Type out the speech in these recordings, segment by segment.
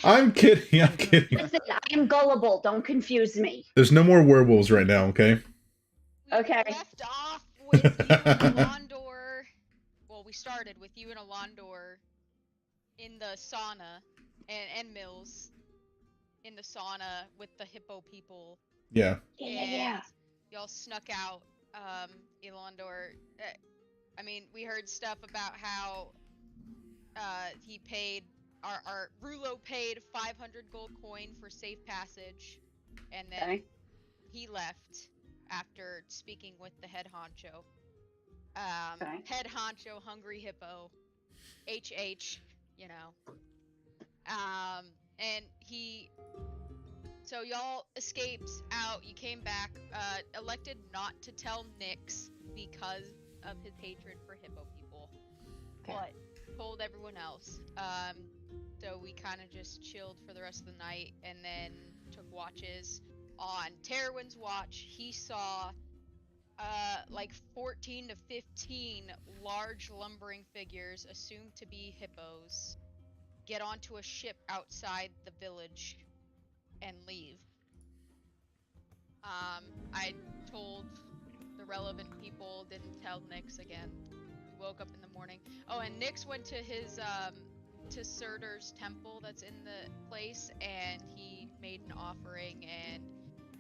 I'm kidding. I'm kidding. Listen, I am gullible. Don't confuse me. There's no more werewolves right now, okay? We Okay. left off with you and Alondor. Well, we started with you and Alondor in the sauna, and Mills in the sauna with the hippo people. Yeah. Yeah. Y'all snuck out. Alondor. I mean, we heard stuff about how he paid our Rulo paid 500 gold coin for safe passage, and then Okay. he left after speaking with the head honcho. Okay. Head honcho, hungry hippo, HH, you know. And so y'all escaped out. You came back, elected not to tell Nyx because of his hatred for hippo people, Okay. but told everyone else. So we kind of just chilled for the rest of the night, and then took watches. On Terwin's watch, he saw like 14 to 15 large lumbering figures assumed to be hippos get onto a ship outside the village and leave. I told the relevant people, didn't tell Nyx again. We woke up in the morning. Oh, and Nyx went to his to Surtur's temple that's in the place, and he made an offering, and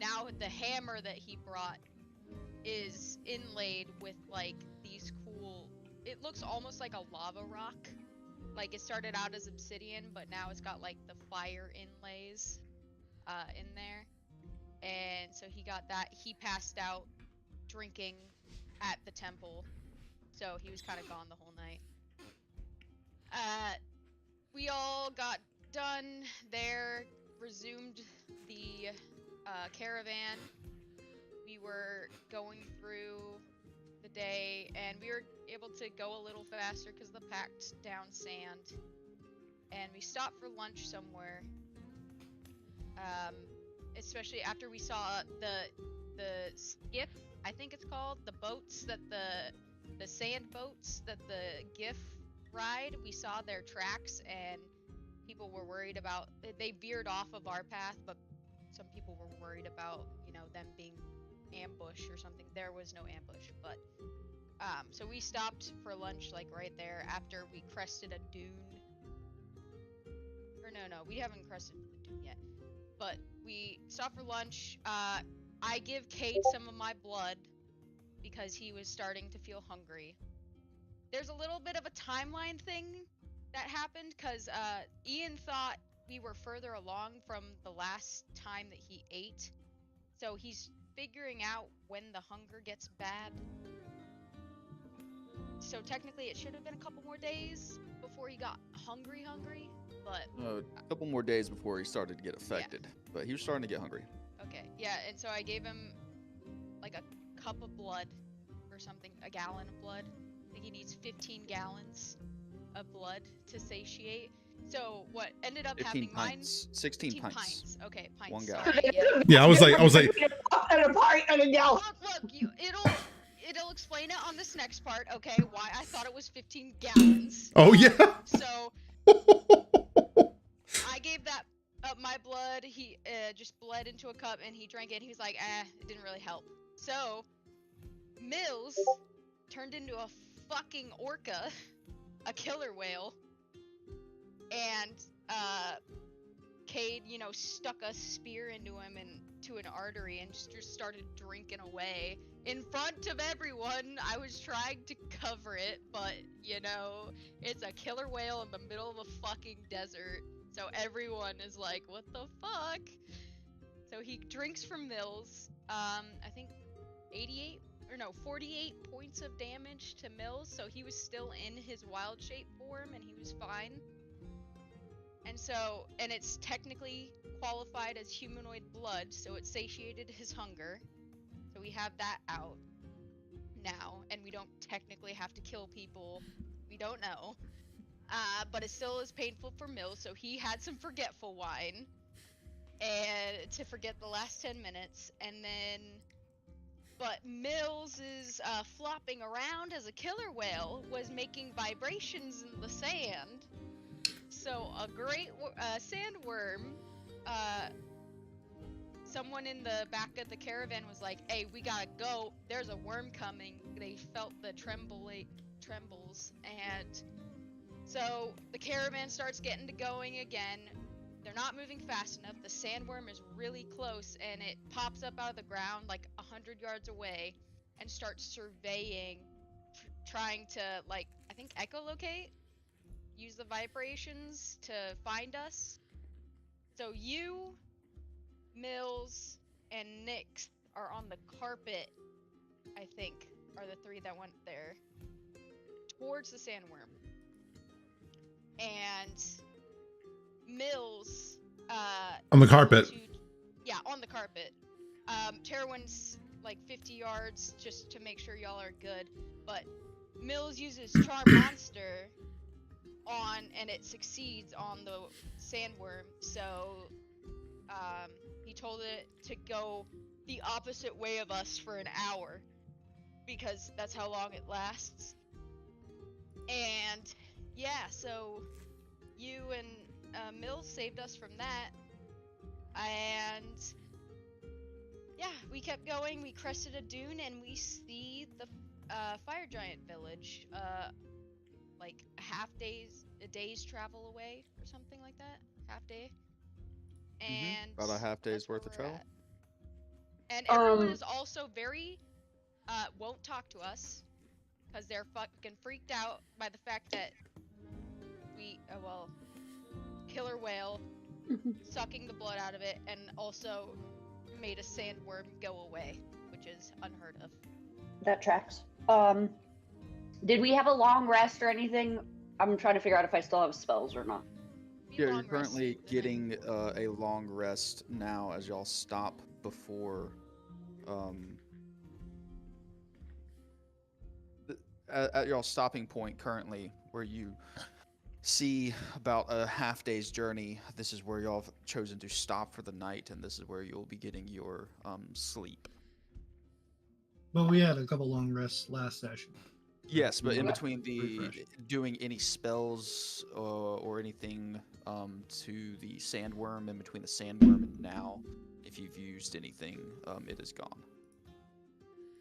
now the hammer that he brought is inlaid with like these cool, it looks almost like a lava rock. Like it started out as obsidian, but now it's got like the fire inlays in there. And so he got that. He passed out drinking at the temple, so he was kind of gone the whole night. We all got done there, resumed the caravan. We were going through the day, and we were able to go a little faster because of the packed down sand. And we stopped for lunch somewhere. Especially after we saw the skiff, I think it's called, the boats that the sand boats that the GIF ride. We saw their tracks, and people were worried about, they veered off of our path, but some people were worried about, you know, them being ambushed or something. There was no ambush, but so we stopped for lunch like right there after we crested a dune. Or no, we haven't crested the dune yet. But we stopped for lunch. I give Cade some of my blood because he was starting to feel hungry. There's a little bit of a timeline thing that happened because Ian thought we were further along from the last time that he ate. So he's figuring out when the hunger gets bad. So technically it should have been a couple more days before he got hungry, but... A couple more days before he started to get affected, but he was starting to get hungry. Okay, yeah, and so I gave him like a cup of blood or something, a gallon of blood. I think he needs 15 gallons of blood to satiate. So what ended up 15 happening, pints. 16 pints. Okay, pints. 1 gallon. Sorry, yeah. Yeah, I was like, And a pint and a gallon. Look, it'll explain it on this next part, okay, why I thought it was 15 gallons. oh yeah. So I gave that my blood. He just bled into a cup and he drank it. And he was like, it didn't really help. So Mills turned into a fucking orca, a killer whale, and Cade, you know, stuck a spear into him and to an artery and just started drinking away in front of everyone. I was trying to cover it, but you know, it's a killer whale in the middle of a fucking desert. So everyone is like, what the fuck? So he drinks from Mills. I think 48 points of damage to Mills. So he was still in his wild shape form and he was fine. And so, and it's technically qualified as humanoid blood, so it satiated his hunger. So we have that out now, and we don't technically have to kill people. We don't know. But it still is painful for Mills, so he had some forgetful wine and to forget the last 10 minutes, and then, but Mills is flopping around as a killer whale was making vibrations in the sand. So a sandworm. Someone in the back of the caravan was like, "Hey, we gotta go. There's a worm coming." They felt the trembles, and so the caravan starts getting to going again. They're not moving fast enough. The sandworm is really close, and it pops up out of the ground like 100 yards away and starts surveying, trying to, like, I think echolocate? Use the vibrations to find us. So you, Mills, and Nyx are on the carpet, I think, are the three that went there, towards the sandworm. And Mills, On the is able carpet. yeah, on the carpet. Terwin's like 50 yards just to make sure y'all are good, but Mills uses Charm Monster on, and it succeeds on the sandworm, so he told it to go the opposite way of us for an hour, because that's how long it lasts. And yeah, so you and Mills saved us from that, and yeah, we kept going. We crested a dune, and we see the fire giant village, like a day's travel away, or something like that. Half day. And About a half day's that's where worth of we're travel. at. And everyone Um, is also very won't talk to us because they're fucking freaked out by the fact that we killer whale sucking the blood out of it, and also made a sandworm go away, which is unheard of. that tracks. Did we have a long rest or anything? I'm trying to figure out if I still have spells or not. We Yeah, you're long currently rested the night getting before. a long rest now as y'all stop before at y'all stopping point currently, where you see about a half day's journey. This is where y'all have chosen to stop for the night, and this is where you'll be getting your sleep. But we had a couple long rests last session. Yes, but in Okay. between the Refresh. doing any spells or anything to the sandworm, in between the sandworm and now, if you've used anything, it is gone.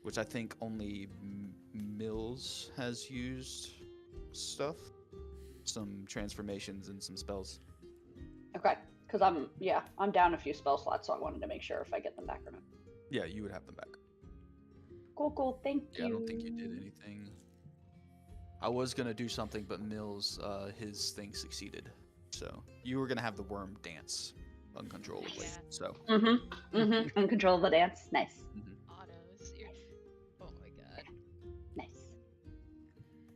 Which I think only Mills has used stuff, some transformations and some spells. Okay, because I'm down a few spell slots, so I wanted to make sure if I get them back or not. Yeah, you would have them back. Cool. Thank you. Yeah, I don't think you did anything. I was gonna do something, but Mills, his thing succeeded. So you were gonna have the worm dance uncontrollably. Yeah. So And control the dance. Nice. Autos. Oh my god. Nice.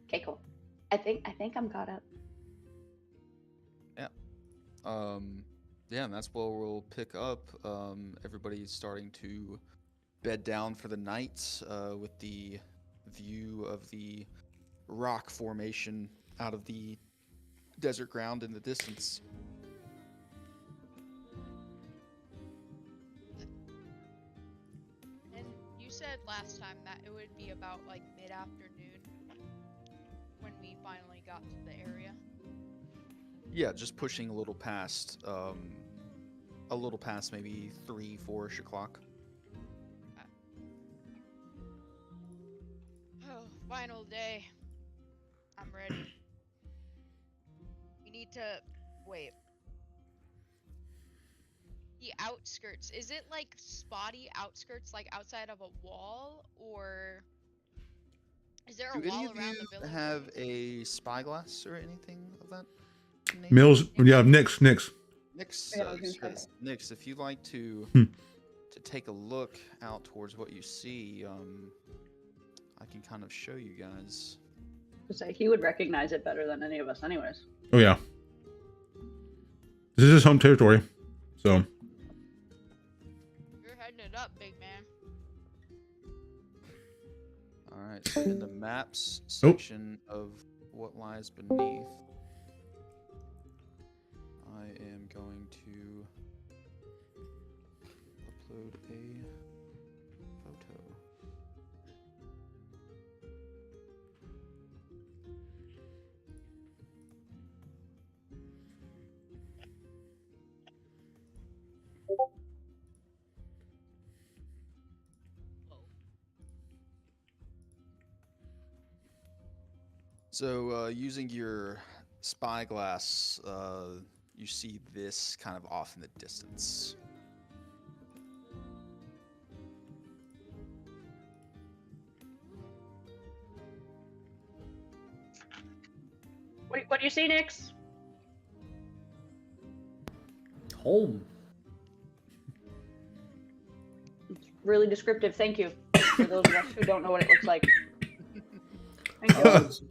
Okay, cool. I think I'm caught up. yeah, and that's where we'll pick up. Everybody's starting to bed down for the night, with the view of the rock formation out of the desert ground in the distance. And you said last time that it would be about like mid-afternoon when we finally got to the area. Yeah, just pushing a little past maybe 3-4ish o'clock. Oh, final day. I'm ready. We need to wait. The outskirts. Is it like spotty outskirts, like outside of a wall, or is there a Do any wall of around you the village? have a spyglass or anything of that nature? Mills, yeah, Nyx. Nyx Yeah, I was does. gonna Yes. Nyx, if you'd like to Hmm. take a look out towards what you see, I can kind of show you guys. Say he would recognize it better than any of us, anyways. Oh yeah. This is his home territory. So You're heading it up, big man. All right, so in the maps Oh. section of what lies beneath, I am going to upload a photo. So, using your spyglass, you see this kind of off in the distance. What do you see, Nix? Home. Really descriptive. Thank you. For those of us who don't know what it looks like. Thank you. It's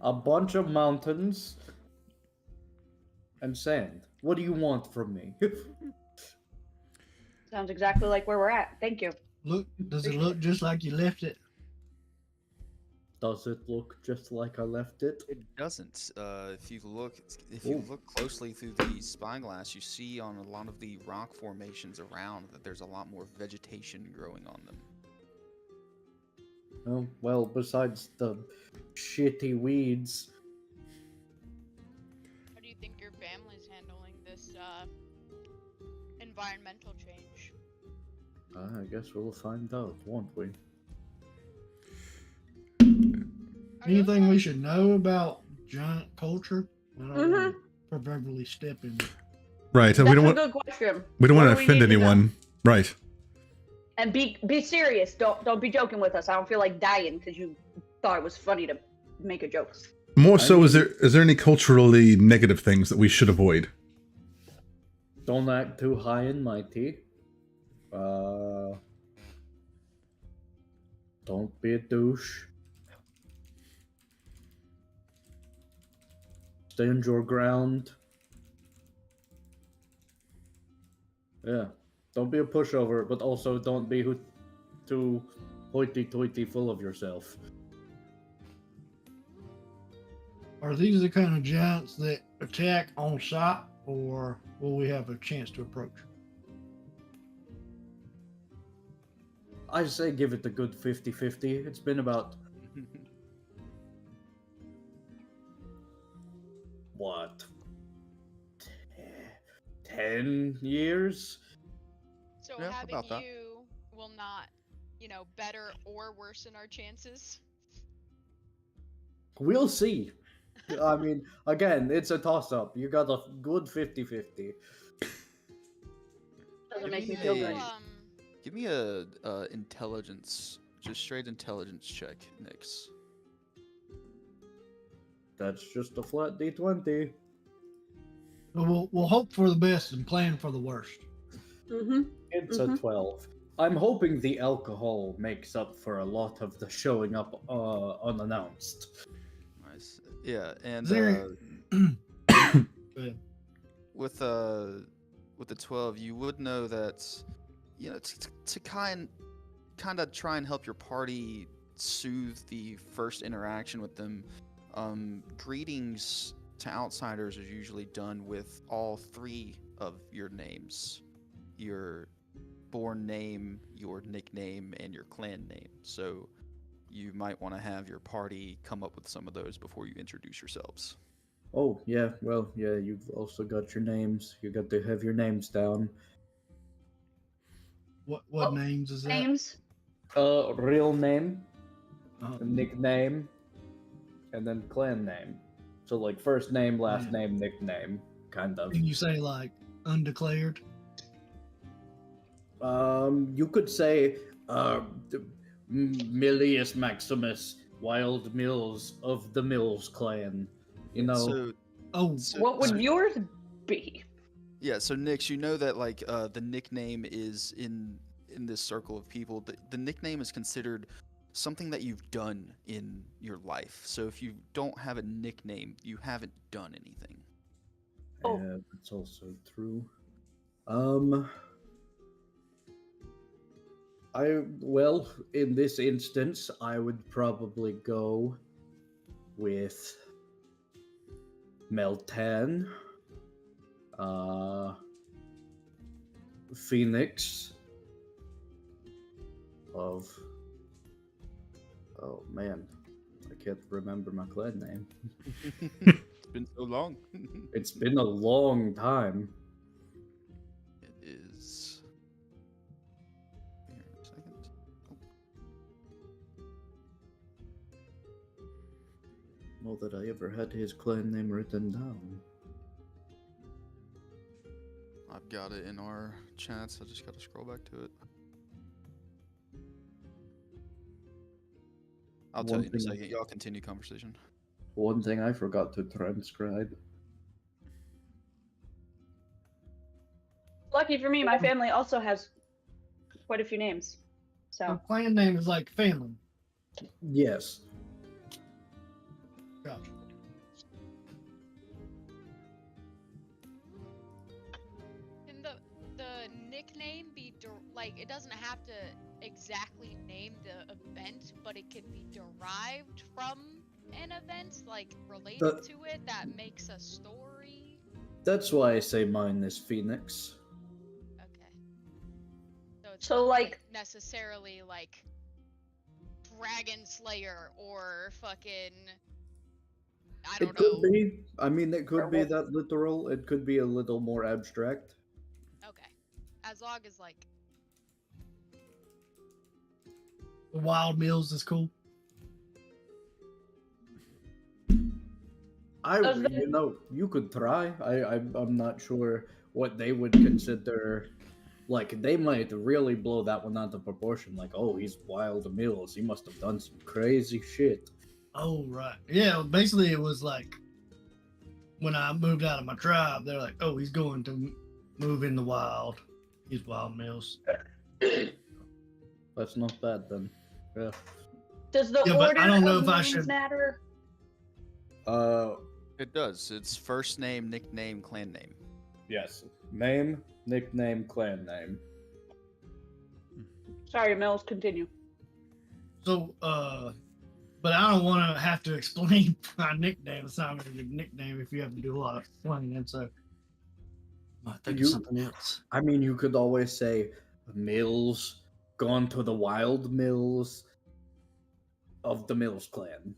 a bunch of mountains and sand. What do you want from me? Sounds exactly like where we're at. Thank you. Look, does it look just like you left it? Does it look just like I left it? It doesn't. If you Ooh. look closely through the spyglass, you see on a lot of the rock formations around that there's a lot more vegetation growing on them. Oh, well, besides the shitty weeds. How do you think your family's handling this environmental change? I guess we'll find out, won't we? Are those Anything we like- should know about giant culture? I don't Mhm. want to proverbially step in it. Right. And That's we don't a want good question. we don't What want do to we offend need to know? anyone. Right. And be serious. Don't be joking with us. I don't feel like dying because you thought it was funny to make a joke. More I so, is mean- there any culturally negative things that we should avoid? Don't act too high and mighty. Don't be a douche. Stand your ground. Yeah. Don't be a pushover, but also don't be too hoity-toity full of yourself. Are these the kind of giants that attack on sight, or will we have a chance to approach? I say give it a good 50-50. It's been about, what, 10 years? So Yeah, having about that. you will not, better or worsen our chances. We'll see. I mean, again, it's a toss-up. You got a good 50-50. Doesn't make me me feel a- good. Give me a intelligence, just straight intelligence check, Nix. That's just a flat D20. Well, we'll hope for the best and plan for the worst. Mm-hmm. It's a 12. I'm hoping the alcohol makes up for a lot of the showing up unannounced. Nice. Yeah, and Is there- with the 12, you would know that, to kind of try and help your party soothe the first interaction with them. Greetings to outsiders are usually done with all three of your names: your born name, your nickname, and your clan name. So you might want to have your party come up with some of those before you introduce yourselves. Oh, yeah, well, yeah, you've also got your names. You got to have your names down. What Oh, names is that? Names. Real name, Uh, nickname, and then clan name. So, like, first name, last Yeah. name, nickname, kind of. Can you say like undeclared? You could say, Milius Maximus, Wild Mills of the Mills clan. You know, So, Oh, What would yours be? yeah, so Nix, you know that the nickname is in this circle of people. The nickname is considered something that you've done in your life. So if you don't have a nickname, you haven't done anything. Oh. yeah, that's also true. Well, in this instance, I would probably go with Meltan, Phoenix of. Oh man, I can't remember my clan name. It's been so long. It's been a long time. It is. Here, a second. know that I ever had his clan name written down. I've got it in our chats. I just got to scroll back to it. I'll tell One you in a thing I- second. Y'all continue conversation. One thing I forgot to transcribe. Lucky for me, my family also has quite a few names. The So clan name is like family. Yes. Gotcha. Can the nickname be like it doesn't have to exactly name the event, but it can be derived from an event, like related to it that makes a story. That's why I say mine is Phoenix. Okay. So it's So, not like- necessarily like Dragon Slayer or fucking I It don't could know. be. I mean, it could be that literal. It could be a little more abstract. Okay. As long as like The Wild Mills is cool. Does the- You know, you could try. I'm not sure what they would consider. Like, they might really blow that one out of proportion. Like, oh, he's Wild Mills. He must have done some crazy shit. Oh, right. Yeah, basically it was like when I moved out of my tribe, they're like, oh, he's going to move in the wild. He's Wild Mills. That's not bad then. Yeah. does the Yeah, but order I don't know of if I names should- matter? It does. It's first name, nickname, clan name. Yes. Name, nickname, clan name. Sorry, Mills, continue. So, but I don't want to have to explain my nickname. It's not really a nickname if you have to do a lot of explaining. So, I think You- of something else. I mean, you could always say Mills, gone to the Wild Mills of the Mills clan.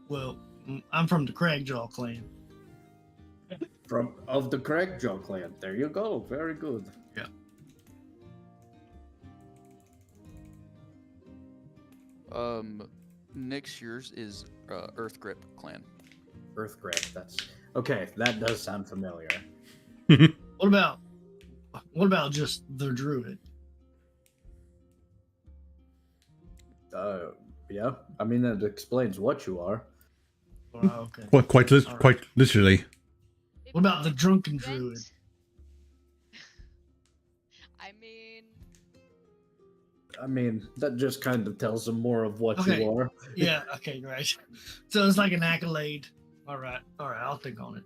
Well, I'm from the Craigjaw clan. Of the Craigjaw clan. There you go. Very good. Nick's yours is Earth Grip clan. Earth Grip. That's okay. That does sound familiar. What about just the druid? Yeah. I mean, that explains what you are. Oh, okay. Quite Alright. literally. What about the drunken druid? I mean, That just kind of tells them more of what Okay. you are. Yeah. Okay. Great. So it's like an accolade. All right. I'll think on it.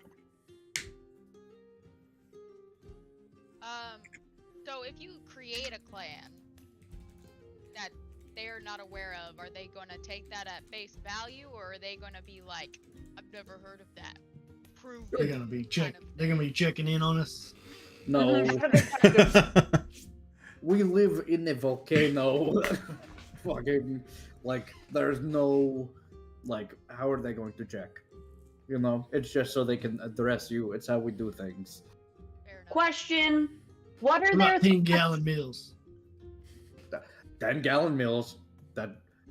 so if you create a clan that they're not aware of, are they gonna take that at face value, or are they gonna be like, I've never heard of that? Prove They're it," gonna be kind of They're gonna be checking in on us. No, Mhm. we live in a volcano. Fucking, like, there's no, like, how are they going to check? You know, it's just so they can address you. It's how we do things. Fair enough. Question: what are What their about 10-gallon mills? 10-gallon mills.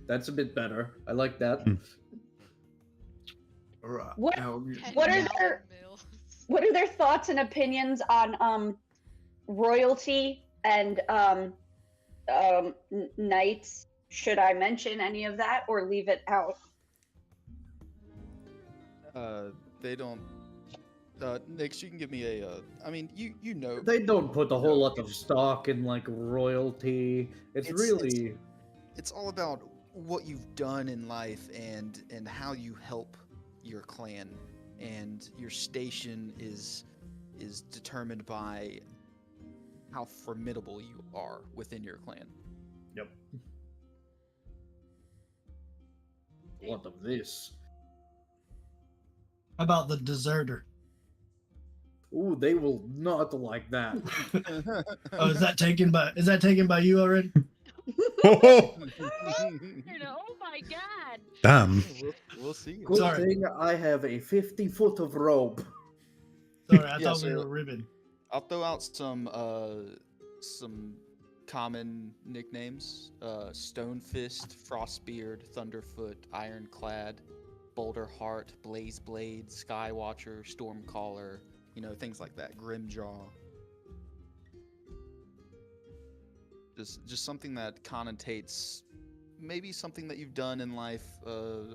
That's a bit better. I like that. All right. What- Now, what are 10 their- mills. what are their thoughts and opinions on royalty and knights? Should I mention any of that or leave it out? They don't. Nix, you can give me a. I mean, you know. They don't put a whole lot of stock in, like, royalty. It's really. It's all about what you've done in life and how you help your clan, and your station is determined by how formidable you are within your clan. Yep. A lot of this. How about the deserter? Ooh, they will not like that. Oh, is that taken by you already? Oh, Oh my god! damn. We'll see. Good Sorry. thing I have a 50-foot of rope. Sorry, I Yeah, thought we so- were ribbon. I'll throw out some common nicknames: Stonefist, Frostbeard, Thunderfoot, Ironclad, Boulderheart, Blazeblade, Skywatcher, Stormcaller. You know, things like that. Grimjaw. Just something that connotates maybe something that you've done in life,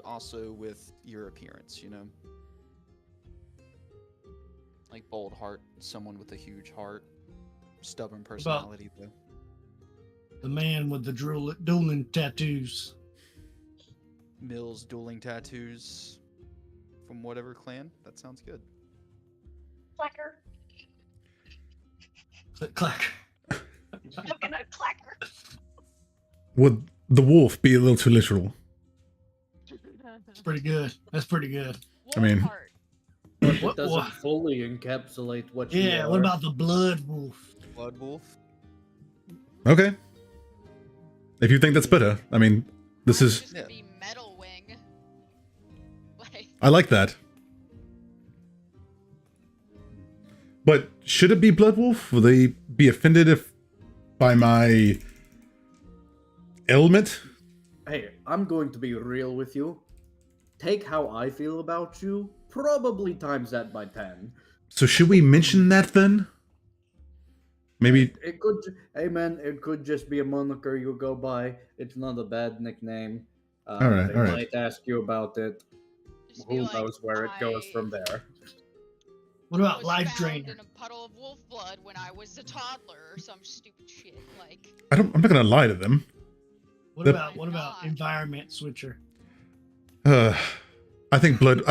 also with your appearance, you know? Like Bold Heart, someone with a huge heart. Stubborn personality, though. The man with the dueling tattoos. Mills dueling tattoos from whatever clan. That sounds good. Clacker. Click, clack. I'm gonna clacker. Would the wolf be a little too literal? It's pretty good. That's pretty good. I mean- Wolfheart. But What- it doesn't what- fully encapsulate what you Yeah, are. what about the blood wolf? Blood Wolf. Okay. If you think that's better, I mean, this Mine's is. just gonna be Metal Wing. Like, I like that. But should it be Blood Wolf? Will they be offended if by my ailment? Hey, I'm going to be real with you. Take how I feel about you, probably times that by 10. So should we mention that then? Maybe. It could, hey man, it could just be a moniker you go by. It's not a bad nickname. Alright, They alright. might ask you about it. just be Who like, knows where it goes I from there? What about was life found drainer? in a puddle of wolf blood when I was a toddler or some stupid shit. Like, I'm not gonna lie to them. What the- about God. environment switcher? I think Blood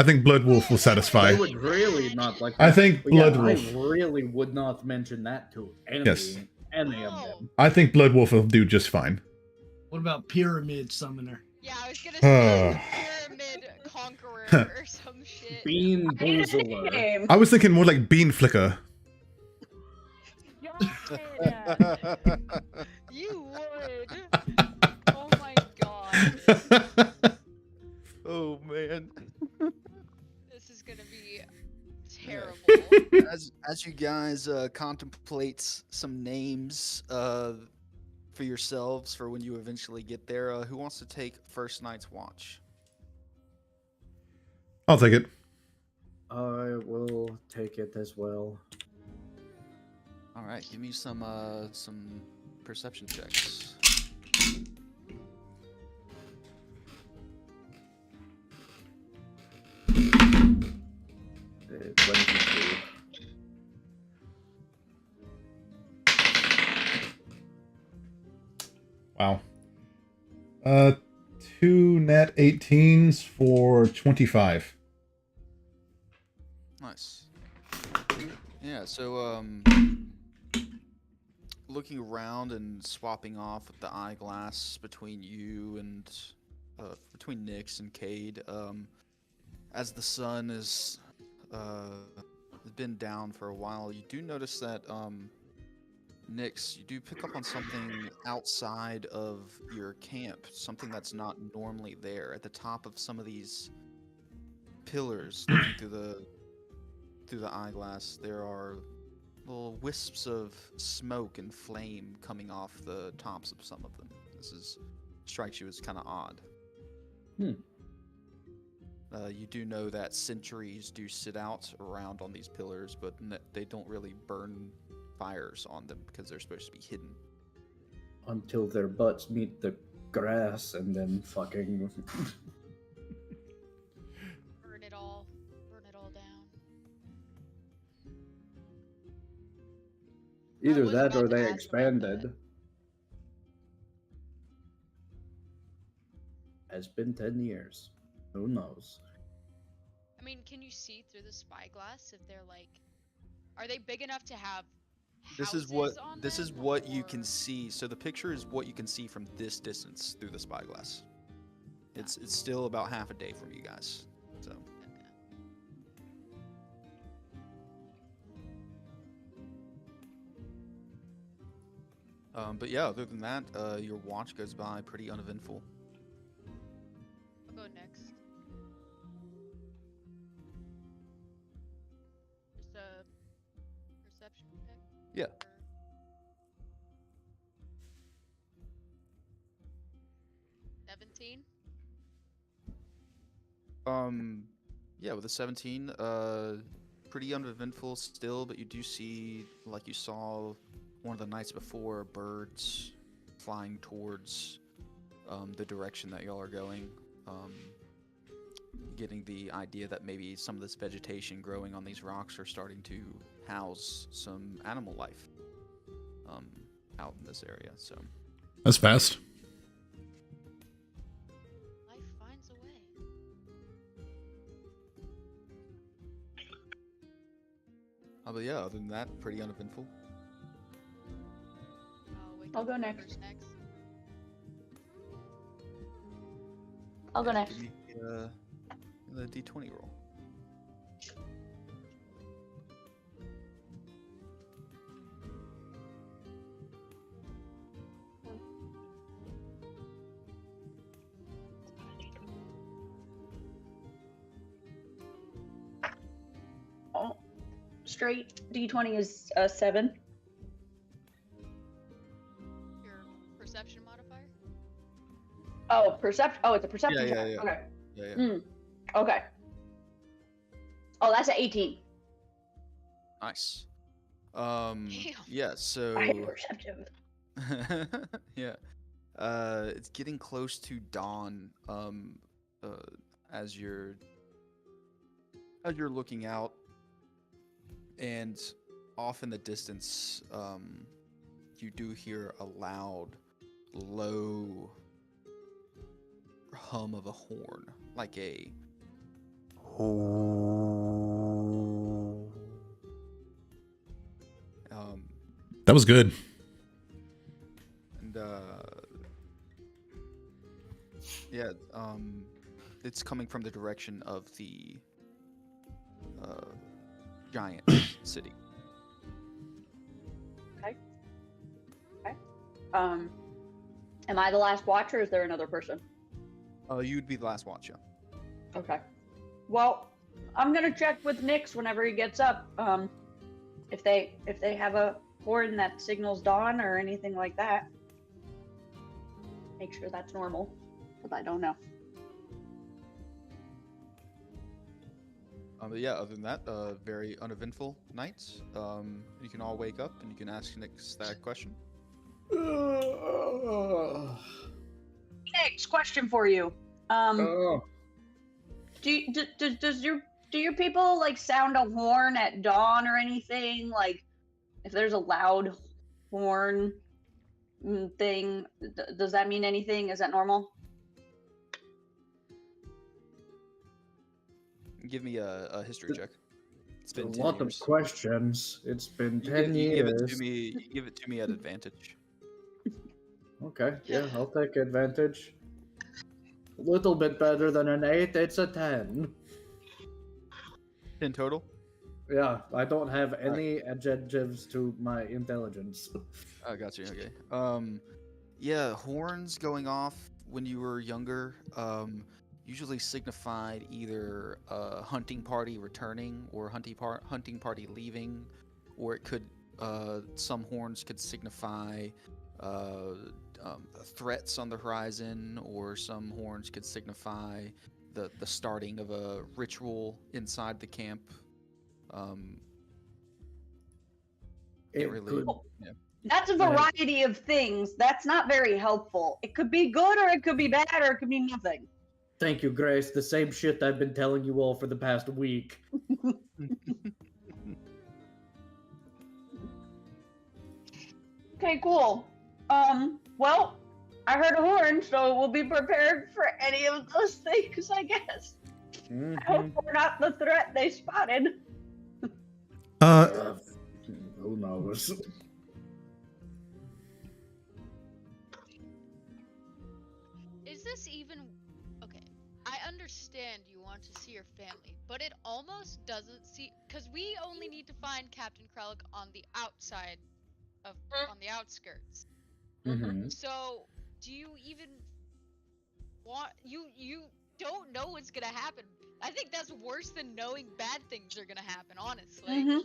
Wolf will I satisfy. would really not like I that. think But yeah, Blood Wolf. I really would not mention that to any, Yes. any of No. them. I think Blood Wolf will do just fine. What about pyramid summoner? yeah, I was gonna say pyramid conqueror or some shit. Bean Boozler. Name. I was thinking more like Bean Flicker. You would. Oh my god. Oh man. This is gonna be terrible. As you guys contemplate some names for yourselves for when you eventually get there, who wants to take first night's watch? I'll take it. I will take it as well. All right, give me some perception checks. Uh, 22. Wow. 2 net 18s for 25. Nice. Yeah, so looking around and swapping off with the eyeglass between you and between Nyx and Cade, as the sun has been down for a while, you do notice that Nyx, you do pick up on something outside of your camp, something that's not normally there. At the top of some of these pillars, looking through the eyeglass, there are little wisps of smoke and flame coming off the tops of some of them. Strikes you as kind of odd. You do know that sentries do sit out around on these pillars, but they don't really burn fires on them because they're supposed to be hidden. Until their butts meet the grass and then fucking. Burn it all down. Either was that about or to they ask about expanded. that. Has been 10 years. Who knows? I mean, can you see through the spyglass if they're like, are they big enough to have This is houses on them, what you or- can see. So the picture is what you can see from this distance through the spyglass. It's still about half a day from you guys. So Okay. but yeah, other than that, your watch goes by pretty uneventful. I'll go next. Just a perception check. Yeah. or- Yeah, with a 17, pretty uneventful still, but you do see, like you saw one of the nights before, birds flying towards the direction that y'all are going. Getting the idea that maybe some of this vegetation growing on these rocks are starting to house some animal life out in this area. So That's fast. Life finds a way. but yeah, other than that, pretty uneventful. I'll go next. I'll go next. Give me the D20 roll. Oh, straight D20 is a 7. Your perception modifier? Oh, perception. Oh, it's a perception. Yeah, check. yeah. Okay. Yeah. Okay. Oh, that's an 18. Nice. Damn. Yeah, so I hate perceptive. yeah. It's getting close to dawn. As you're looking out, and off in the distance, you do hear a loud, low hum of a horn, like a. That was good. And yeah, it's coming from the direction of the giant city. Okay. Am I the last watch, or is there another person? You'd be the last watch, yeah. Okay. Well, I'm gonna check with Nyx whenever he gets up. If they have a horn that signals dawn or anything like that. Make sure that's normal, because I don't know. But yeah, other than that, very uneventful night. You can all wake up and you can ask Nyx that question. Nyx, question for you. Does your people like sound a horn at dawn or anything? Like, if there's a loud horn thing, does that mean anything? Is that normal? Give me a history check. It's been A 10 lot years. of questions. It's been You 10 you years. you give it to me at advantage. Okay, yeah, I'll take advantage. A little bit better than an 8, it's a 10. 10 total? Yeah, I don't have any adjectives to my intelligence. I got you. Okay. Yeah, horns going off when you were younger, usually signified either a hunting party returning or hunting party leaving, or it could, some horns could signify threats on the horizon, or some horns could signify the starting of a ritual inside the camp. It really, could- yeah. That's a variety of things. That's not very helpful. It could be good, or it could be bad, or it could be nothing. Thank you, Grace. The same shit I've been telling you all for the past week. Okay, cool. Well, I heard a horn, so we'll be prepared for any of those things, I guess. I hope we're not the threat they spotted. Who knows? Is this even okay? I understand you want to see your family, but it almost doesn't seem, because we only need to find Captain Krellick on the outside of on the outskirts. Mm-hmm. So, do you even want you don't know what's gonna happen? I think that's worse than knowing bad things are gonna happen, honestly.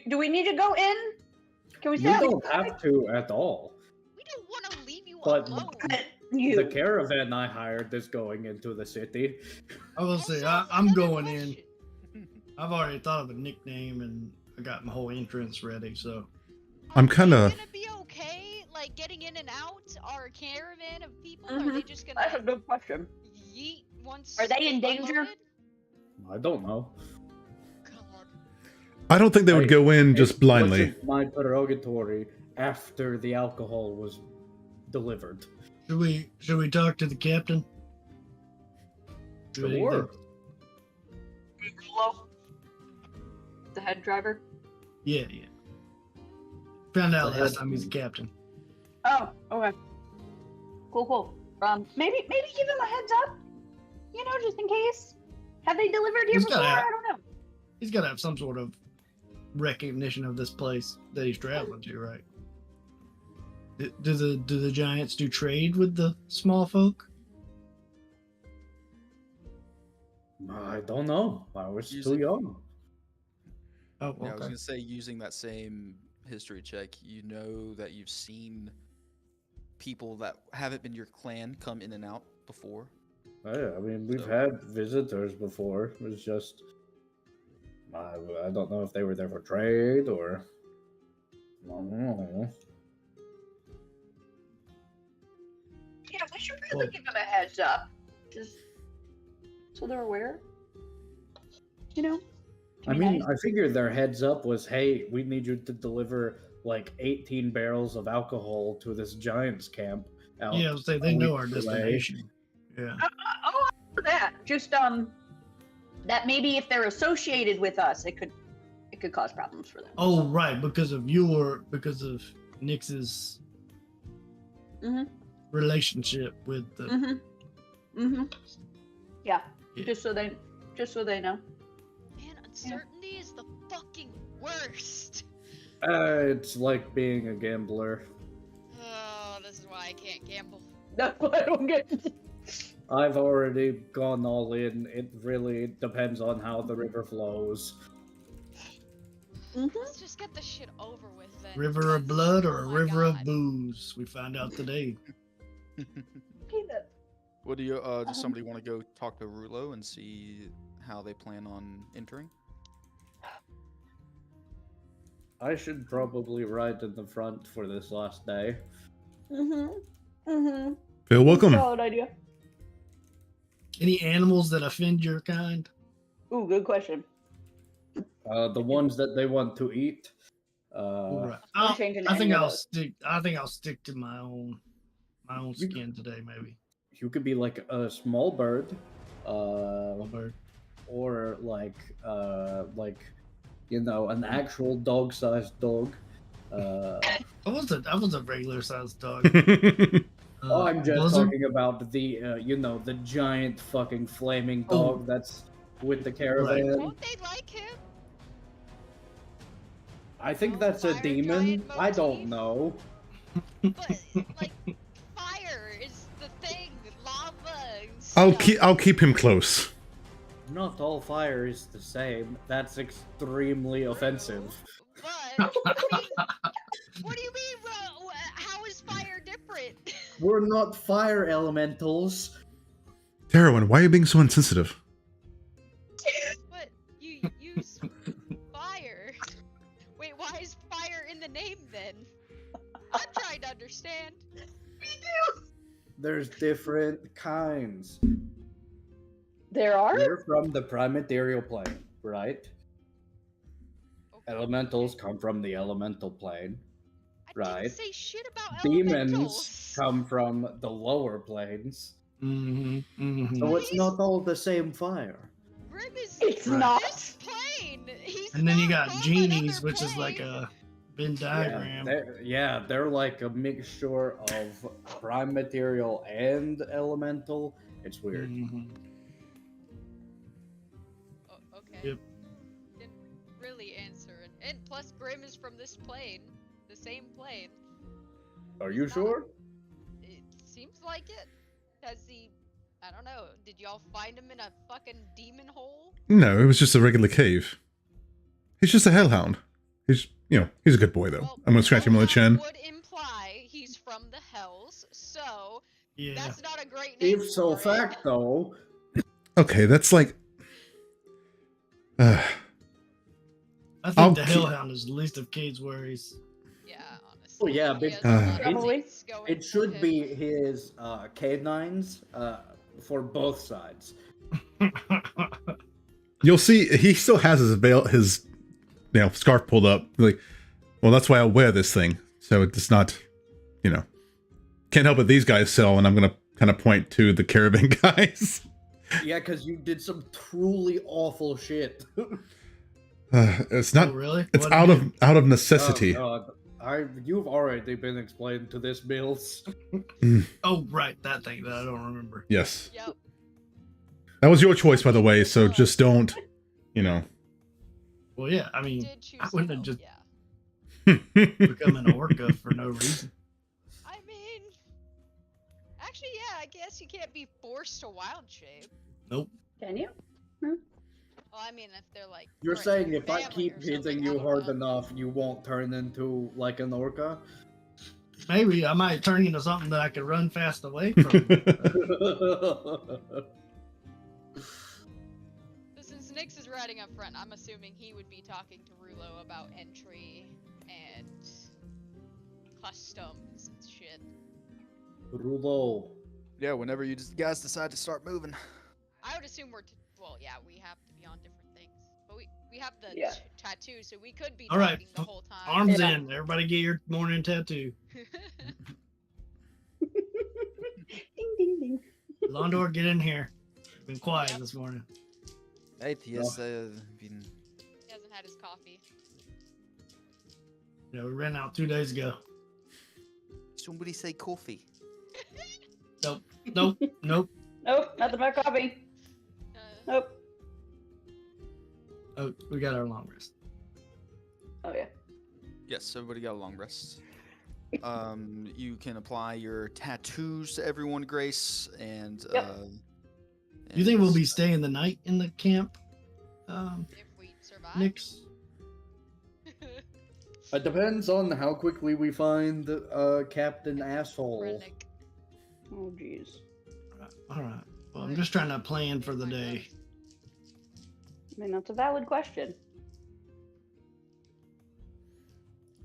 Do we need to go in? Can we You stay don't have to at all. We don't want to leave you But- alone. You. The caravan I hired is going into the city. I will say I'm going in. I've already thought of a nickname and I got my whole entrance ready. So I'm kinda- Are they gonna be okay, like getting in and out our caravan of people? Are they just That's a gonna good question. yeet once? Are they in danger? unloaded? I don't know. God. I don't think they would Hey, go in just It blindly. wasn't my prerogatory after the alcohol was delivered. should we talk to the captain? Do we- Sure. Hello? The head driver? Yeah. Found out The last head- time he's the captain. Oh, okay. Cool. Maybe give him a heads up. You know, just in case. Have they delivered here He's before? gotta- I don't know. He's got to have some sort of recognition of this place that he's traveling to, right? Do the giants do trade with the small folk? I don't know. I was too Usually- young. Oh, Yeah, I was okay. gonna say, using that same history check, you know that you've seen people that haven't been your clan come in and out before. Yeah, I mean, we've So- had visitors before. It was just, I don't know if they were there for trade or. I don't know. Yeah, we should really Well- give him a heads up. Just so they're aware. You know? I mean, I figured their heads up was, hey, we need you to deliver like 18 barrels of alcohol to this giant's camp. Out Yeah, I was saying they a know week our away. destination. Yeah. Oh, that. Just that maybe if they're associated with us, it could cause problems for them. Oh, right, because of Nix's Mhm. relationship with the. Yeah. Yeah. Just so they know. Man, uncertainty is the fucking worst. It's like being a gambler. Oh, this is why I can't gamble. That's what I don't get. I've already gone all in. It really depends on how the river flows. Let's just get this shit over with then. River of because- blood or oh a my river of God. booze? We find out today. What do you, does somebody want to go talk to Rulo and see how they plan on entering? I should probably ride in the front for this last day. Feel welcome. Solid idea. Any animals that offend your kind? Ooh, good question. The ones that they want to eat. Right. I'm changing I think any of I'll those. stick. I think I'll stick to my own skin today, maybe. You could be like a small bird, Little bird. or you know, an actual dog-sized dog. I was a regular sized dog. I'm just Blizzard? talking about the you know, the giant fucking flaming dog that's with the caravan. Won't they like him? I think Oh, that's a fire demon. giant I don't motif? know. But like, fire is the thing. Lava. And I'll stuff. keep him close. Not all fire is the same. That's extremely offensive. But I mean, what do you mean? How is fire different? We're not fire elementals. Darwin, why are you being so insensitive? But you use fire. Wait, why is fire in the name then? I'm trying to understand. There's different kinds. There are? We're from the prime-material plane, right? Okay. Elementals come from the elemental plane. I right. didn't say shit about Demons elementals. come from the lower planes. Mm-hmm. Mm-hmm. So it's not all the same fire. Grim is It's Right. not. this plane. He's And then you not got from genies, another which is like plane. a Venn diagram. They're like a mixture of prime material and elemental. It's weird. Mhm. Oh, okay. Yep. Didn't really answer it. And plus, Grim is from this plane, the same plane. Are you sure? It seems like it. Has he? I don't know. Did y'all find him in a fucking demon hole? No, it was just a regular cave. He's just a hellhound. He's a good boy though. Well, I'm gonna scratch him on the hellhound chin. would imply he's from the hells. So Yeah. That's not a great name. If so for it. fact, though. Okay, that's like. I think I'll the keep- Hellhound is the least of Cade's worries. Yeah, honestly. Oh, yeah, He but- has a lot of Probably. things going It for should him. be his canines for both sides. You'll see, he still has his scarf pulled up. Like, well, that's why I wear this thing. So it's not, can't help it. These guys sell, and I'm gonna kind of point to the caravan guys. Yeah, because you did some truly awful shit. It's not. Oh, really? It's What'd you out of necessity. Oh, God. You've already been explained to this, Mills. Oh, right, that thing that I don't remember. Yes, Yep. that was your choice, by the way. So just don't, Well, yeah, I mean, Did choose I wouldn't have to, just yeah. become an orca for no reason. I mean, actually, yeah. I guess you can't be forced to wild shape. Nope. Can you? Well, I mean, if they're like. You're threatening saying your if I family keep or something, hitting I you don't hard know. enough, you won't turn into like an orca? Maybe I might turn into something that I could run fast away from. So since Nyx is riding up front, I'm assuming he would be talking to Rulo about entry and customs and shit. Rulo. Yeah, whenever you guys decide to start moving. I would assume well, yeah, we have to be on different things, but we have the Yeah. tattoo, so we could be All right, talking the whole time. Arms Yeah. in. Everybody get your morning tattoo. Ding ding ding. Londor, get in here. Been quiet Yep. this morning. Right, yes, I've been. He hasn't had his coffee. Yeah, we ran out 2 days ago. Somebody say coffee. Nope. Nope. Nope, nothing but coffee. Nope. Oh, we got our long rest. Oh yeah. Yes, everybody got a long rest. You can apply your tattoos to everyone, Grace, and Yep. You think we'll and- be staying the night in the camp, If we survive. Nyx? It depends on how quickly we find Captain Asshole. Rennick. Oh jeez. All right. Well, I'm just trying to plan for the day. I mean, that's a valid question.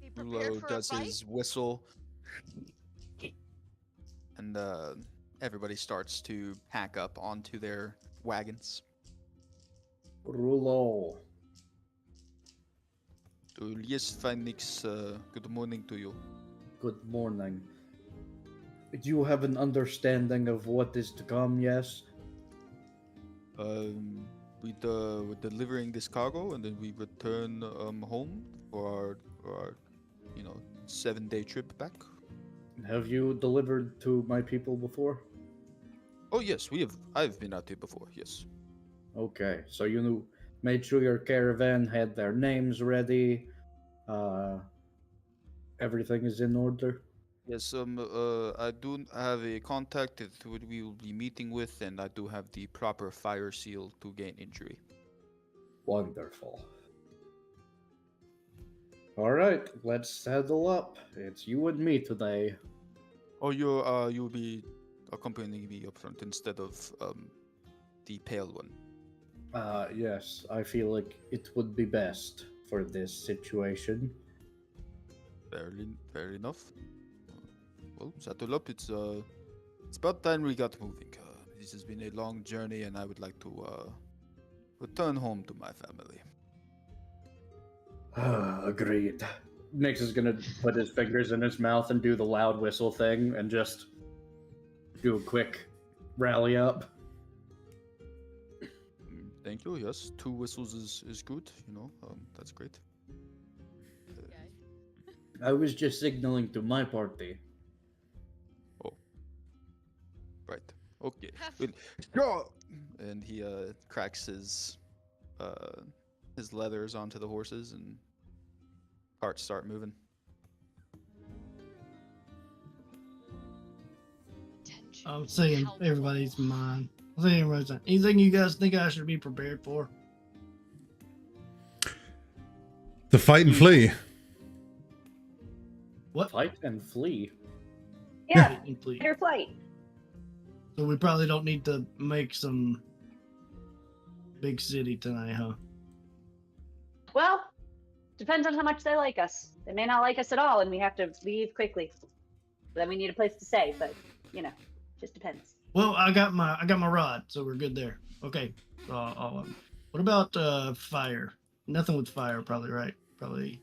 Be prepared Rulo for does a fight. his whistle, and everybody starts to pack up onto their wagons. Rulo. Yes, Phoenix, good morning to you. Good morning. Do you have an understanding of what is to come, yes? We're delivering this cargo, and then we return home for our 7-day trip back. Have you delivered to my people before? Oh yes, we have. I've been out here before. Yes. Okay, so you made sure your caravan had their names ready. Everything is in order. Yes. I do have a contact that we will be meeting with, and I do have the proper fire seal to gain injury. Wonderful. All right, let's saddle up. It's you and me today. Oh, you'll be accompanying me up front instead of the pale one. Yes, I feel like it would be best for this situation. Fair enough. Well, saddle up. It's about time we got moving. This has been a long journey, and I would like to return home to my family. Agreed. Nix is gonna put his fingers in his mouth and do the loud whistle thing and just do a quick rally up. Thank you. Yes, 2 whistles is good. That's great. Okay. I was just signaling to my party. Right. Okay. Well, go! And he cracks his leathers onto the horses, and carts start moving. Attention, I'm saying helpful. everybody's mine. I'm saying everybody's mine. Anything you guys think I should be prepared for? To fight and flee. What? Fight and flee. Yeah, Please. your flight. So we probably don't need to make some big city tonight, huh? Well, depends on how much they like us. They may not like us at all, and we have to leave quickly. Then we need a place to stay, but just depends. Well, I got my rod, so we're good there. Okay. What about fire? Nothing with fire, probably, right? Probably.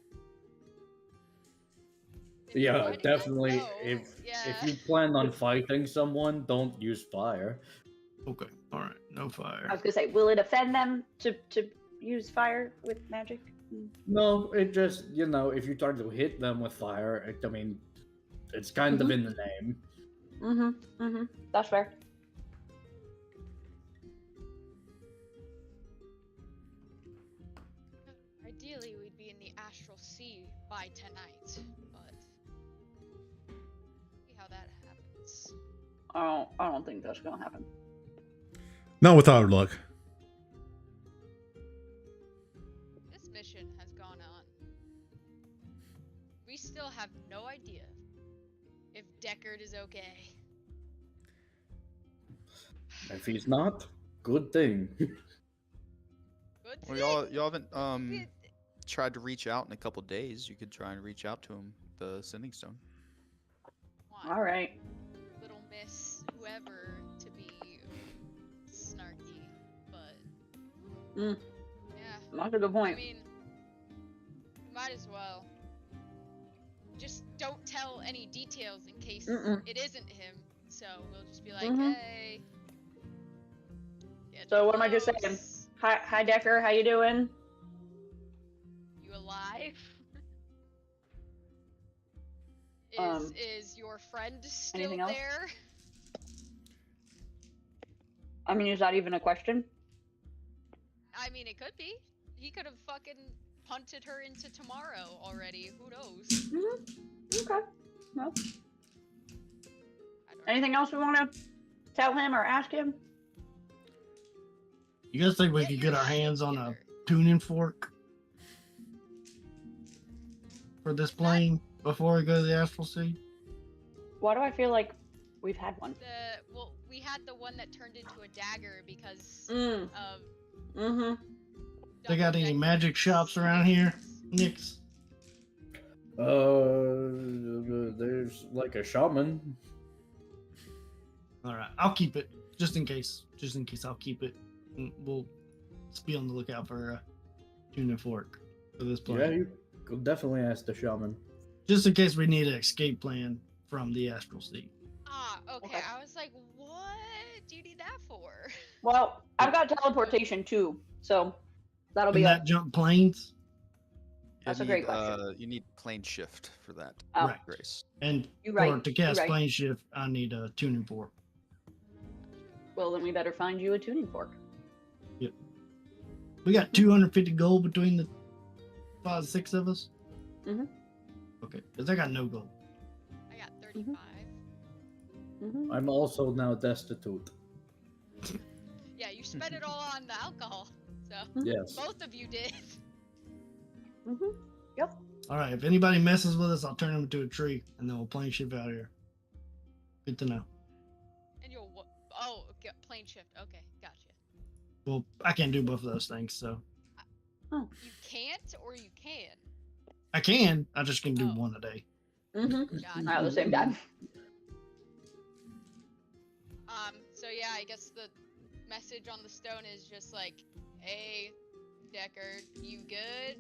If you're Yeah, fighting, definitely. no. If Yeah. you plan on fighting someone, don't use fire. Okay. All right. No fire. I was gonna say, will it offend them to use fire with magic? No, it just if you try to hit them with fire, I mean, it's kind of in the name. That's fair. Ideally, we'd be in the astral sea by tonight, but see how that happens. I don't think that's gonna happen. Not with our luck. This mission has gone on. We still have no idea if Deckard is okay. If he's not, good thing. Good Well, thing. y'all haven't We- tried to reach out in a couple days. You could try and reach out to him, the Sending Stone. want All right. Little Miss whoever to be snarky, but Mm. yeah. That's a good I point. mean, might as well. Just don't tell any details in case it isn't him. So we'll just be like, Mhm. hey. get So what am I just saying? close. Hi, Decker. How you doing? You alive? Um, Is your friend still anything else? there? I mean, is that even a question? I mean, it could be. He could have fucking punted her into tomorrow already. Who knows? Okay. Well, I don't know. anything else we want to tell him or ask him? You guys think we Get could your get our shit hands on a together. tuning fork for this plane before we go to the astral sea? Why do I feel like we've had one? We had the one that turned into a dagger because Mm. of. They got any double-decker magic shops around here? Nix. There's like a shaman. All right, I'll keep it just in case. Just in case, I'll keep it. And we'll just be on the lookout for a tuning fork for this plane. Yeah, you could definitely ask the shaman. Just in case we need an escape plan from the astral sea. Ah, okay. Okay. I was like, what do you need that for? Well, I've got teleportation too, so that'll Can be that up. jump planes? That's You a great need, question. You need plane shift for that, Oh, Right. Grace. And You're for right. to You're cast right. plane shift, I need a tuning fork. Well, then we better find you a tuning fork. We got 250 gold between the 5-6 of us. Mhm. Okay, because I got no gold. I got 35. I'm also now destitute. Yeah, you spent it all on the alcohol. So Yes. both of you did. Yep. All right, if anybody messes with us, I'll turn them into a tree, and then we'll plane shift out of here. Good to know. And you'll okay, plane shift. Okay, gotcha. Well, I can't do both of those things, so You can't or you can. I can. I just can do Oh. one a day. Gotcha. At the same time. So yeah, I guess the message on the stone is just like, hey, Deckard, you good?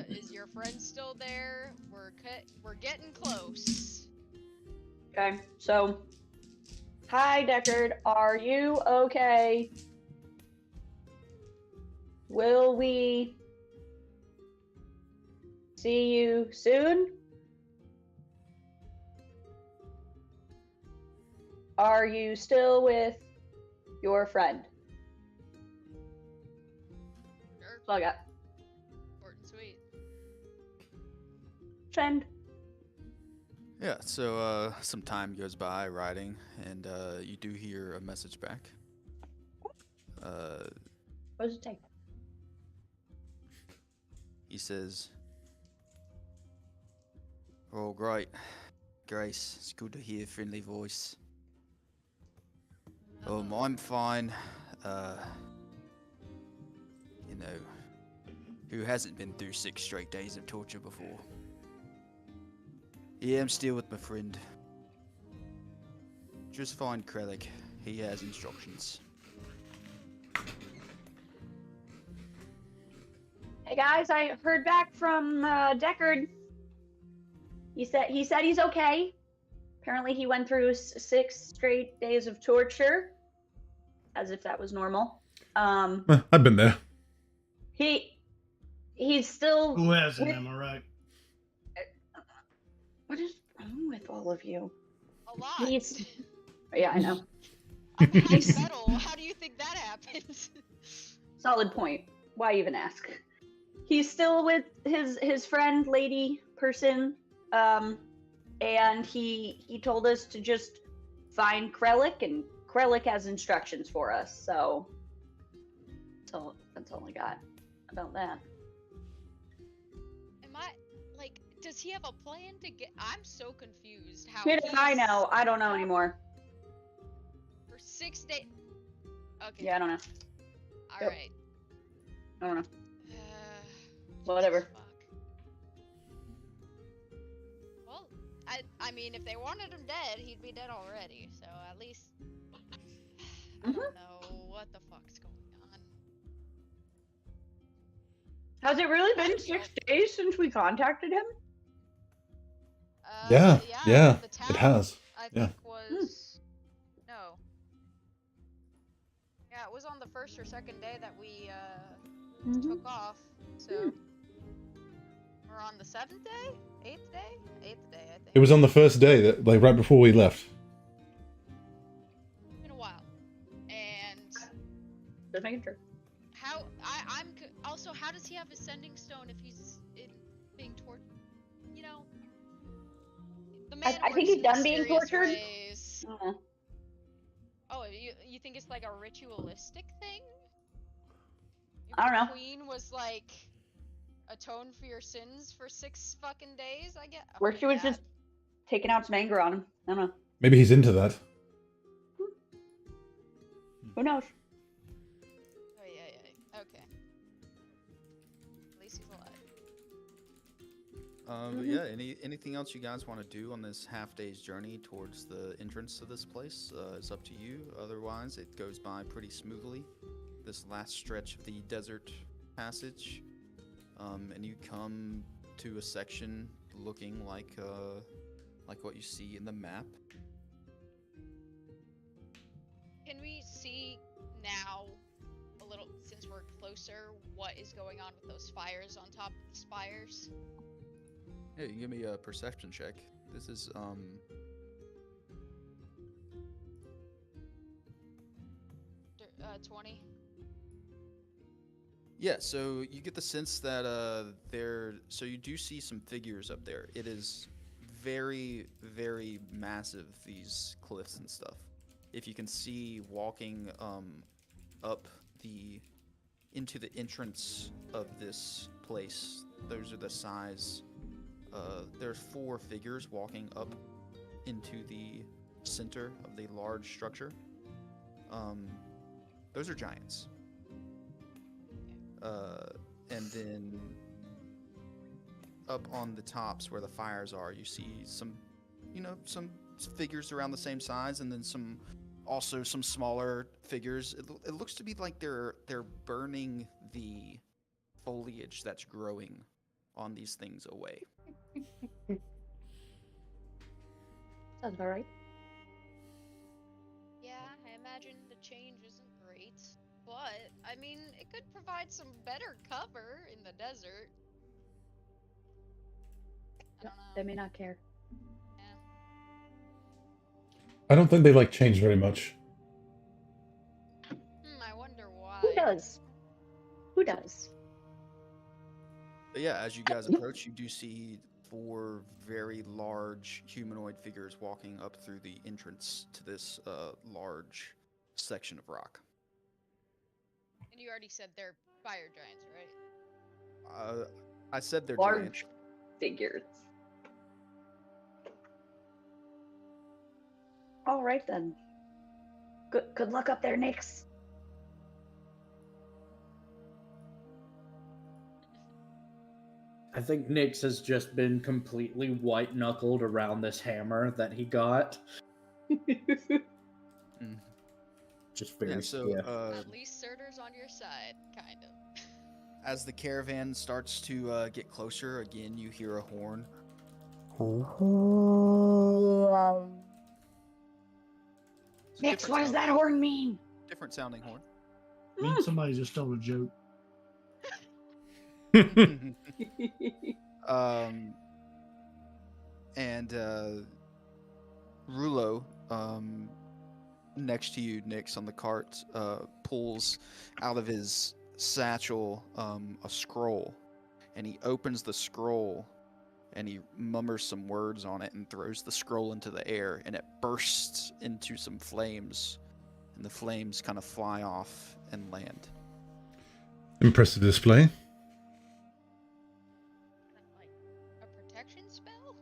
Is your friend still there? We're getting close. Okay, so, hi, Deckard. Are you okay? Will we see you soon? Are you still with your friend? Sure. That's all I got. Short and sweet. Friend. Yeah, so some time goes by riding, and you do hear a message back. What does it take? He says, "Oh, great. Grace, it's good to hear a friendly voice. I'm fine. You know, who hasn't been through 6 straight days of torture before? Yeah, I'm still with my friend. Just find Krellick. He has instructions. Hey guys, I heard back from Deckard. He said he's okay. Apparently, he went through 6 straight days of torture, as if that was normal. I've been there. He's still. Who hasn't? Am I right? What is wrong with all of you? A lot. Yeah, I know. I'm half metal. How do you think that happens? Solid point. Why even ask? He's still with his friend, lady person, and he told us to just find Krellick, and Krellick has instructions for us. So that's all I got about that. Am I like? Does he have a plan to get? I'm so confused. How? Shit, if I know, I don't know anymore. For 6 days. Okay. Yeah, I don't know. All Yep. right. I don't know. Jesus Whatever. fuck. Well, I mean, if they wanted him dead, he'd be dead already. So at least I don't know what the fuck's going on. Has it really been 6 days since we contacted him? Yeah, The it town, has. I Yeah. think was no. Yeah, it was on the 1st or 2nd day that we took off. So we're on the 7th day, 8th day, 8th day, I think. It was on the first day, that like right before we left. It's been a while, and Just making sure. Also, how does he have a sending stone if he's being tortured? You know, the man I think he's done being mysterious tortured. ways. Uh, Oh, you think it's like a ritualistic thing? I don't know. The queen was like atone for your sins for 6 fucking days, I guess. Or she was just taking out some anger on him. I don't know. Maybe he's into that. Who knows? Oh yeah. Okay. At least he's alive. But yeah, anything else you guys want to do on this half-day's journey towards the entrance to this place? It's up to you. Otherwise, it goes by pretty smoothly. This last stretch of the desert passage, and you come to a section looking like what you see in the map. Can we see now a little, since we're closer, what is going on with those fires on top of the spires? Yeah, you can give me a perception check. This is 20. Yeah, so you get the sense that so you do see some figures up there. It is very, very massive, these cliffs and stuff. If you can see walking up into the entrance of this place, those are the size. There's 4 figures walking up into the center of the large structure. Those are giants. And then up on the tops where the fires are, you see some figures around the same size, and then some smaller figures. It looks to be like they're burning the foliage that's growing on these things away. Sounds about right. Yeah, I imagine the change isn't great, but I mean, it could provide some better cover in the desert. I don't know. They may not care. Yeah. I don't think they like changed very much. I wonder why. Who does? Who does? But yeah, as you guys approach, you do see 4 very large humanoid figures walking up through the entrance to this large section of rock. And you already said they're fire giants, right? I said they're Large giants. figures. All right then. Good luck up there, Nix. I think Nyx has just been completely white knuckled around this hammer that he got. Mm. Just very Yeah, so stiff. At least Surtur's on your side, kind of. as the caravan starts to get closer, again you hear a horn. It's a Nix, different what does sound- that horn mean? Different sounding horn. I mean, somebody just told a joke. And Rulo, next to you, Nyx, on the cart, pulls out of his satchel a scroll, and he opens the scroll, and he mummers some words on it, and throws the scroll into the air, and it bursts into some flames, and the flames kind of fly off and land. Impressive display. Is that like a protection spell?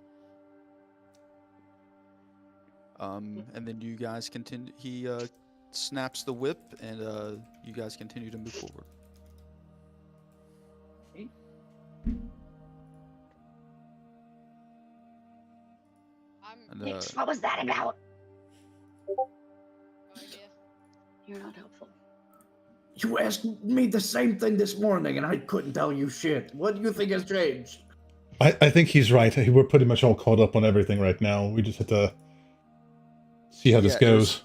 And then you guys continue. He snaps the whip, and you guys continue to move forward. And, Nix, what was that about? No idea. You're not helpful. You asked me the same thing this morning, and I couldn't tell you shit. What do you think has changed? I think he's right. We're pretty much all caught up on everything right now. We just have to see how this Yeah, it goes.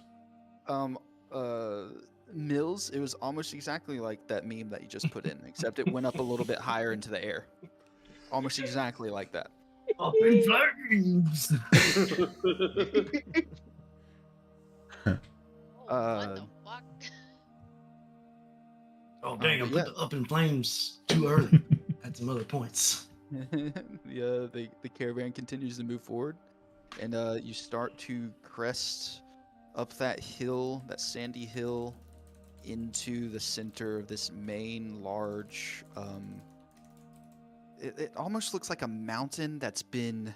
Mills, it was almost exactly like that meme that you just put in, except it went up a little bit higher into the air. Almost exactly like that. Up in flames! Oh, what the fuck? Oh, dang, I yeah. put the up in flames too early. Had some other points. The caravan continues to move forward, and you start to crest up that hill, that sandy hill, into the center of this main large. It almost looks like a mountain that's been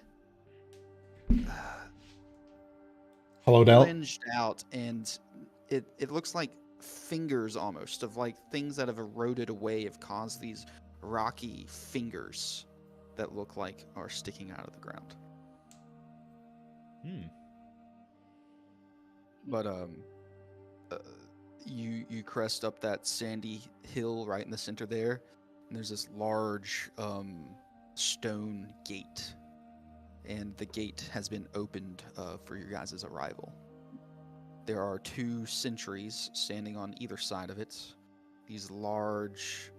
Hollowed out. flinged out, and it looks like fingers almost of like things that have eroded away have caused these rocky fingers that look like are sticking out of the ground. But you crest up that sandy hill right in the center there, and there's this large stone gate, and the gate has been opened for your guys' arrival. There are 2 sentries standing on either side of it. These large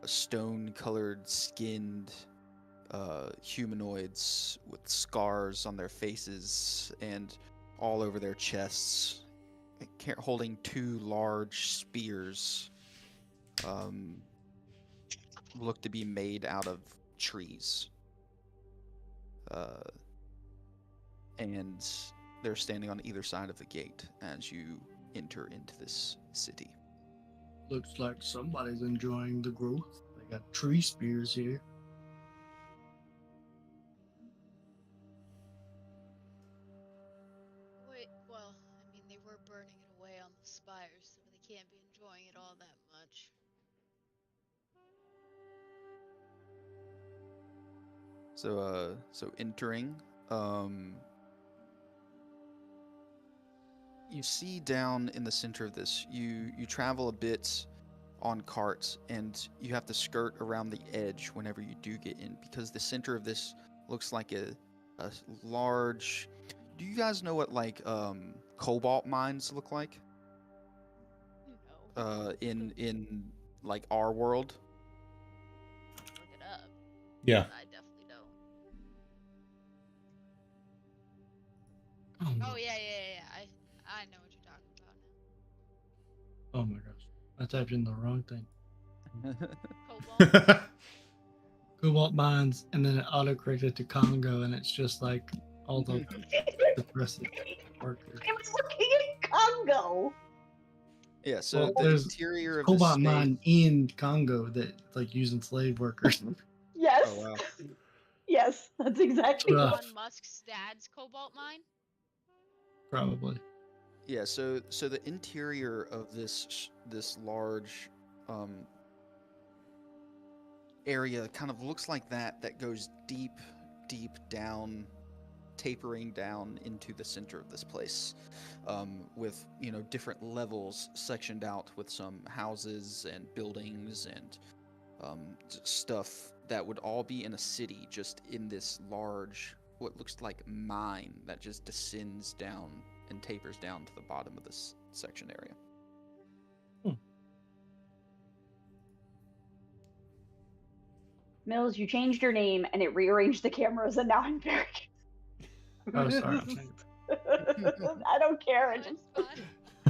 stone-colored skinned humanoids with scars on their faces and all over their chests, holding 2 large spears, look to be made out of trees. And they're standing on either side of the gate as you enter into this city. Looks like somebody's enjoying the growth. They got tree spears here. Wait, well, I mean, they were burning it away on the spires, so they can't be enjoying it all that much. So entering, you see down in the center of this, you travel a bit on carts, and you have to skirt around the edge whenever you do get in, because the center of this looks like a large. Do you guys know what like cobalt mines look like? No. In like our world? Look it up. Yeah. I definitely don't. Oh yeah. I know what you're talking about now. Oh my gosh. I typed in the wrong thing. Cobalt. Cobalt mines, and then it autocorrected to Congo, and it's just like all the depressive workers. I was looking at Congo. Yeah, so Well, the there's interior of Cobalt the state. mine in Congo that like using slave workers. Yes. Oh wow. Yes, that's exactly Ugh. what. Elon Musk's dad's cobalt mine. probably. Yeah, so the interior of this large area kind of looks like that goes deep down, tapering down into the center of this place, with different levels sectioned out with some houses and buildings and stuff that would all be in a city, just in this large, what looks like mine that just descends down and tapers down to the bottom of this section area. Mills, you changed your name and it rearranged the cameras, and now I'm very. Oh, sorry. I don't care. I just Fine.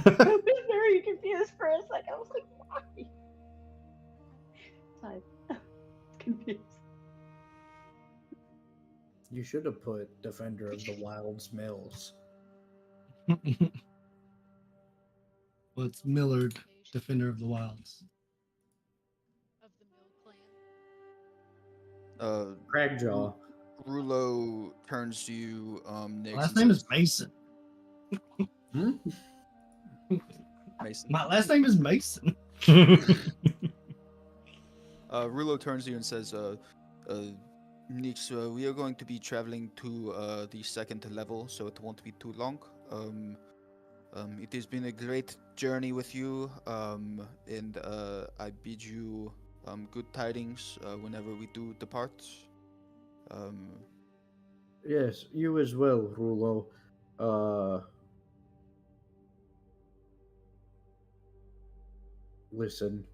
I was very confused for a second. I was like, why? I was confused. You should have put Defender of the Wilds Mills. Well, it's Millard, Defender of the Wilds. Of the Mill clan. Cragjaw. Rulo turns to you, Nix. Last and name says- is Mason. Mason. My last name is Mason. Rulo turns to you and says, Nix, we are going to be traveling to the second level, so it won't be too long. It has been a great journey with you, and I bid you good tidings whenever we do depart. Yes, you as well, Rulo. Listen.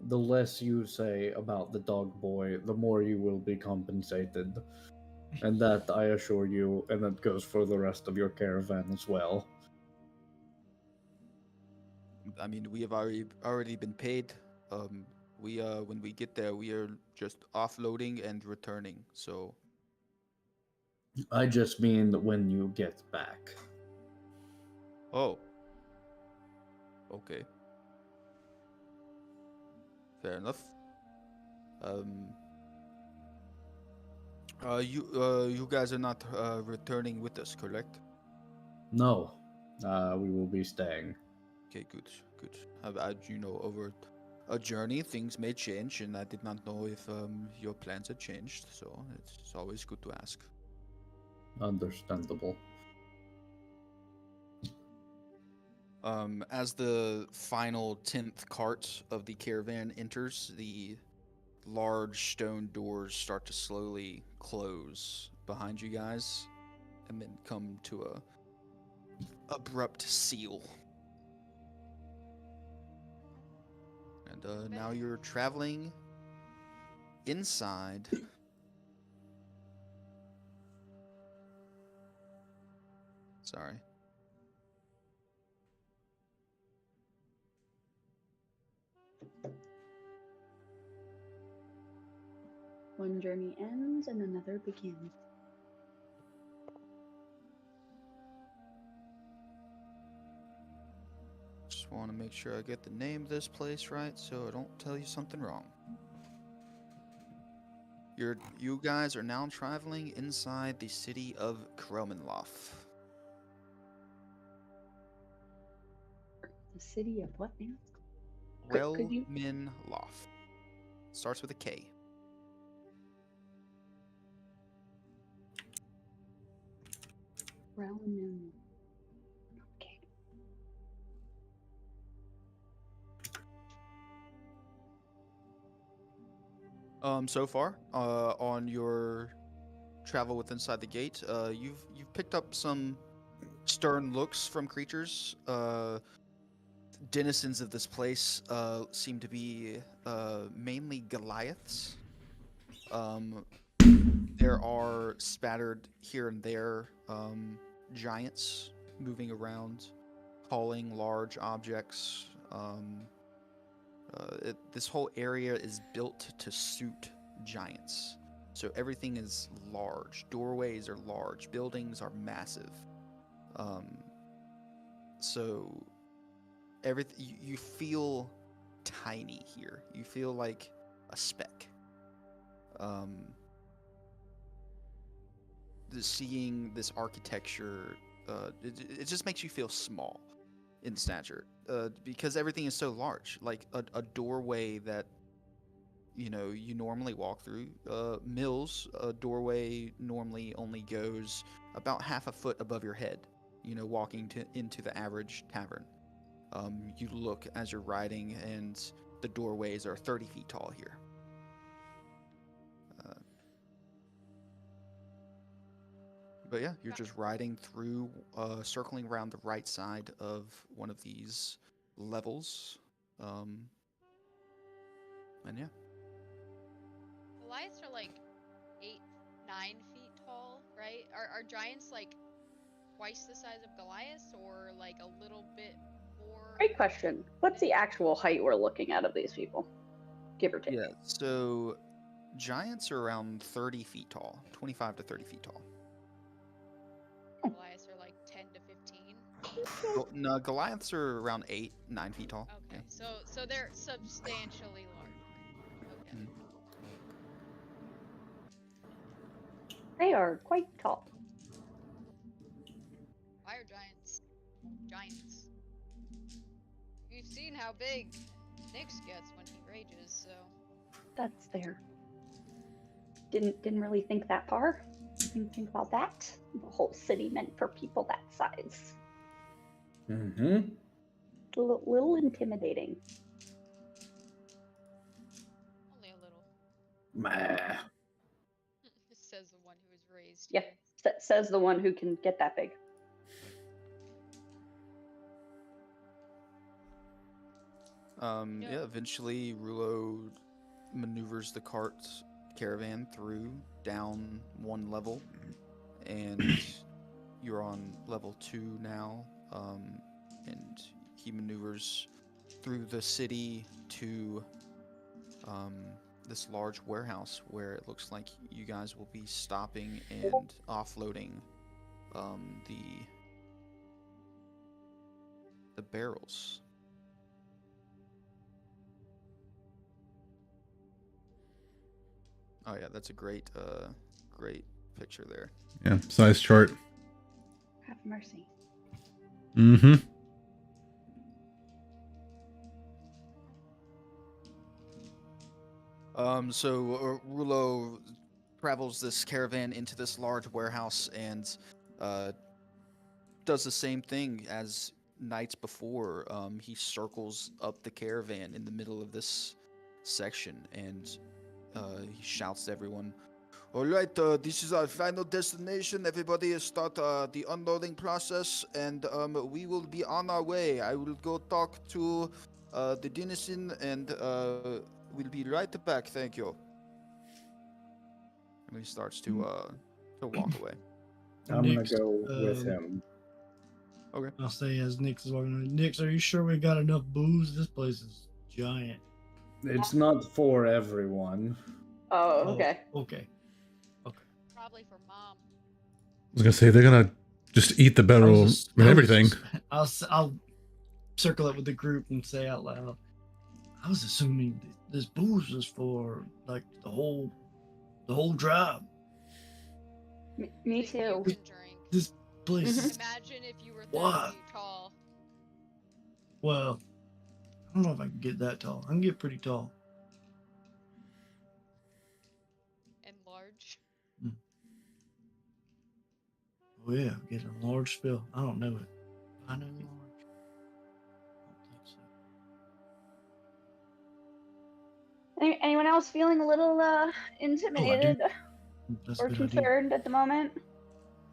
The less you say about the dog boy, the more you will be compensated. And that, I assure you, and that goes for the rest of your caravan as well. I mean, we have already been paid. We when we get there, we are just offloading and returning. So I just mean when you get back. Oh. Okay. Fair enough. You guys are not returning with us, correct? No, we will be staying. Okay, good. Over a journey, things may change, and I did not know if your plans had changed, so it's always good to ask. Understandable. As the final 10th cart of the caravan enters, the large stone doors start to slowly close behind you guys, and then come to a abrupt seal. And now you're traveling inside. Sorry. One journey ends and another begins. Just want to make sure I get the name of this place right so I don't tell you something wrong. You guys are now traveling inside the city of Kromenlof. The city of what now? Could you- Kromenlof. Starts with a K. Realm. Okay. So far, on your travel with inside the gate, you've picked up some stern looks from creatures. Denizens of this place seem to be mainly Goliaths. There are spattered here and there giants moving around, hauling large objects. This whole area is built to suit giants. So everything is large. Doorways are large. Buildings are massive. So everything you feel tiny here. You feel like a speck. seeing this architecture, it just makes you feel small in stature, because everything is so large. Like a doorway that you normally walk through. Mills, a doorway normally only goes about half a foot above your head. Walking into the average tavern. You look as you're riding, and the doorways are 30 feet tall here. But yeah, you're just riding through, circling around the right side of one of these levels. And yeah. Goliaths are like 8, 9 feet tall, right? Are giants like twice the size of Goliaths, or like a little bit more? Great question. What's the actual height we're looking at of these people? Give or take. Yeah, so giants are around 30 feet tall, 25 to 30 feet tall. Goliaths are like 10 to 15. No, Goliaths are around 8, 9 feet tall. Okay, so they're substantially larger. Okay. Mhm. They are quite tall. Fire giants. Giants. We've seen how big Nyx gets when he rages, so. That's fair. Didn't really think that far. Didn't think about that. The whole city meant for people that size. Mm-hmm. Little intimidating. Only a little. Meh. Says the one who was raised. Yeah, here. says the one who can get that big. Yeah, eventually Rulo maneuvers the caravan through down one level, and you're on level 2 now. And he maneuvers through the city to this large warehouse where it looks like you guys will be stopping and offloading the barrels. Oh yeah, that's a great picture there. Yeah, size chart. Have mercy. Mm-hmm. So Rulo travels this caravan into this large warehouse and does the same thing as nights before. He circles up the caravan in the middle of this section, and he shouts to everyone, "All right, this is our final destination. Everybody start the unloading process, and we will be on our way. I will go talk to the denizen, and we'll be right back. Thank you." And he starts to walk away. I'm gonna Nyx, go with him. I'll say as Nyx is walking away. Nyx, are you sure we got enough booze? This place is giant. It's not for everyone. Oh, okay. Okay. Probably for mom. I was gonna say they're gonna just eat the barrel and everything. I'll circle it with the group and say out loud, I was assuming this booze was for like the whole tribe. Me That you too. can drink. This place Mhm. is, Imagine if you were 30 What? feet tall. well, I don't know if I can get that tall. I can get pretty tall. And large. Oh yeah, get a large spill. I don't know it. I know large. I don't think so. Anyone else feeling a little intimidated That's or a good idea. concerned at the moment?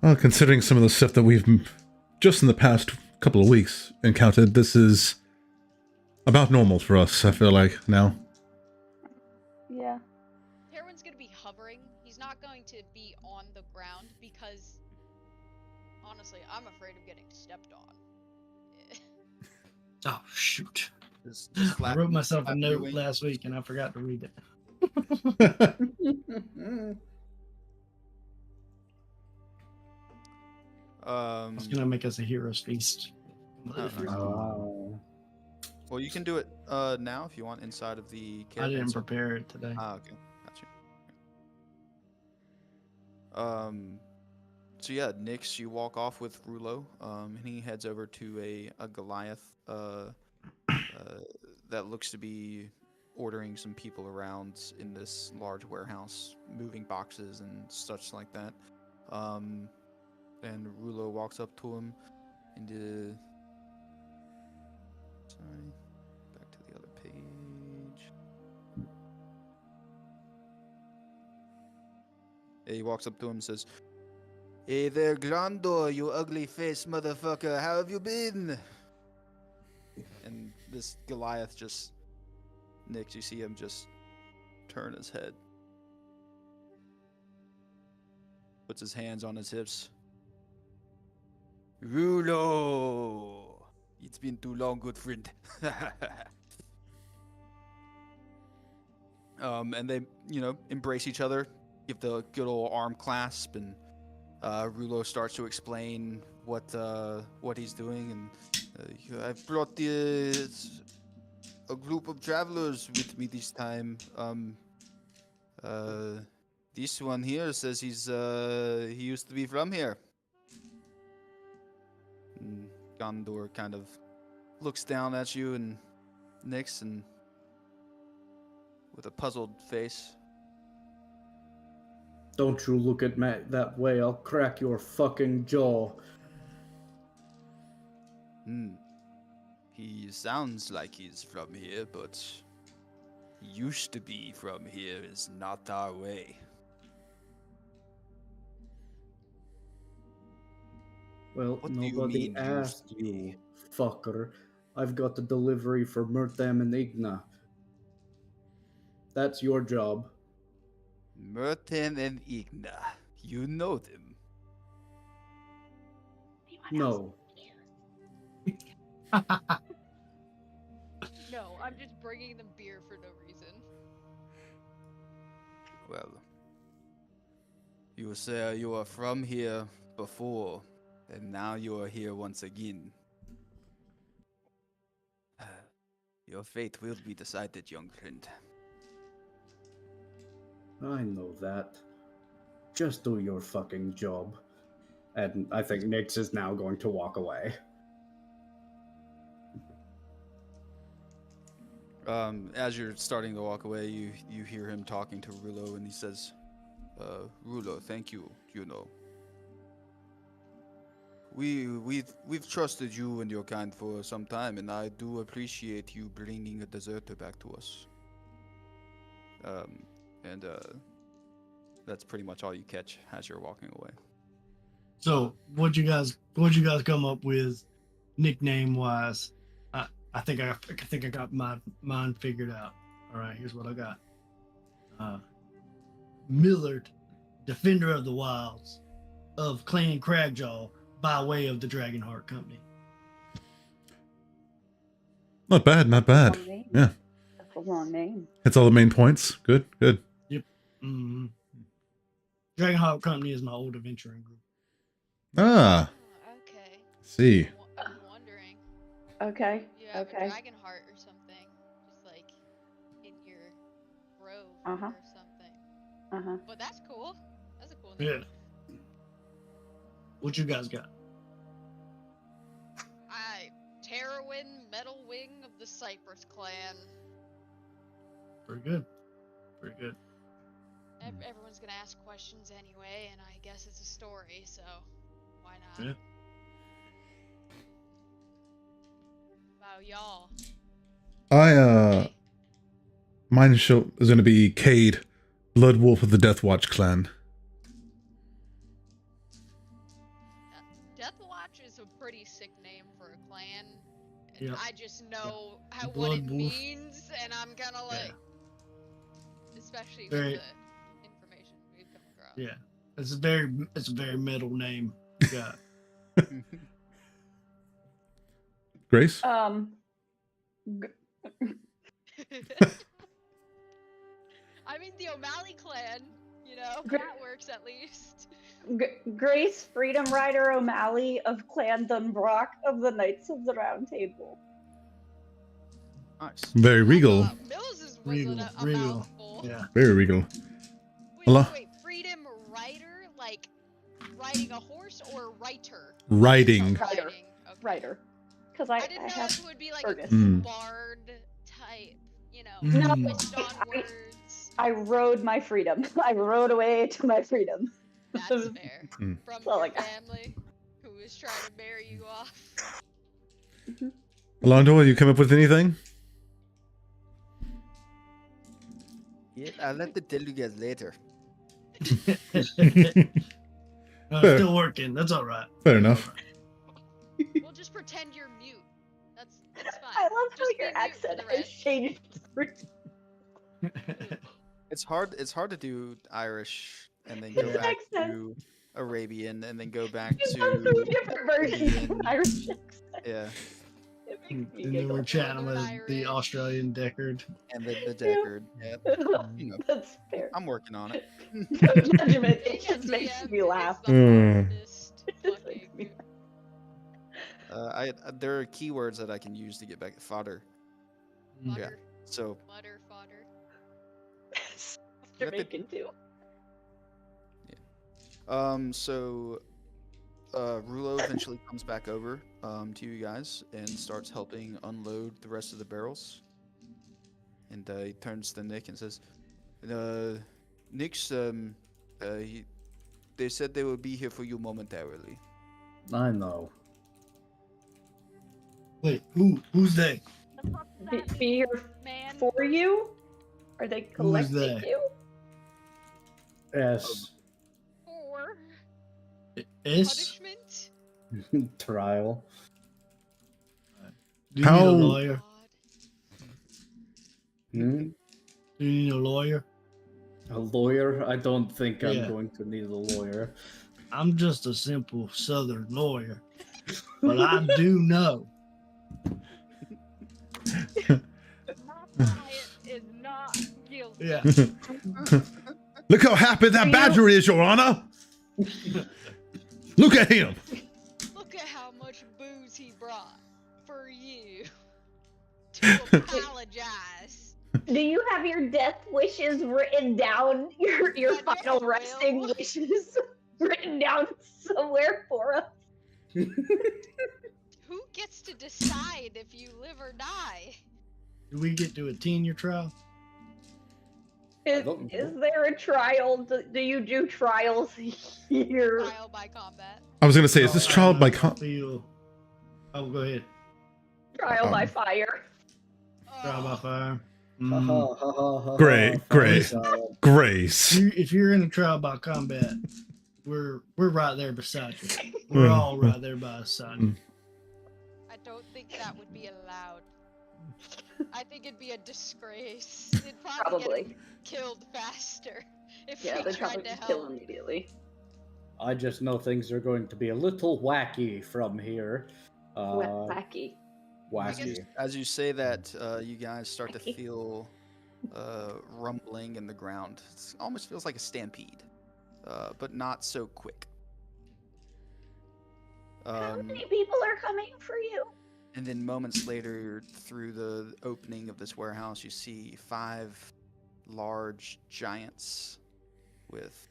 Well, considering some of the stuff that we've just in the past couple of weeks encountered, this is about normal for us, I feel like, now. Yeah. Terwin's gonna be hovering. He's not going to be on the ground because, honestly, I'm afraid of getting stepped on. Oh shoot. Just I flapping- wrote myself a flapping your note wings. last week and I forgot to read it. It's gonna make us a hero's feast. Oh. Well, you can do it now if you want inside of the I caravan. didn't circle. prepare it today. Ah, okay, gotcha. So yeah, Nyx, you walk off with Rulo, and he heads over to a Goliath that looks to be ordering some people around in this large warehouse, moving boxes and such like that. And Rulo walks up to him and sorry, back to the other page. Yeah, he walks up to him and says, "Hey there, Grandor, you ugly face motherfucker, how have you been?" And this Goliath just, Nyx, you see him just turn his head. Puts his hands on his hips. Rulo! It's been too long, good friend. And they, embrace each other, give the good old arm clasp, and Rulo starts to explain what he's doing, and I've brought a group of travelers with me this time. This one here says he used to be from here. And Gondor kind of looks down at you and Nyx, and with a puzzled face. Don't you look at me that way, I'll crack your fucking jaw. He sounds like he's from here, but used to be from here is not our way. Well, What do you nobody mean, asked you, fucker. I've got the delivery for Murtham and Igna. That's your job. Murten and Igna, you know them. No. No, I'm just bringing them beer for no reason. Well, you say you are from here before, and now you are here once again. Your fate will be decided, young friend. I know that. Just do your fucking job. And I think Nyx is now going to walk away. As you're starting to walk away, you hear him talking to Rulo, and he says, Rulo, thank you, We've trusted you and your kind for some time, and I do appreciate you bringing a deserter back to us. And that's pretty much all you catch as you're walking away. So what'd you guys come up with nickname wise? I think I got mine figured out. All right, here's what I got. Millard, Defender of the Wilds, of Clan Cragjaw, by way of the Dragonheart Company. Not bad, not bad. Long name. Yeah, That's a long name. hits all the main points. Good, good. Yep. Mm-hmm. Dragonheart Company is my old adventuring group. Ah, Oh, okay. see. I'm wondering. Okay. You have Okay. a dragon heart or something, just like in your grove Uh-huh. or something. Uh-huh. But that's cool. That's a cool name. Yeah. What you guys got? Terrorwind, Metal Wing of the Cypress Clan. Pretty good. Pretty good. Everyone's gonna ask questions anyway, and I guess it's a story, so why not? Yeah. Wow, y'all. I mine show is gonna be Cade, Blood Wolf of the Death Watch clan. Death Watch is a pretty sick name for a clan. And Yep. I just know what Blood it Wolf. means, and I'm gonna like, especially Very- with the information we've come across. Yeah. It's a very metal name you got. Grace? I mean, the O'Malley clan, you know, Gr- that works at least. Grace Freedom Rider O'Malley of Clan Dunbrock of the Knights of the Round Table. Nice. Very regal. Mills was Regal, a regal. mouthful. Yeah. Very regal. Wait, Hello? wait, Freedom Rider? Like riding a horse or writer? Riding. Rider. Okay. Writer. Because I didn't know have. if it would be like Fergus. a Hmm. bard type, No, twist on words. I rode my freedom. I rode away to my freedom. That's fair. Hmm. From So, your like- family who is trying to marry you off. Alonso, will you come up with anything? Yeah, I'll have to tell you guys later. Still working. That's all right. Fair enough. We'll just pretend you're mute. That's fine. I love how Just be your mute for accent the has rest. changed. It's hard to do Irish and then go His back accent. to Arabian and then go back You've gone through to different versions of Indian. Irish accent. yeah, It And makes me then we're giggle. chatting with Irish. the Australian Deckard. and then the Deckard. Yeah, you know, That's fair. I'm working on it. No judgment. Being It a just makes DM me laugh. is the Hmm. hardest It just makes me fucking There are keywords that I can use to get back fodder. mutter, Yeah. So mutter, fodder. Jamaican too. so Rulo eventually comes back over to you guys and starts helping unload the rest of the barrels. And he turns to Nick and says, "Nick's they said they will be here for you momentarily." I know. Wait, who's they? Be here Man, for you? Are they collecting they? you? Yes. for S? punishment. Trial. Do you need How- a lawyer? God. Hmm? Do you need a lawyer? A lawyer? I don't think I'm Yeah. going to need a lawyer. I'm just a simple Southern lawyer, but I do know. My client is not guilty. Yeah. Look how happy that Are you- badger is, Your Honor. Look at him. Look at how much booze he brought for you to apologize. Do you have your death wishes written down? Your Yeah, final no, resting Will. wishes written down somewhere for us? Who gets to decide if you live or die? Do we get to a tenure trial? Is, don't is know. there a trial? Do you do trials here? Trial by combat. I was gonna say, is this trial by feel? Oh, go ahead. Trial by fire. Trial by Oh, fire. Ha Mhm. ha ha ha ha. Great, ha, great. trial. Grace. If you're in a trial by combat, we're right there beside you. We're all right there beside you. I don't think that would be allowed. I think it'd be a disgrace. They'd probably, Probably. get killed faster if Yeah, we they'd tried probably to just help. kill immediately. I just know things are going to be a little wacky from here. Wacky. Wacky. As you say that, you guys start to feel rumbling in the ground. It almost feels like a stampede, but not so quick. How many people are coming for you? And then moments later, through the opening of this warehouse, you see 5 large giants with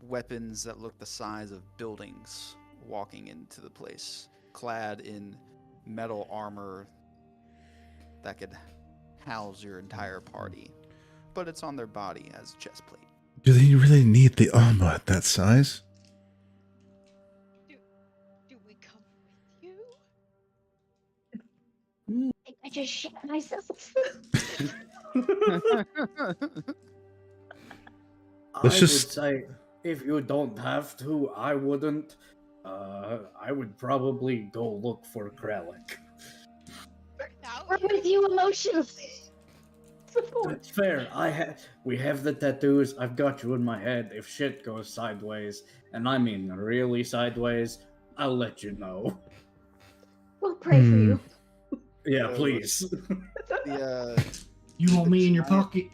weapons that look the size of buildings walking into the place, clad in metal armor that could house your entire party. But it's on their body as a chest plate. Do they really need the armor at that size? Do we come with you? I just shit myself. Let's I just- would say if you don't have to, I wouldn't. I would probably go look for Kralik. Out We're here? with you emotionally. Support. That's fair. We have the tattoos. I've got you in my head. If shit goes sideways, and I mean really sideways, I'll let you know. We'll pray for you. Yeah, Uh, please. The You want me in your giant- pocket?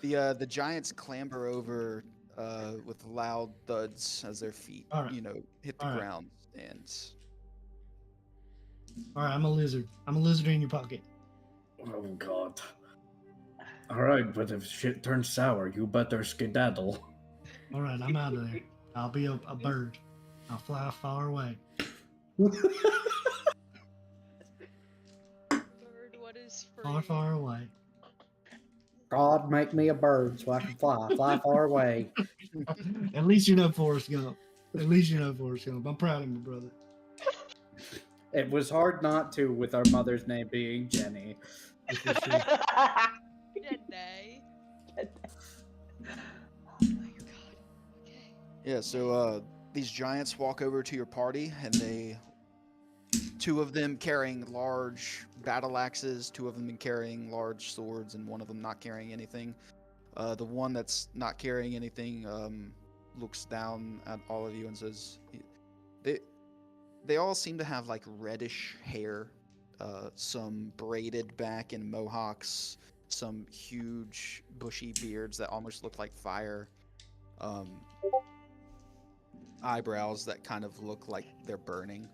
the giants clamber over with loud thuds as their feet, All right. hit the All right. ground, and All right, I'm a lizard. I'm a lizard in your pocket. Oh God. All right, but if shit turns sour, you better skedaddle. All right, I'm out of there. I'll be a bird. I'll fly far away. Bird, what is free? Far, far away. God, make me a bird so I can fly far away. At least you know Forrest Gump. At least you know Forrest Gump. I'm proud of you, brother. It was hard not to with our mother's name being Jenny. This is true. Today. Oh my god. Okay. Yeah, so these giants walk over to your party, and two of them carrying large battle axes, two of them carrying large swords, and one of them not carrying anything. The one that's not carrying anything looks down at all of you and says, they all seem to have like reddish hair, some braided back and mohawks, some huge bushy beards that almost look like fire, eyebrows that kind of look like they're burning.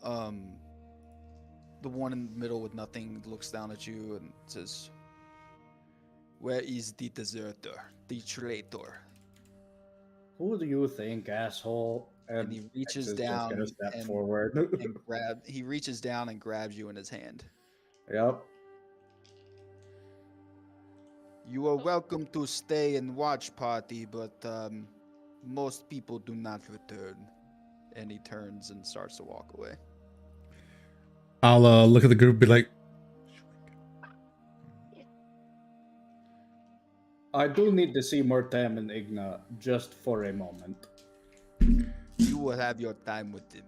The one in the middle with nothing looks down at you and says, "Where is the deserter, the traitor?" Who do you think, asshole? And he reaches Texas just down gonna step and, forward. he reaches down and grabs you in his hand. Yep. "You are welcome to stay and watch, party, but most people do not return." And he turns and starts to walk away. I'll look at the group and be like, I do need to see Murtam and Igna just for a moment. You will have your time with him.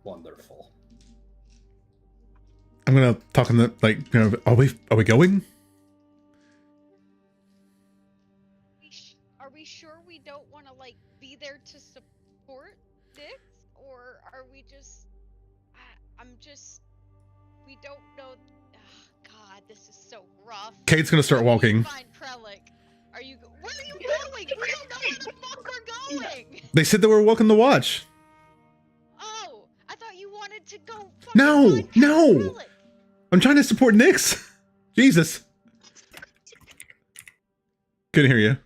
Wonderful. I'm gonna talk in the like, you know, are we going? Are we sure we don't want to like be there to support Dix, or are we just? We don't know. God, this is so rough. Kate's gonna start walking. Find Krellick. Where are you going? We don't know where the fuck we're going. They said they were walking the watch. Oh, I thought you wanted to go. No, find no. Krellick. I'm trying to support Nyx. Jesus. Couldn't hear you.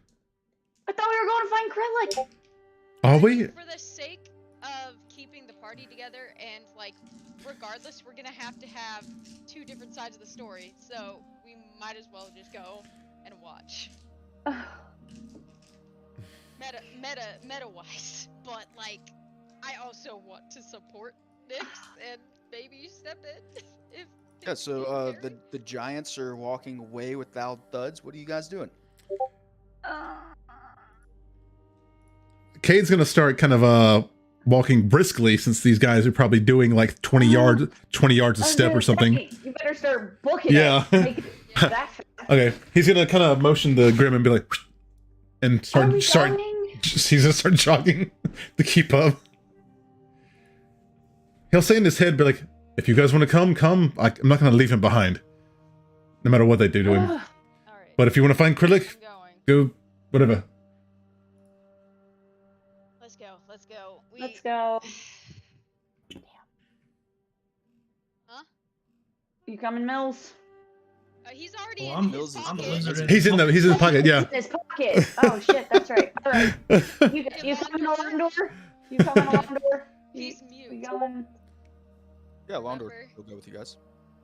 I thought we were going to find Krellick. Are we? For the sake of keeping the party together and like, regardless, we're gonna have to have two different sides of the story, so we might as well just go and watch. Meta wise, but like, I also want to support Nyx and maybe step in if. Yeah, so the giants are walking away without thuds. What are you guys doing? Cade's gonna start kind of walking briskly since these guys are probably doing like 20 yards a step or something. You better start booking Yeah. it. Make it that fast. Okay, he's gonna kind of motion the Grim and be like, and Are we start. going? He's gonna start jogging to keep up. He'll say in his head, be like, if you guys want to come. I'm not gonna leave him behind, no matter what they do to him. All right. But if you want to find Krellick, I'm going. go whatever. Let's go. Let's go. Let's go. Huh? You coming, Mills? He's already Oh, in I'm his a pocket. lizard. He's in the pocket. Yeah. In his pocket. Oh shit, that's right. All right. You coming, Landor? You coming, Landor? He's You mute. going? Yeah, Londor Remember? will go with you guys.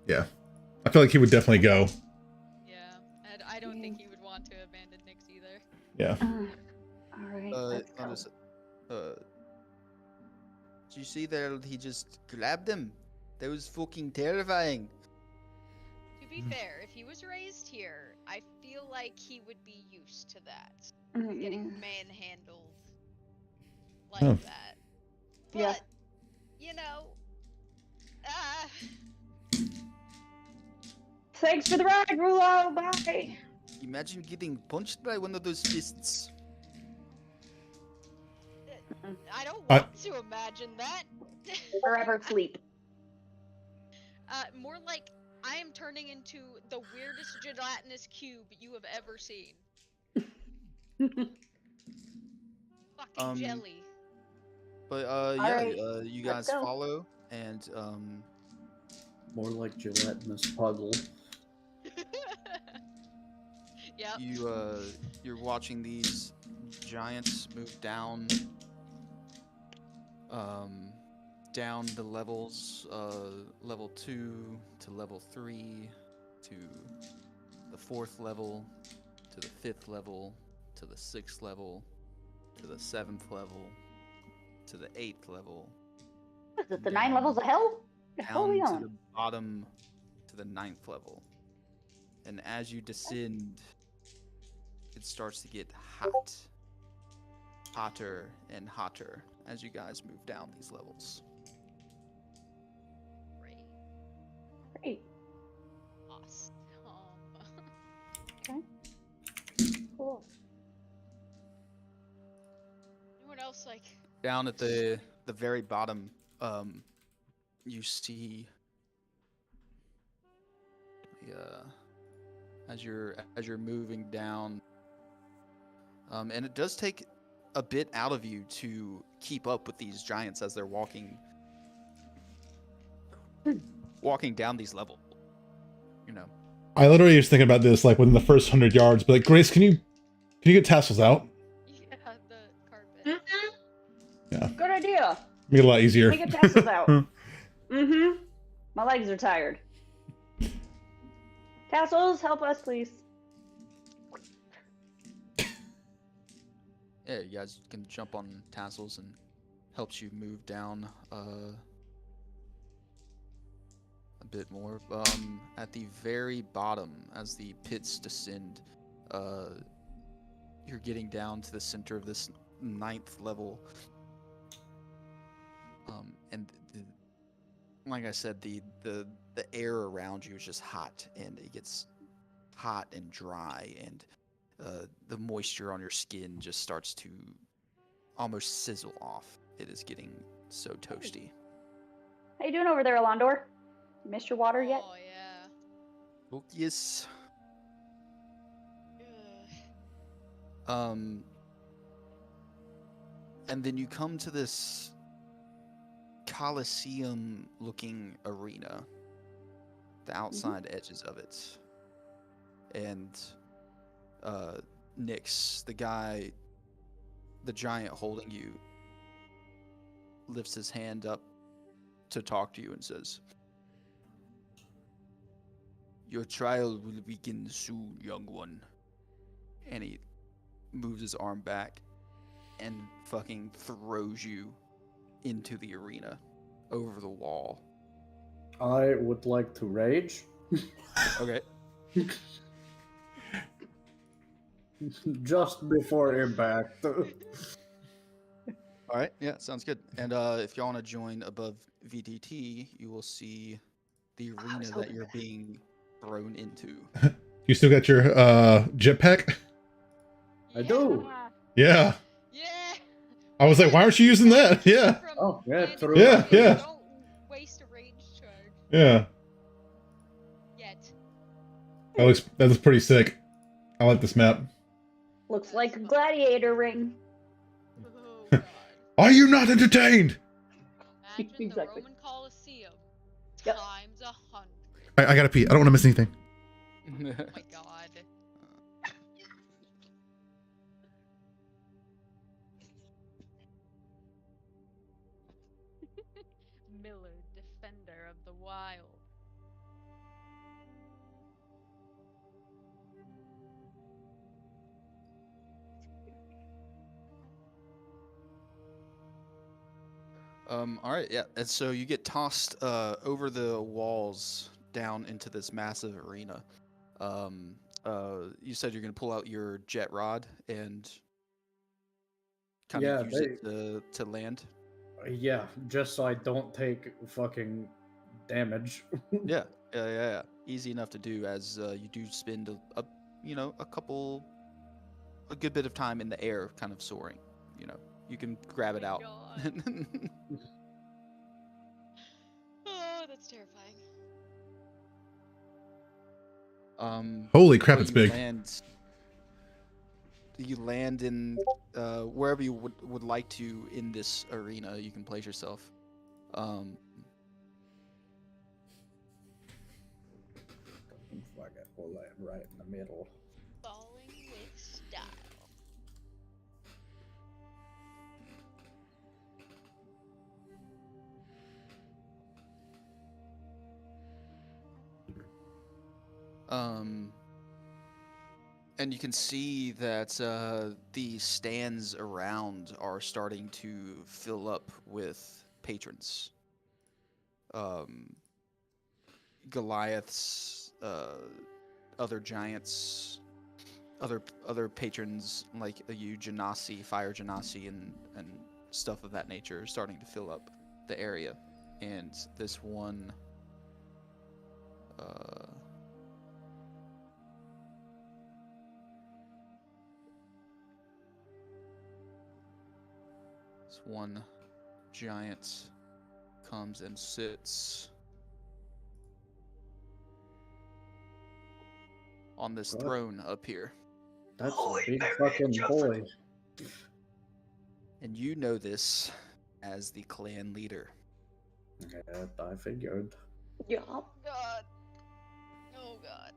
Yeah. I feel like he would definitely go. Yeah, and I don't think he would want to abandon Nyx either. Yeah. All right. Let's go. Notice, did you see that he just grabbed him? That was fucking terrifying. To be fair, if he was raised here, I feel like he would be used to that. Getting manhandled like Oh. that. But, Yeah. you know, Thanks for the ride, Rulo. Bye. Imagine getting punched by one of those fists. I don't I- want to imagine that. Forever sleep. More like I am turning into the weirdest gelatinous cube you have ever seen. Fucking jelly. But yeah, Alright, you let's guys go. follow, and More like gelatinous puddle. Yep. You're watching these giants move down down the levels, level 2 to level 3 to the 4th level to the 5th level to the 6th level to the 7th level to the 8th level. What is it, the 9 levels of hell? The hell are we Down to on? the bottom to the 9th level. And as you descend, it starts to get hot. Hotter and hotter as you guys move down these levels. Great. Great. Awesome. Okay. Cool. Anyone else like? Down at the very bottom, you see as you're moving down, and it does take a bit out of you to keep up with these giants as they're walking down these levels. You know. I literally was thinking about this like within the first 100 yards, but like, Grace, can you get tassels out? Yeah, the carpet. Mm-hmm. Yeah, Good idea. make it a lot easier. Make it tassels out. Mm-hmm. My legs are tired. Tassels, help us, please. Yeah, you guys can jump on tassels and helps you move down a bit more. At the very bottom, as the pits descend, you're getting down to the center of this 9th level. And like I said, the air around you is just hot, and it gets hot and dry, and the moisture on your skin just starts to almost sizzle off. It is getting so toasty. How you doing over there, Alondor? You missed your water yet? Oh yeah. Oh, yes. Ugh. And then you come to this Coliseum-looking arena, the outside edges of it, and Nyx, the giant holding you, lifts his hand up to talk to you and says, "Your trial will begin soon, young one." And he moves his arm back and fucking throws you into the arena, over the wall. I would like to rage. Okay. Just before impact. All right. Yeah, sounds good. And if y'all want to join above VTT, you will see the arena that you're being thrown into. You still got your jetpack? I do. Yeah. Yeah. I was like, why aren't you using that? Yeah. From Oh, yeah, landing true. on Yeah, it, yeah. Don't waste a range charge Yeah. yet. That looks pretty sick. I like this map. Looks like a gladiator ring. Oh god. Are you not entertained? Imagine Exactly. the Roman Colosseum Yep. times 100. I gotta pee. I don't want to miss anything. Oh my god. Miller, defender of the wild. All right, yeah. And so you get tossed over the walls down into this massive arena. You said you're gonna pull out your jet rod and kind of use it to land. Yeah, just so I don't take fucking damage. Yeah. Easy enough to do, as you do spend a good bit of time in the air, kind of soaring. You know, you can grab it my out. God. Oh, that's terrifying. Holy crap, but it's you big. You land in wherever you would like to in this arena. You can place yourself. Fuck it, we'll land right in the middle. Falling style. And you can see that the stands around are starting to fill up with patrons. Goliaths, other giants, other patrons like you, Genasi, Fire Genasi, and stuff of that nature are starting to fill up the area. And this one, this one giant comes and sits on this What? throne up here. That's a big fucking boy. And you know this as the clan leader. Yeah, I figured. Yeah. God. Oh God.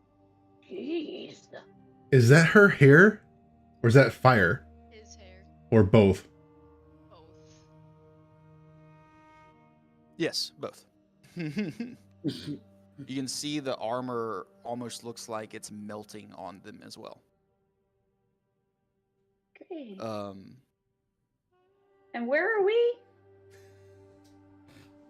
Jeez. Is that her hair? Or is that fire? His hair. Or both? Both. Yes, both. You can see the armor almost looks like it's melting on them as well. Great. Uh, And where are we?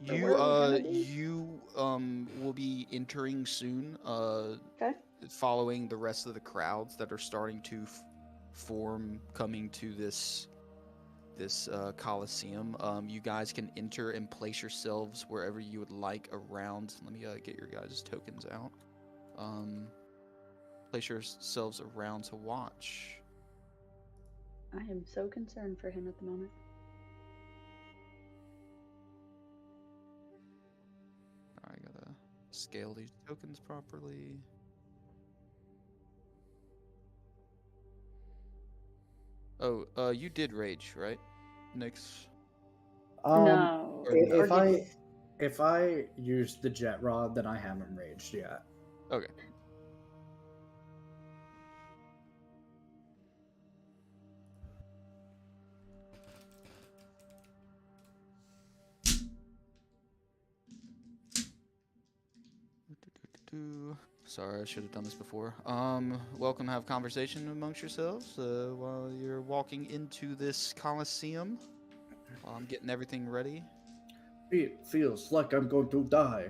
Or You where are we gonna be? will be entering soon. Okay. Following the rest of the crowds that are starting to form, coming to this Coliseum. You guys can enter and place yourselves wherever you would like around. Let me get your guys' tokens out. Place yourselves around to watch. I am so concerned for him at the moment. I gotta scale these tokens properly. Oh, you did rage, right? Nyx? No. Or no. If I use the jet rod, then I haven't raged yet. Okay. Sorry, I should have done this before. Welcome to have conversation amongst yourselves while you're walking into this Coliseum. While I'm getting everything ready. It feels like I'm going to die.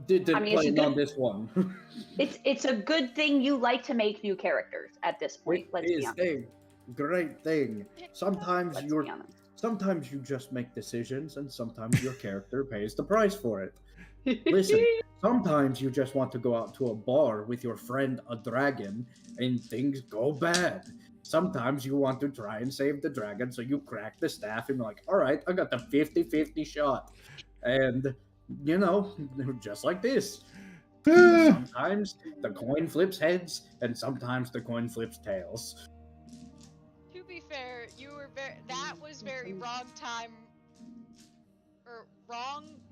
Didn't I mean, it's a plan on good- this one. It's a good thing you like to make new characters at this point. It Let's be is honest. a great thing. Sometimes Let's you're be honest. sometimes you just make decisions, and sometimes your character pays the price for it. Listen, sometimes you just want to go out to a bar with your friend a dragon and things go bad. Sometimes you want to try and save the dragon, so you crack the staff and you're like, all right, I got the 50-50 shot. And, just like this. Sometimes the coin flips heads, and sometimes the coin flips tails. To be fair, you were that was very wrong time, or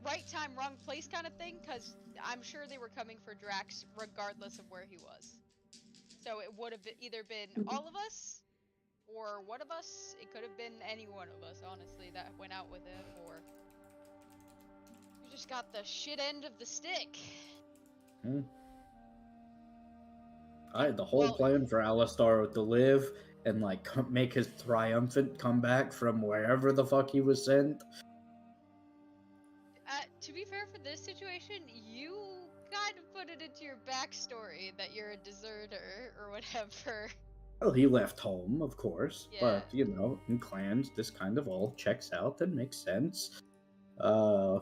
right time, wrong place kind of thing, because I'm sure they were coming for Drax regardless of where he was. So it would have either been all of us, or one of us. It could have been any one of us, honestly, that went out with him, or you just got the shit end of the stick. I had the whole plan for Alistar to live and make his triumphant comeback from wherever the fuck he was sent. To be fair, for this situation, you kind of put it into your backstory that you're a deserter or whatever. Well, he left home, of course, Yeah. but in clans, this kind of all checks out and makes sense. I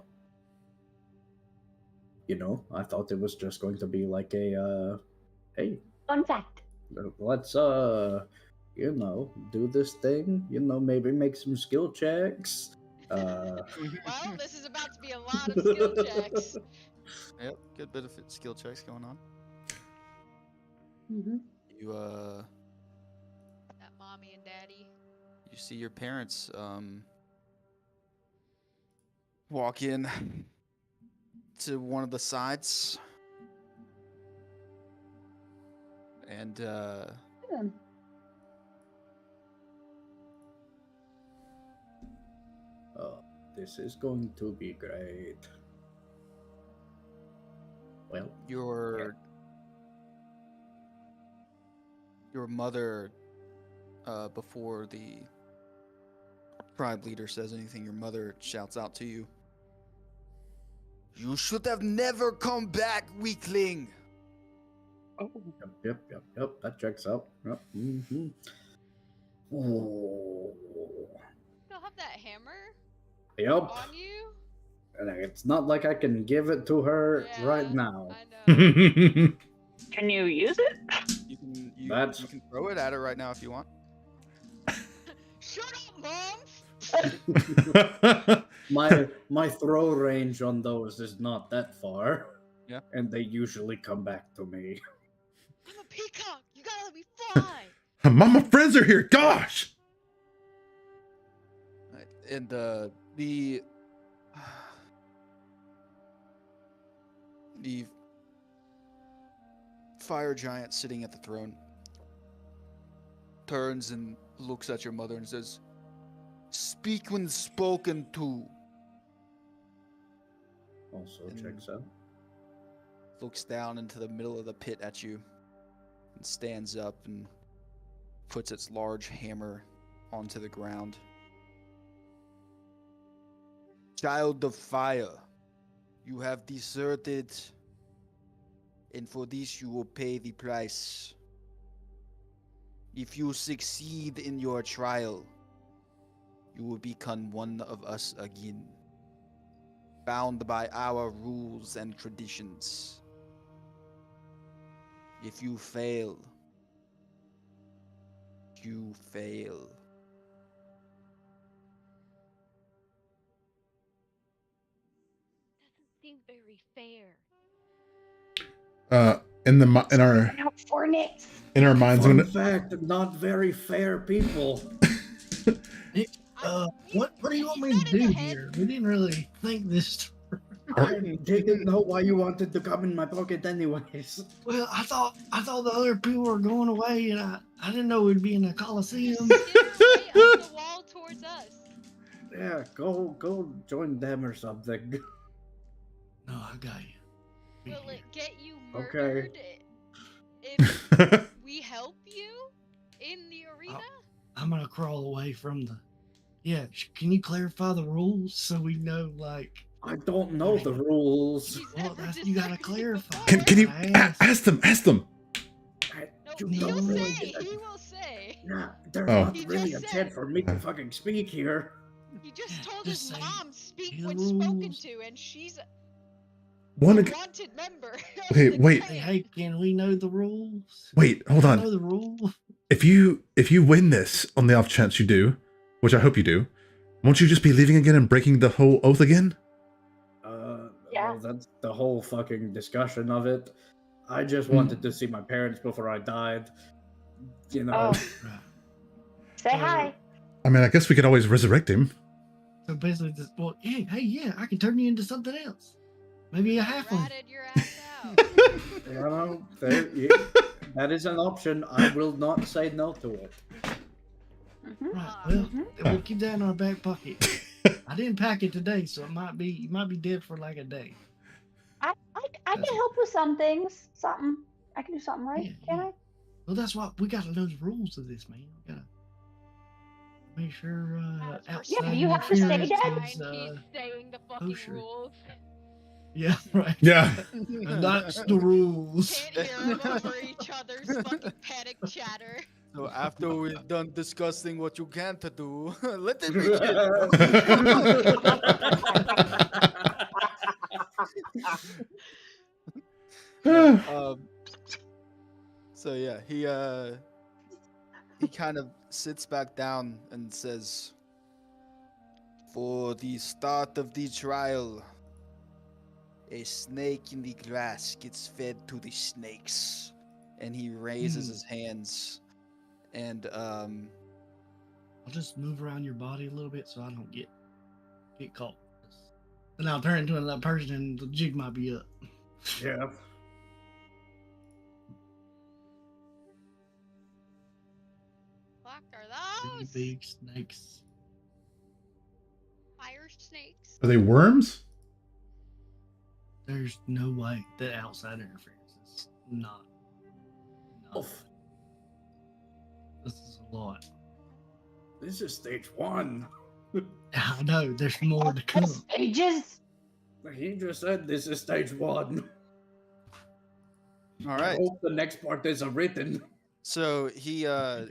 thought it was just going to be like hey, Fun fact. let's do this thing. Maybe make some skill checks. Well, this is about to be a lot of skill checks. Yep, good bit of skill checks going on. Mm-hmm. You That mommy and daddy. you see your parents walk in to one of the sides. And Yeah. Oh, this is going to be great. Well, your mother, before the tribe leader says anything, your mother shouts out to you. You should have never come back, weakling. oh, yep. That checks out. Yep. Mm-hmm. Oh, Still have that hammer yep. on you? And it's not like I can give it to her right Yeah, now. I know. Can you use it? You can That's- you can throw it at her right now if you want. Shut up, Mom! My throw range on those is not that far. Yeah. And they usually come back to me. I'm a peacock. You gotta let me fly. Mama friends are here. Gosh. Right. And the fire giant sitting at the throne turns and looks at your mother and says, "Speak when spoken to." Also And- checks out. Looks down into the middle of the pit at you and stands up and puts its large hammer onto the ground. Child of fire, you have deserted, and for this you will pay the price. If you succeed in your trial, you will become one of us again, bound by our rules and traditions. If you fail, you fail. Doesn't seem very fair. In our minds, Fun when fact, not very fair people. What do you want me to do here? We didn't really think this. I didn't know why you wanted to come in my pocket anyways. Well, I thought the other people were going away, and I didn't know we'd be in a coliseum. Just skip right up the wall towards us. Yeah, go join them or something. No, I got you. Be Will here. it get you Okay. murdered if we help you in the arena? I'm gonna crawl away from the. Yeah, can you clarify the rules so we know, like? I don't know the rules. He's Well, never you gotta decided clarify. before. can you Ask. ask them? No, You he'll don't say. really- He will say. Nah, there's Oh. not He really a just chance said- for me to fucking speak here. He just Yeah, told just his say, mom speak "The when spoken rules." to, and she's a One. ag- wanted member. of Okay, the wait. Hey, clan. hey, can we know the rules? Wait, hold Can I on. know the rules. If you win this, on the off chance you do, which I hope you do, won't you just be leaving again and breaking the whole oath again? Yeah. Well, that's the whole fucking discussion of it. I just Hmm. wanted to see my parents before I died. You know. Oh, Right. say hi. I mean, I guess we could always resurrect him. So basically, well, yeah, I can turn you into something else. Maybe a half one. Ratted your ass out. You know, that is an option. I will not say no to it. Mhm. Right. Well, Mhm. we'll keep that in our back pocket. I didn't pack it today, so it might be dead for like a day. I can help with some things. Something. I can do something, right? Yeah, Can yeah. I? Well, that's why we got to know the rules of this, man. We gotta make sure outside Yeah, you have to say interference that. is, He's saying the fucking kosher. rules. yeah, right. Yeah. And that's the rules. Can't hear them over each other's fucking panic chatter. So after we're done discussing what you can't do, let it begin. So yeah, he kind of sits back down and says, "For the start of the trial, a snake in the grass gets fed to the snakes." And he raises his hands, and I'll just move around your body a little bit so I don't get caught. And I'll turn into another person, and the jig might be up. Yeah. Pretty big snakes. Fire snakes. Are they worms? There's no way that outside interference is not. Oof. This is a lot. This is stage 1. I know. There's more to come. Stages. He just said this is stage 1. All I right. hope the next part is written. So he when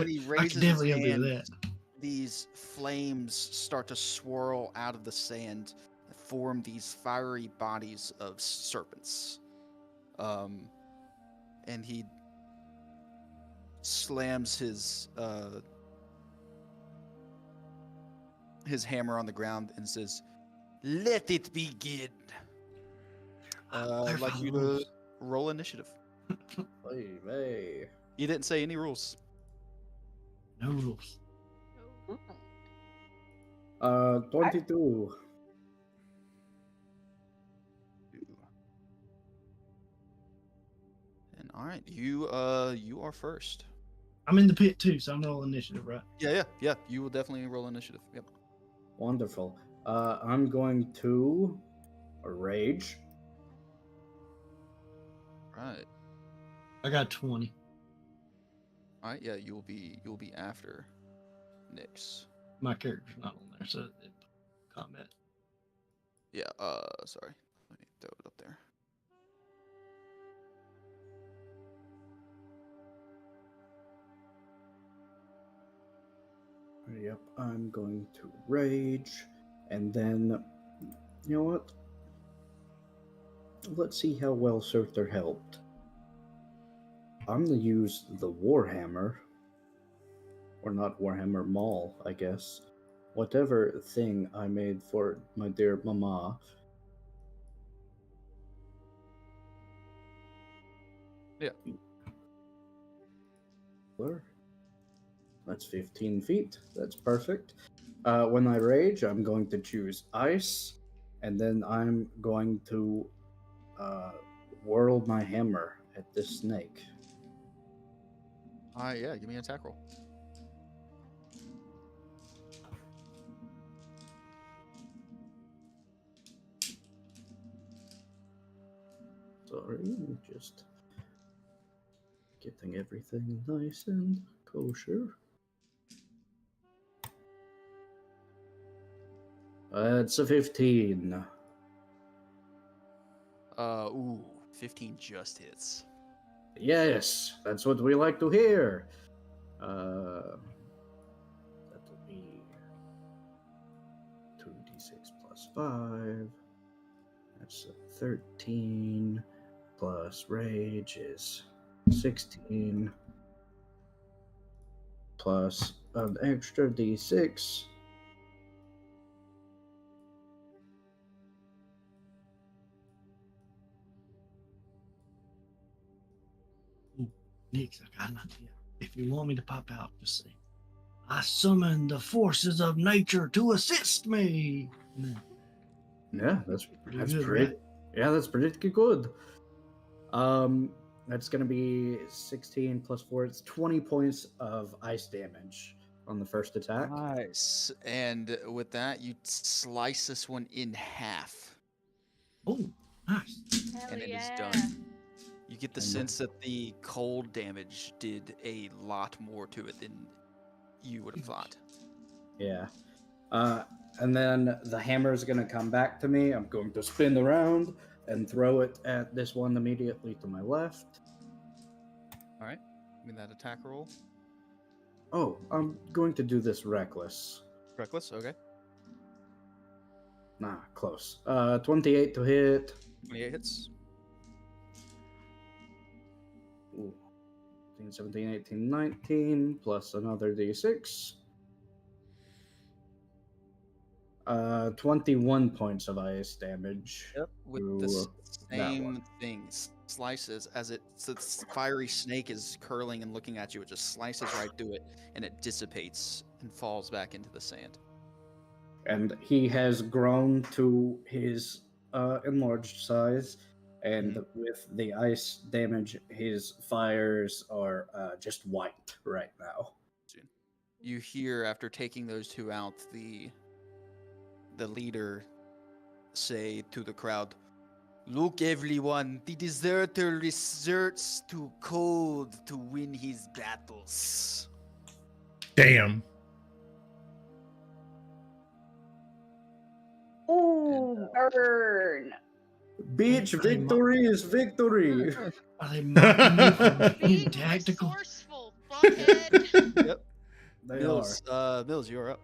he I raises can his definitely help you hand, with that. these flames start to swirl out of the sand and form these fiery bodies of serpents. And he slams his hammer on the ground and says, "Let it begin." I'd like you to roll initiative. Hey. You didn't say any rules. No rules. 22. And all right, you are first. I'm in the pit too, so I'm rolling initiative, right? Yeah. You will definitely roll initiative. Yep. Wonderful. I'm going to rage. Right. I got 20. All right. Yeah, you'll be after Nyx. My character's not on there, so it combat. Yeah. Sorry. Let me throw it up there. Yep, I'm going to rage, and then, you know what? Let's see how well Surther helped. I'm gonna use the Warhammer, or not Warhammer, Maul, I guess. Whatever thing I made for my dear mama. Yeah. Where? That's 15 feet. That's perfect. When I rage, I'm going to choose ice, and then I'm going to whirl my hammer at this snake. Yeah. Give me an attack roll. Sorry, just getting everything nice and kosher. It's a 15. 15 just hits. Yes, that's what we like to hear. That'll be 2d6 plus 5. That's a 13. Plus rage is 16. Plus an extra d6. Nick, I got an idea. If you want me to pop out, just say, I summon the forces of nature to assist me. Yeah, that's good, pretty. right? Yeah, that's pretty good. That's gonna be 16 plus 4. It's 20 points of ice damage on the first attack. Nice. And with that, you slice this one in half, Oh, nice. Hell and it is yeah. done. You get the And sense that the cold damage did a lot more to it than you would have thought. Yeah. And then the hammer is gonna come back to me. I'm going to spin around and throw it at this one immediately to my left. All right. Give me that attack roll. Oh, I'm going to do this reckless. Reckless. Okay. Nah, close. 28 to hit. 28 hits. Ooh. 16, 17, 18, 19, plus another d6. 21 points of ice damage. Yep. With the to that same one. thing, slices as its fiery snake is curling and looking at you. It just slices right through it, and it dissipates and falls back into the sand. And he has grown to his enlarged size, and with the ice damage, his fires are just white right now. You hear after taking those two out, the leader say to the crowd, "Look, everyone, the deserter resorts to cold to win his battles." Damn. Ooh, burn. Beach Are they victory is victory. Are they mocking me for being Being tactical? resourceful, fuckhead. Yep. They Mills, Mills, you're up.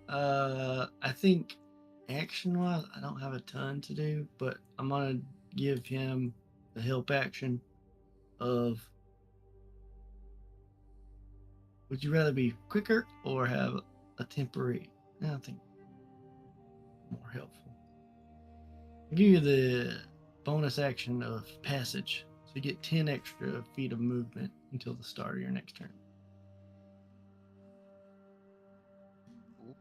I think action-wise, I don't have a ton to do, but I'm gonna give him the help action of. Would you rather be quicker or have a temporary? I think more helpful. I'll give you the bonus action of passage, so you get 10 extra feet of movement until the start of your next turn.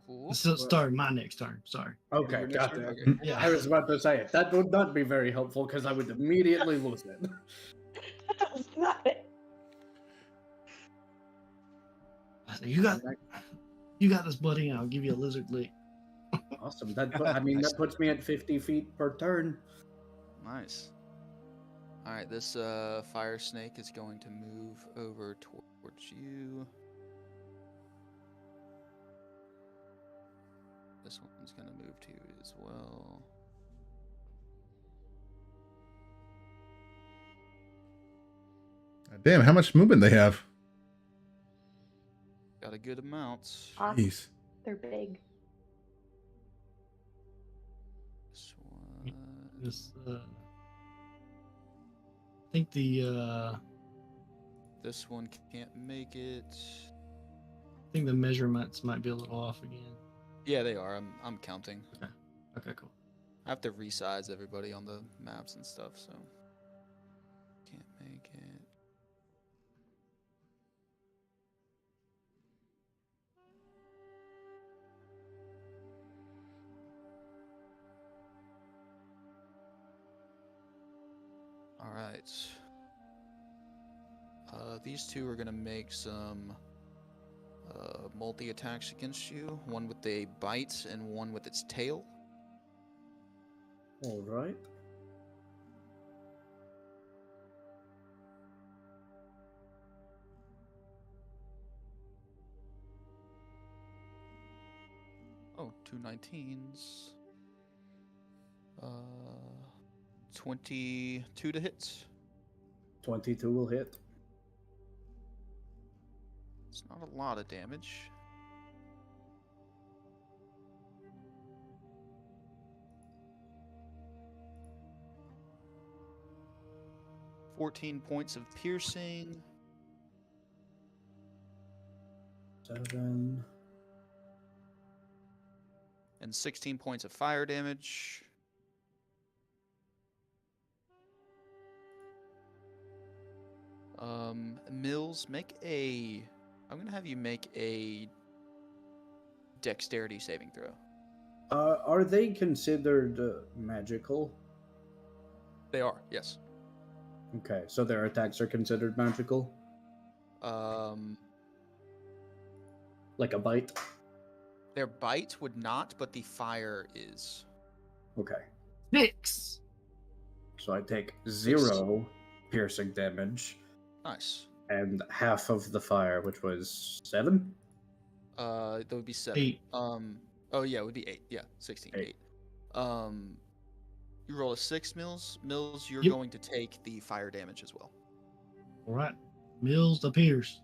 Cool. So start my next turn. Sorry. Okay, Your next got turn? that. Okay. Yeah. I was about to say it. That would not be very helpful because I would immediately lose it. That's not it. You got this, buddy, and I'll give you a lizard lick. Awesome. That puts me at 50 feet per turn. Nice. All right, this fire snake is going to move over towards you. This one's going to move to you as well. Damn, how much movement they have? Got a good amount. Jeez. They're big. This one. This, I think the This one can't make it. I think the measurements might be a little off again. Yeah, they are. I'm counting. Okay, cool. I have to resize everybody on the maps and stuff, so can't make it. All right. These two are gonna make some multi attacks against you. One with a bite and one with its tail. All right. Oh, 2 19s. 22 to hit. 22 will hit. It's not a lot of damage. $14 points of piercing. 7. And 16 points of fire damage. Mills, I'm gonna have you make a dexterity saving throw. Are they considered magical? They are, yes. Okay, so their attacks are considered magical? Like a bite? Their bite would not, but the fire is. Okay. 6. So I take 0 piercing damage Nice. and half of the fire, which was 7? That would be 7. 8. Oh yeah, it would be 8. Yeah, 16. 8. 8. You roll a 6, Mills. Mills, you're Yep. going to take the fire damage as well. All right. Mills appears.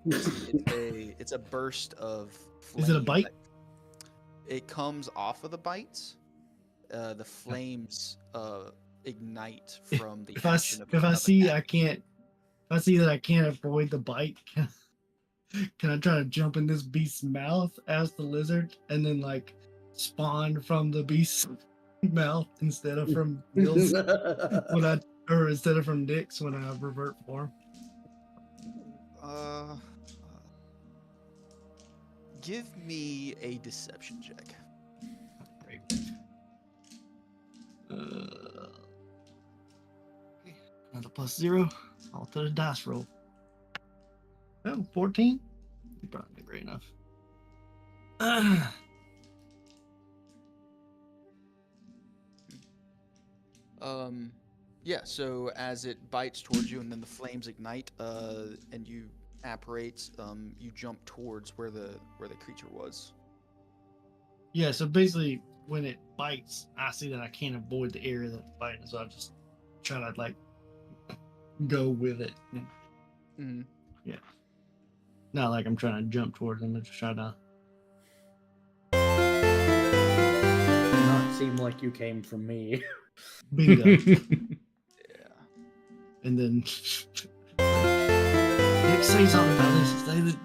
It's a burst of flame. Is it a bite? It comes off of the bites. The flames ignite from the action of If I see attacking. I see that I can't avoid the bite, can I try to jump in this beast's mouth as the lizard and then like spawn from the beast's mouth instead of from Bill's or instead of from Nick's when I revert form? Give me a deception check. Great. Another +0. I'll to the dice roll. Oh, 14. Probably not great enough. Yeah, so as it bites towards you and then the flames ignite, and you apparate, you jump towards where the creature was. Yeah, so basically, when it bites, I see that I can't avoid the area that it's biting, so I just try to like go with it. Mm-hmm. Yeah, not like I'm trying to jump towards them. I just try to. Not seem like you came from me. Bingo. Yeah. And then Nick say something about this. Say that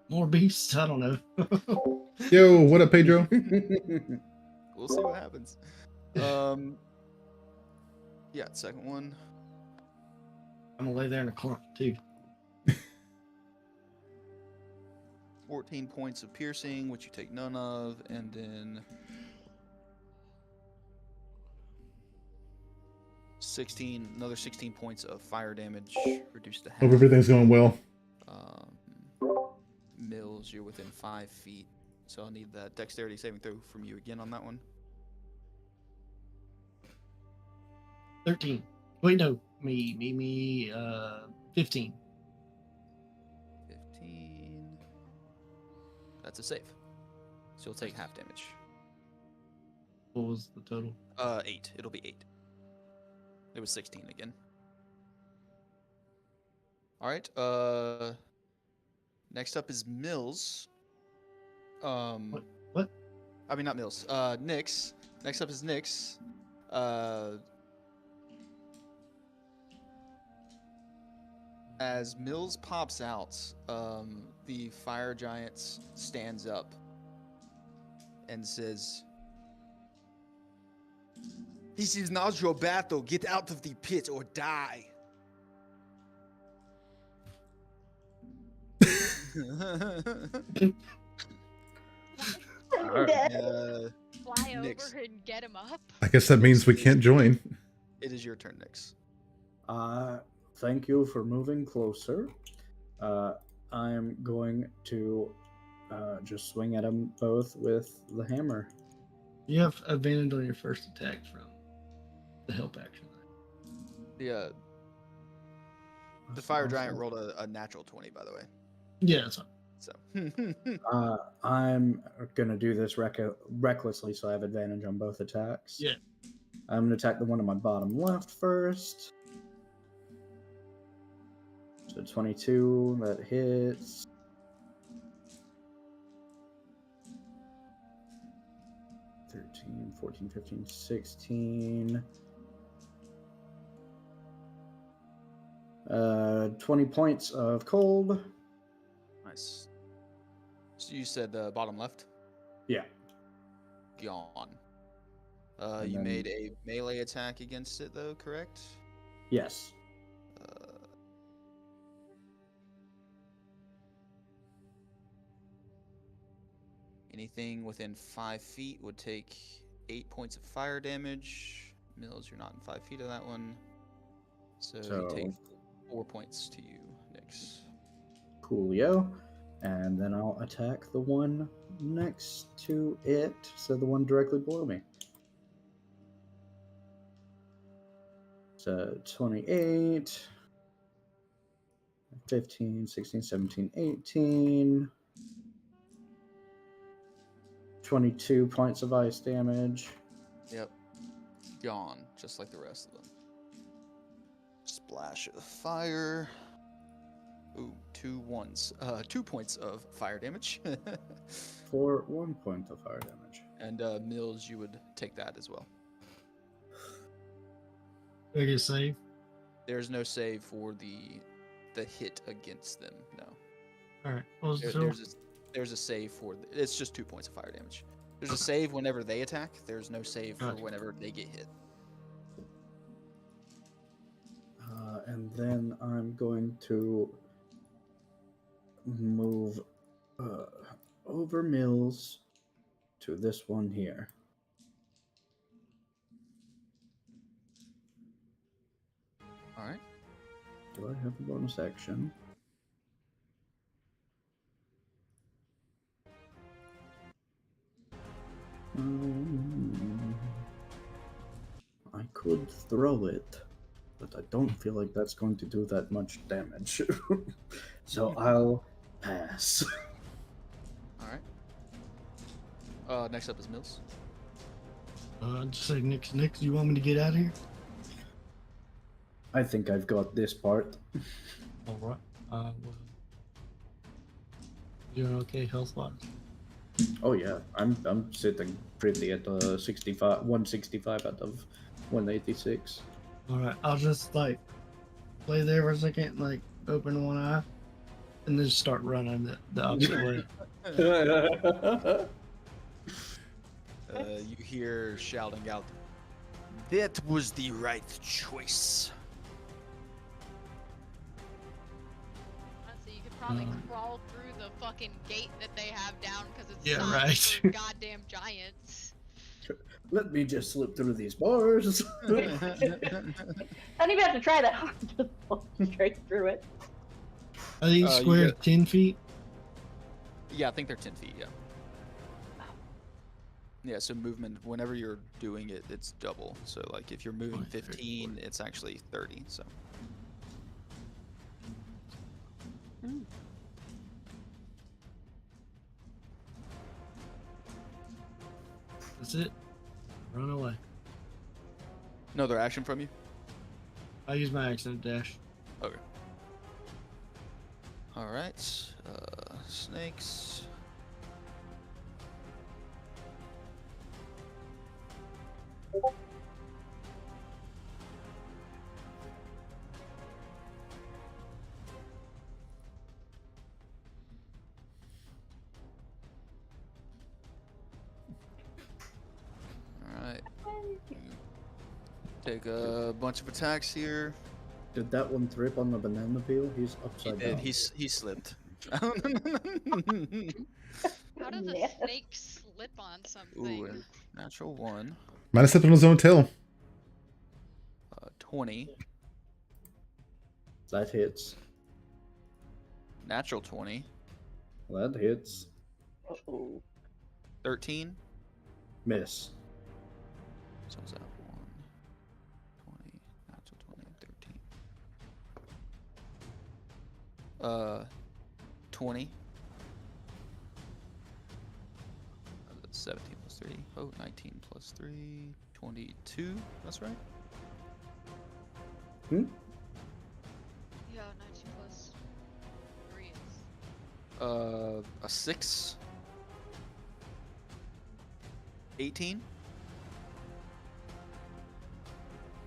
more beasts. I don't know. Yo, what up, Pedro? We'll see what happens. Yeah, second one. I'm gonna lay there in a clump too. 14 points of piercing, which you take none of, and then another 16 points of fire damage, reduced to half. Hope everything's going well. Mills, you're within 5 feet, so I'll need that dexterity saving throw from you again on that one. 13. Wait, no, me. 15. 15. That's a save. So you'll take half damage. What was the total? 8. It'll be 8. It was 16 again. All right. Next up is Mills. What? I mean, not Mills. Nyx. Next up is Nyx. As Mills pops out, the fire giant stands up and says, "This is not your battle. Get out of the pit or die." Fly Nyx. over and get him up. I guess that means we can't join. It is your turn, Nyx. Thank you for moving closer. I'm going to just swing at them both with the hammer. You have advantage on your first attack from the help action. The fire giant rolled a natural 20, by the way. Yeah, that's fine. So I'm gonna do this recklessly, so I have advantage on both attacks. Yeah. I'm gonna attack the one on my bottom left first. So 22, that hits. $13, $14, $15, $16. 20 points of cold. nice. So you said bottom left? Yeah. Gone. And You then- made a melee attack against it, though, correct? Yes. Anything within 5 feet would take 8 points of fire damage. Mills, you're not in 5 feet of that one. So you take 4 points to you, Nyx. Coolio. And then I'll attack the one next to it, so the one directly below me. So 28, 15, 16, 17, 18. 22 points of ice damage. Yep. Gone, just like the rest of them. Splash of fire. Ooh, 2 ones. 2 points of fire damage. For 1 point of fire damage. And Mills, you would take that as well. Do I get a save? There's no save for the hit against them. No. All right. What was the There- total? there's a save for it's just 2 points of fire damage. There's a save whenever they attack. There's no save for Gotcha. whenever they get hit. And then I'm going to move over Mills to this one here. All right. Do I have a bonus action? could throw it, but I don't feel like that's going to do that much damage. So I'll pass. All right. Next up is Mills. Just say, Nick, you want me to get out of here? I think I've got this part. All right. Well, doing okay health-wise? Oh yeah, I'm sitting pretty at 165 out of 186. All right. I'll just like lay there for a second, like open one eye, and then just start running the opposite way. You hear shouting out, "That was the right choice." Honestly, you could probably crawl through the fucking gate that they have down because it's Yeah, not right. for goddamn giants. Let me just slip through these bars. I don't even have to try that hard. Just walk straight through it. Are these You squares 10 feet? Yeah, I think they're 10 feet. Yeah. Yeah. So movement, whenever you're doing it, it's double. So like if you're moving 15, it's actually 30. So. That's it. Run away. Another action from you. I use my accident dash. Okay. All right. Snakes. All right. Take a bunch of attacks here. Did that one trip on the banana peel? He's He upside did. down. He slipped. How does a Yes. snake slip on something? Ooh, natural 1. Might have stepped on his own tail. 20. That hits. Natural 20. That hits. Uh-oh. 13. Miss. So is that 1, 20, natural 20, 13. 20. 17 plus 3. Oh, 19 plus 3. 22. That's right. Yeah, 19 plus 3 is. A 6. 18.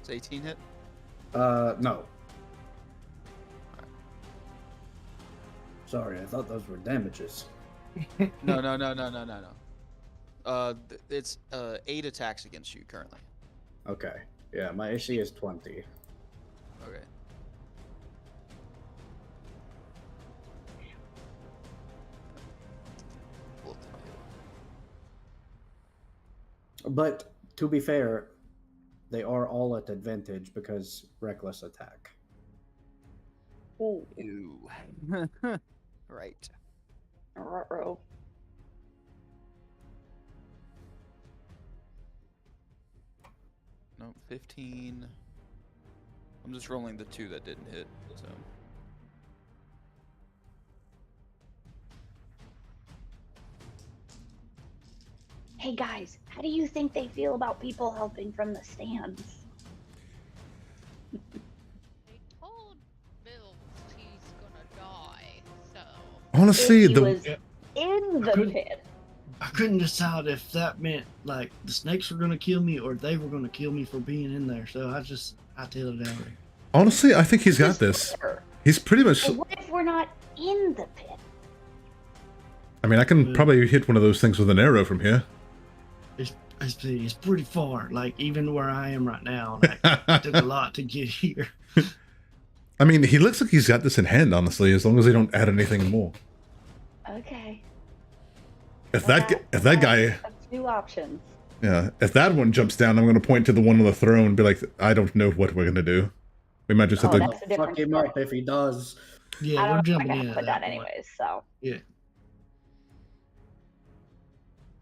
Does 18 hit? No. Sorry, I thought those were damages. No. It's 8 attacks against you currently. Okay. Yeah, my AC is 20. Okay. But to be fair, they are all at advantage because reckless attack. Ooh. Ew. Right. Ruh-roh. Nope, 15. I'm just rolling the 2 that didn't hit, so. Hey guys, how do you think they feel about people helping from the stands? They told Bill he's gonna die, so. Honestly, If he the was in the couldn't- pit. I couldn't decide if that meant like the snakes were gonna kill me or they were gonna kill me for being in there. So I tailed it out. honestly, I think he's got this. He's pretty much. But what if we're not in the pit? I mean, I can probably hit one of those things with an arrow from here. It's pretty far. Like even where I am right now, like it took a lot to get here. I mean, he looks like he's got this in hand, honestly, as long as they don't add anything more. Okay. If Well, that guy, that's 2 options. yeah, if that one jumps down, I'm going to point to the one on the throne and be like, I don't know what we're going to do. We might just have Oh, to. that's a different Fuck him story. up if he does. Yeah, I we're don't know if I jumping can in put at that that point. anyways, so. Yeah.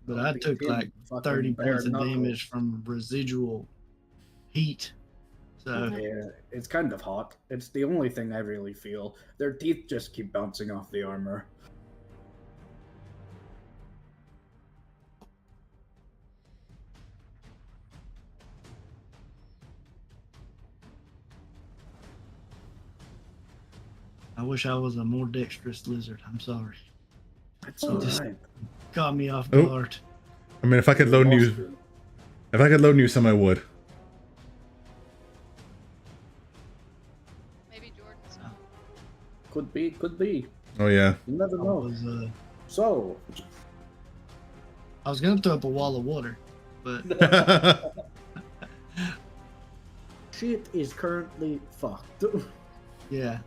But I'll I be took him, like fucking 30 points of bare knuckle. damage from residual heat. So Yeah, it's kind of hot. It's the only thing I really feel. Their teeth just keep bouncing off the armor. I wish I was a more dexterous lizard. I'm sorry. It's You just alright. caught me off Oh. guard. I mean, if I could load new, some, I would. Maybe Jordan's home. Could be, could be. Oh yeah. You never I know. was, So, I was gonna throw up a wall of water, but shit is currently fucked. yeah.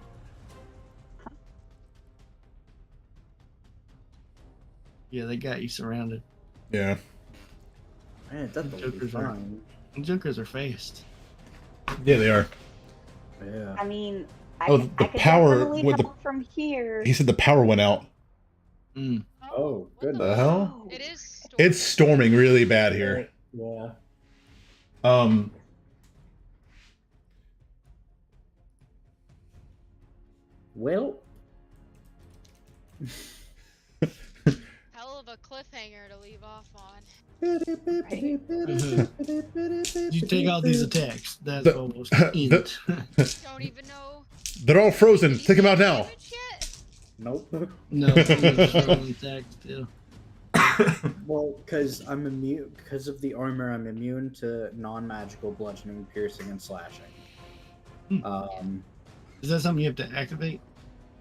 Yeah, they got you surrounded. Yeah. Man, that'll be Jokers are- fine. And jokers are fast. Yeah, they are. Yeah. I mean, I, Oh, I the could power definitely with the- help from here. He said the power went out. Mm. Oh, what good. The hell? It is storming. It's storming really bad here. Yeah. Well, Hell of a cliffhanger to leave off on. You take all these attacks. That's The- almost the- end. Don't even know. They're all frozen. Take them out now. Damage yet? nope. No, it's only attack still. Well, because I'm immune, because of the armor, I'm immune to non-magical bludgeoning, piercing, and slashing. Is that something you have to activate?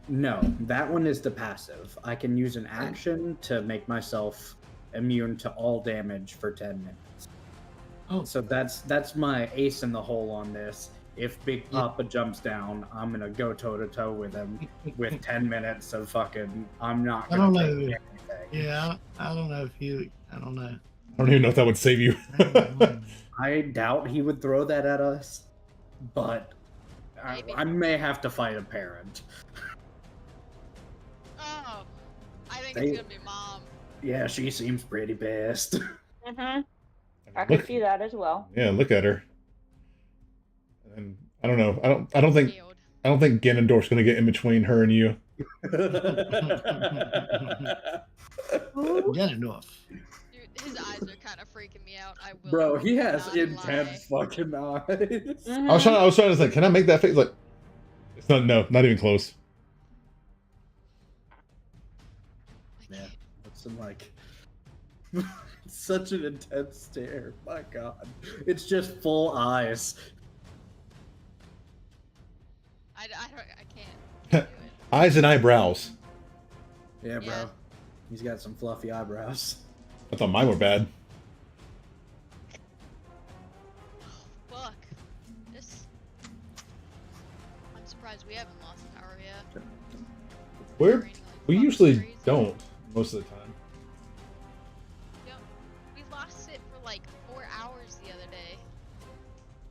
No, that one is the passive. I can use an action to make myself immune to all damage for 10 minutes. Oh, So that's my ace in the hole on this. If Big Papa jumps down, I'm gonna go toe to toe with him with 10 minutes of fucking. I'm not I gonna don't take know. anything. yeah. I don't know if you. I don't know. I don't even know if that would save you. I don't know. I doubt he would throw that at us, but Maybe. I may have to fight a parent. Oh, I think They- it's gonna be mom. Yeah, she seems pretty pissed. Mm-hmm. I could Look, see that as well. yeah, look at her. And I don't know. I don't think Healed. Ganondorf's gonna get in between her and you. Get enough. Dude, his eyes are kind of freaking me out. I will. Bro, he has not intense lie. fucking eyes. Mhm. I was trying to say, can I make that face? Like, it's not. No, not even close. I Yeah. can't- It's like such an intense stare. My God, it's just full eyes. I can't do it. Eyes and eyebrows. Yeah, bro. Yeah. He's got some fluffy eyebrows. I thought mine were bad. Fuck. This. I'm surprised we haven't lost power yet. We're Raining like we fucking usually crazy. don't most of the time. Yep. We lost it for like 4 hours the other day.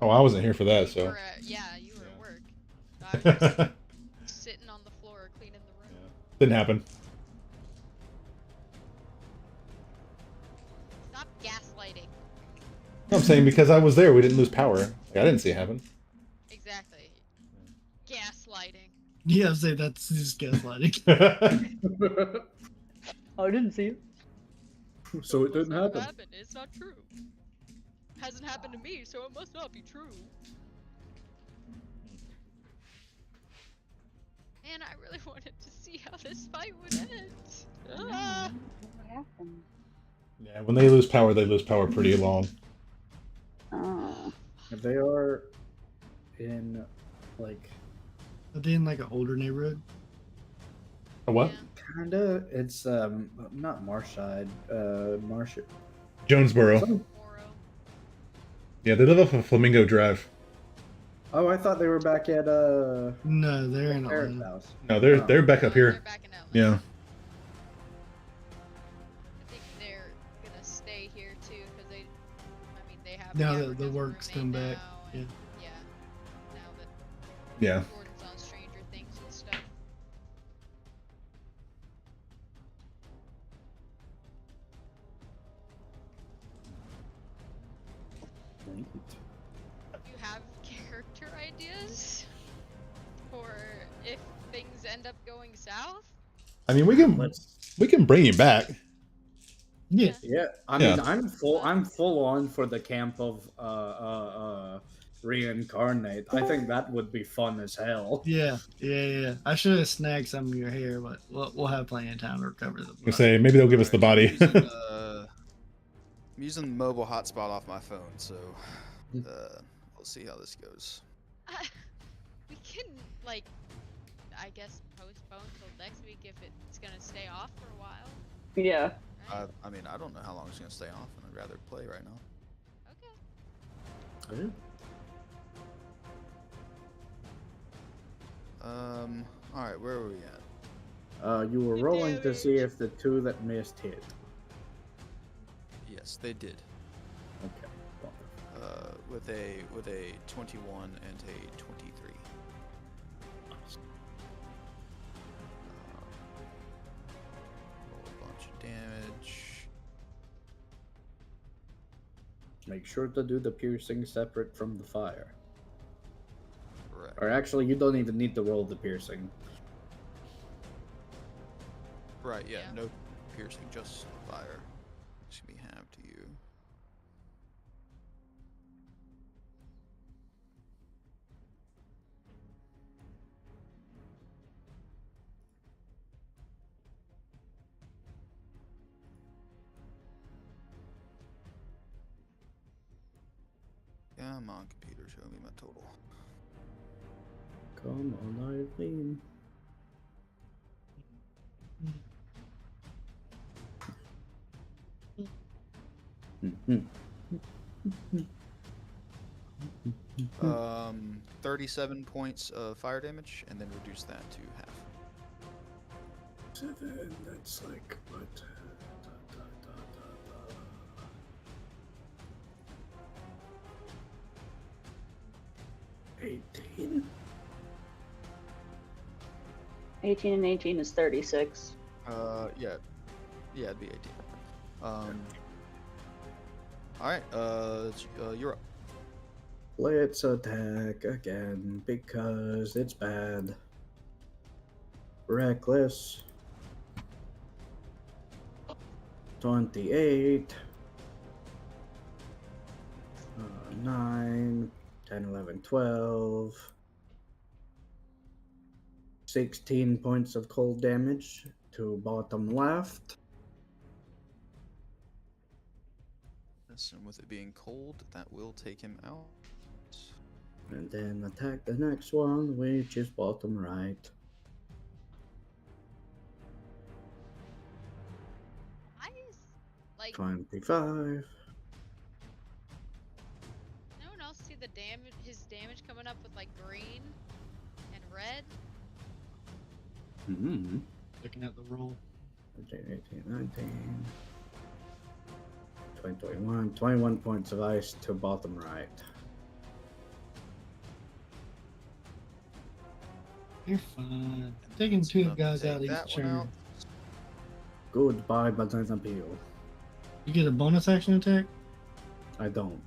Oh, I wasn't here for that, so. Yeah, you were at work. I was just sitting on the floor cleaning the room. Didn't happen. Stop gaslighting. I'm saying because I was there, we didn't lose power. Like, I didn't see it happen. Exactly. Gaslighting. Yeah, say that's just gaslighting. I didn't see it. So it didn't Must not have happen. happened. It's not true. Hasn't happened to me, so it must not be true. Man, I really wanted to see how this fight would end. Ah. What happened? Yeah, when they lose power pretty long. Oh. They are in like Are they in like an older neighborhood? A what? Yeah. kinda. It's not Marshside. Marsh. Jonesboro. Some- Moro. Yeah, they live off of Flamingo Drive. Oh, I thought they were back at No, they're in Eric's Atlanta. house. No, they're back up They're here. back in Atlanta. Yeah. I think they're gonna stay here too, because they, I mean, they have. Now the that the Africans work's roommate come back, now, and, yeah. Now that Yeah. Jordan's on Stranger Things and stuff. You ideas for if things end up going south? I mean, Let's. we can bring you back. Yeah. Yeah, I Yeah. mean, I'm full on for the camp of reincarnate. I think that would be fun as hell. Yeah. I should have snagged some of your hair, but we'll have plenty of time to recover the I body. say maybe they'll give us the body. I'm using the mobile hotspot off my phone, so we'll see how this goes. We can, like, I guess postpone till next week if it's gonna stay off for a while. Yeah. Right? I mean, I don't know how long it's gonna stay off, and I'd rather play right now. Okay. All right, where are we at? You were rolling to see if the two that missed hit. Yes, they did. Okay. With a 21 and a 23. Roll a bunch of damage. Make sure to do the piercing separate from the fire. Correct. Or actually, you don't even need to roll the piercing. Right. Yeah. Yeah. No piercing, just fire. Should be halved to you. Come on, computer, show me my total. Come on, Eileen. Mhm. 37 points of fire damage, and then reduce that to half. 7, that's like what? 18. 18 and 18 is 36. Yeah, it'd be 18. All right, you're up. Let's attack again because it's bad. Reckless. 28. 9, 10, 11, 12. 16 points of cold damage to bottom left. And with it being cold, that will take him out. And then attack the next one, which is bottom right. Nice. Like, 25. no one else see the damage, his damage coming up with like green and red. Mm-hmm. Looking at the roll. 18, 19. 20, 21. 21 points of ice to bottom right. You're fine. Taking two Gonna guys take out that each one turn. out. Goodbye, banana peel. You get a bonus action attack? I don't.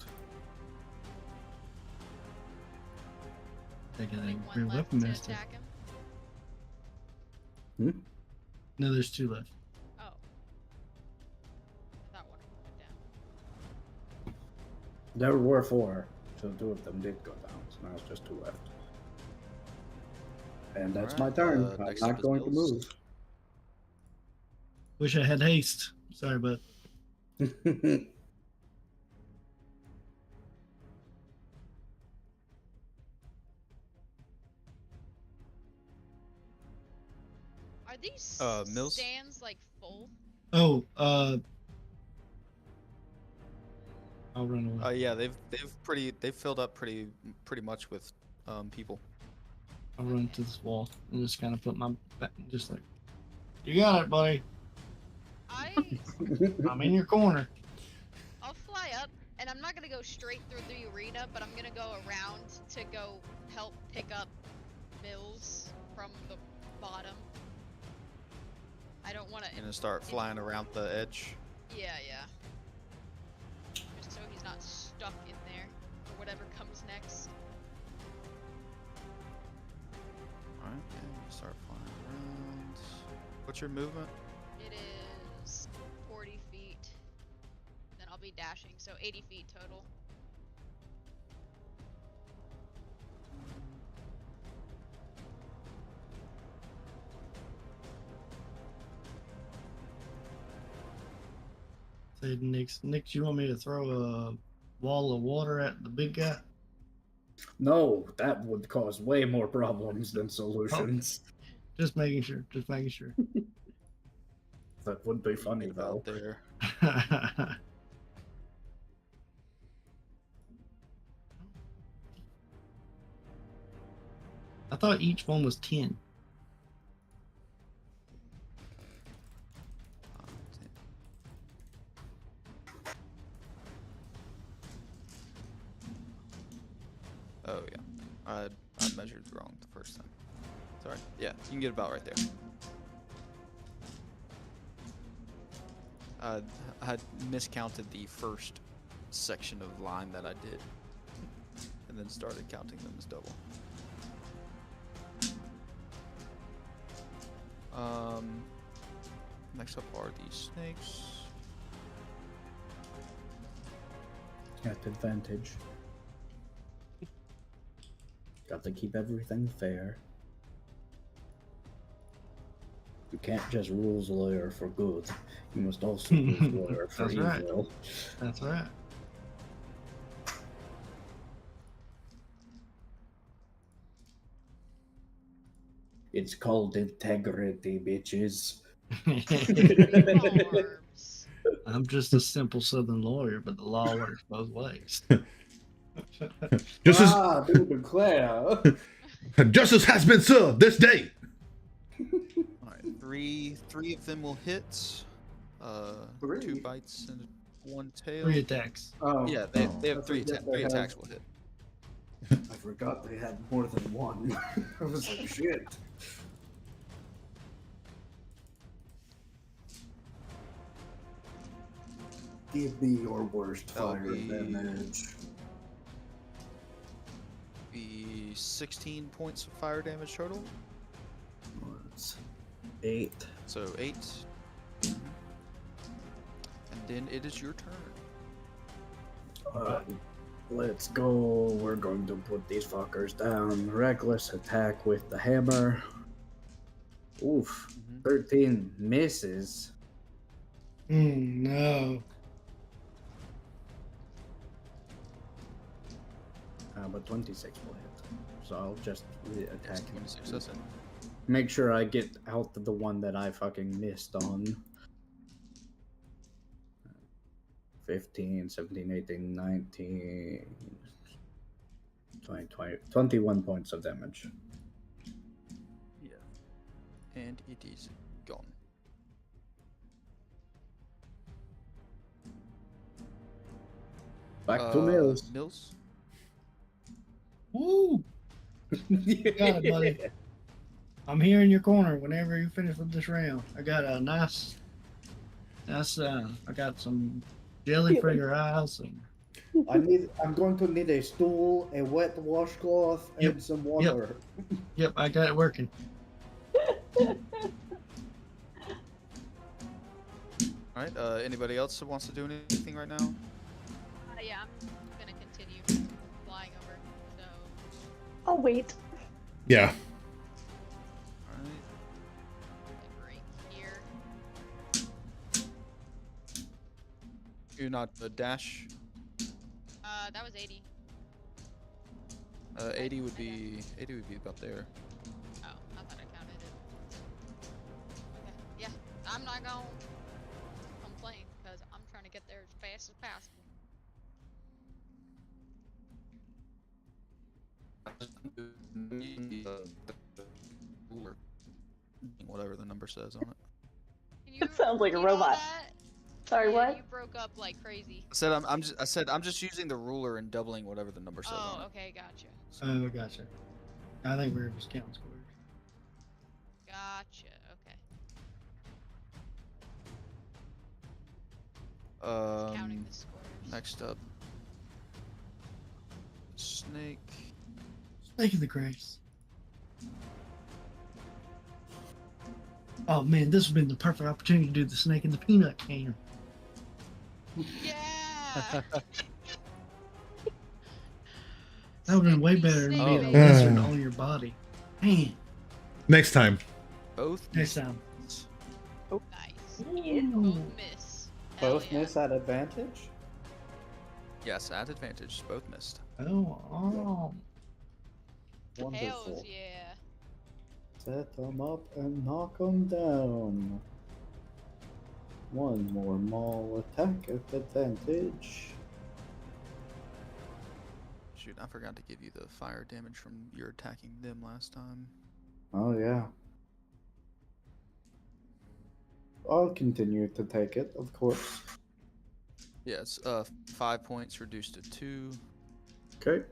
Taking Only a one real left weapon to master. attack him. No, there's two left. Oh. That one went down. There were 4, so 2 of them did go down. So now it's just 2 left. And that's my Alright, turn. I'm next up not is going to Bill's. move. Wish I had haste. Sorry, but Are these Mills? stands like full? oh, I'll run away. Yeah, they've filled up pretty much with people. I'll run to this wall and just kind of put my back, just like, you got it, buddy. I'm in your corner. I'll fly up, and I'm not gonna go straight through the arena, but I'm gonna go around to go help pick up Mills from the bottom. I don't want to. Gonna start flying around the edge. Yeah. Just so he's not stuck in there for whatever comes next. Alright, and you start flying around. What's your movement? It is 40 feet. Then I'll be dashing, so 80 feet total. Say Nick, you want me to throw a wall of water at the big guy? No, that would cause way more problems than solutions. Just making sure. Just making sure. That would be funny Move though. out there. I thought each one was 10. Oh yeah, I measured wrong the first time. Sorry. Yeah, you can get about right there. I had miscounted the first section of line that I did, and then started counting them as double. Next up are these snakes. At advantage. Got to keep everything fair. You can't just rules lawyer for good. You must also rules lawyer for That's right. evil. That's right. It's called integrity, bitches. Arms. I'm just a simple Southern lawyer, but the law works both ways. Do declare. Justice has been served this day. Alright, three of them will hit. 2 Three? bites and 1 tail. 3 attacks. Oh, Yeah, they have I three forget they three have- attacks will hit. I forgot they had more than one. I was like, shit. Give me your worst That'll fire be- damage. Be 16 points of fire damage total. It's 8. So 8. And then it is your turn. Let's go. We're going to put these fuckers down. Reckless attack with the hammer. Oof. 13 misses. No. But 26 will hit. So I'll just attack him. 26, that's it. Make sure I get out the one that I fucking missed on. 15, 17, 18, 19, 20, 21 points of damage. Yeah. And it is gone. Back to Mills. Mills. Woo! You got it, buddy. I'm here in your corner whenever you finish with this round. I got a nice, I got some jelly for your eyes. And I'm going to need a stool, a wet washcloth, Yep, and some water. yep, I got it working. Alright, anybody else that wants to do anything right now? Yeah, I'm gonna continue flying over. So I'll wait. Yeah. Alright. like right here. You're not a dash. That was 80. 80 would be about there. Oh, I thought I counted it. Okay, yeah, I'm not gonna complain because I'm trying to get there as fast as possible. Whatever the number says on it. Can you It sounds like a repeat all robot. that? Sorry, Yeah, what? You broke up like crazy. I said I'm just using the ruler and doubling whatever the number says Oh, on it. okay, gotcha. Oh, gotcha. I think we were just counting squares. Gotcha. Okay. Just counting the squares. Next up, snake. Snake of the grace. Oh man, this would have been the perfect opportunity to do the snake in the peanut can. Yeah. That would have been way Snake better than snake, being a baby. lizard on your body. Man, Next time. Both next time. Nice. Ew. Both miss. Hell Both yeah. miss at advantage. Yes, at advantage. Both missed. Oh. Wonderful. Hells yeah. Set them up and knock them down. One more maul attack at advantage. Shoot, I forgot to give you the fire damage from your attacking them last time. Oh yeah. I'll continue to take it, of course. Yes, 5 points reduced to 2. Okay.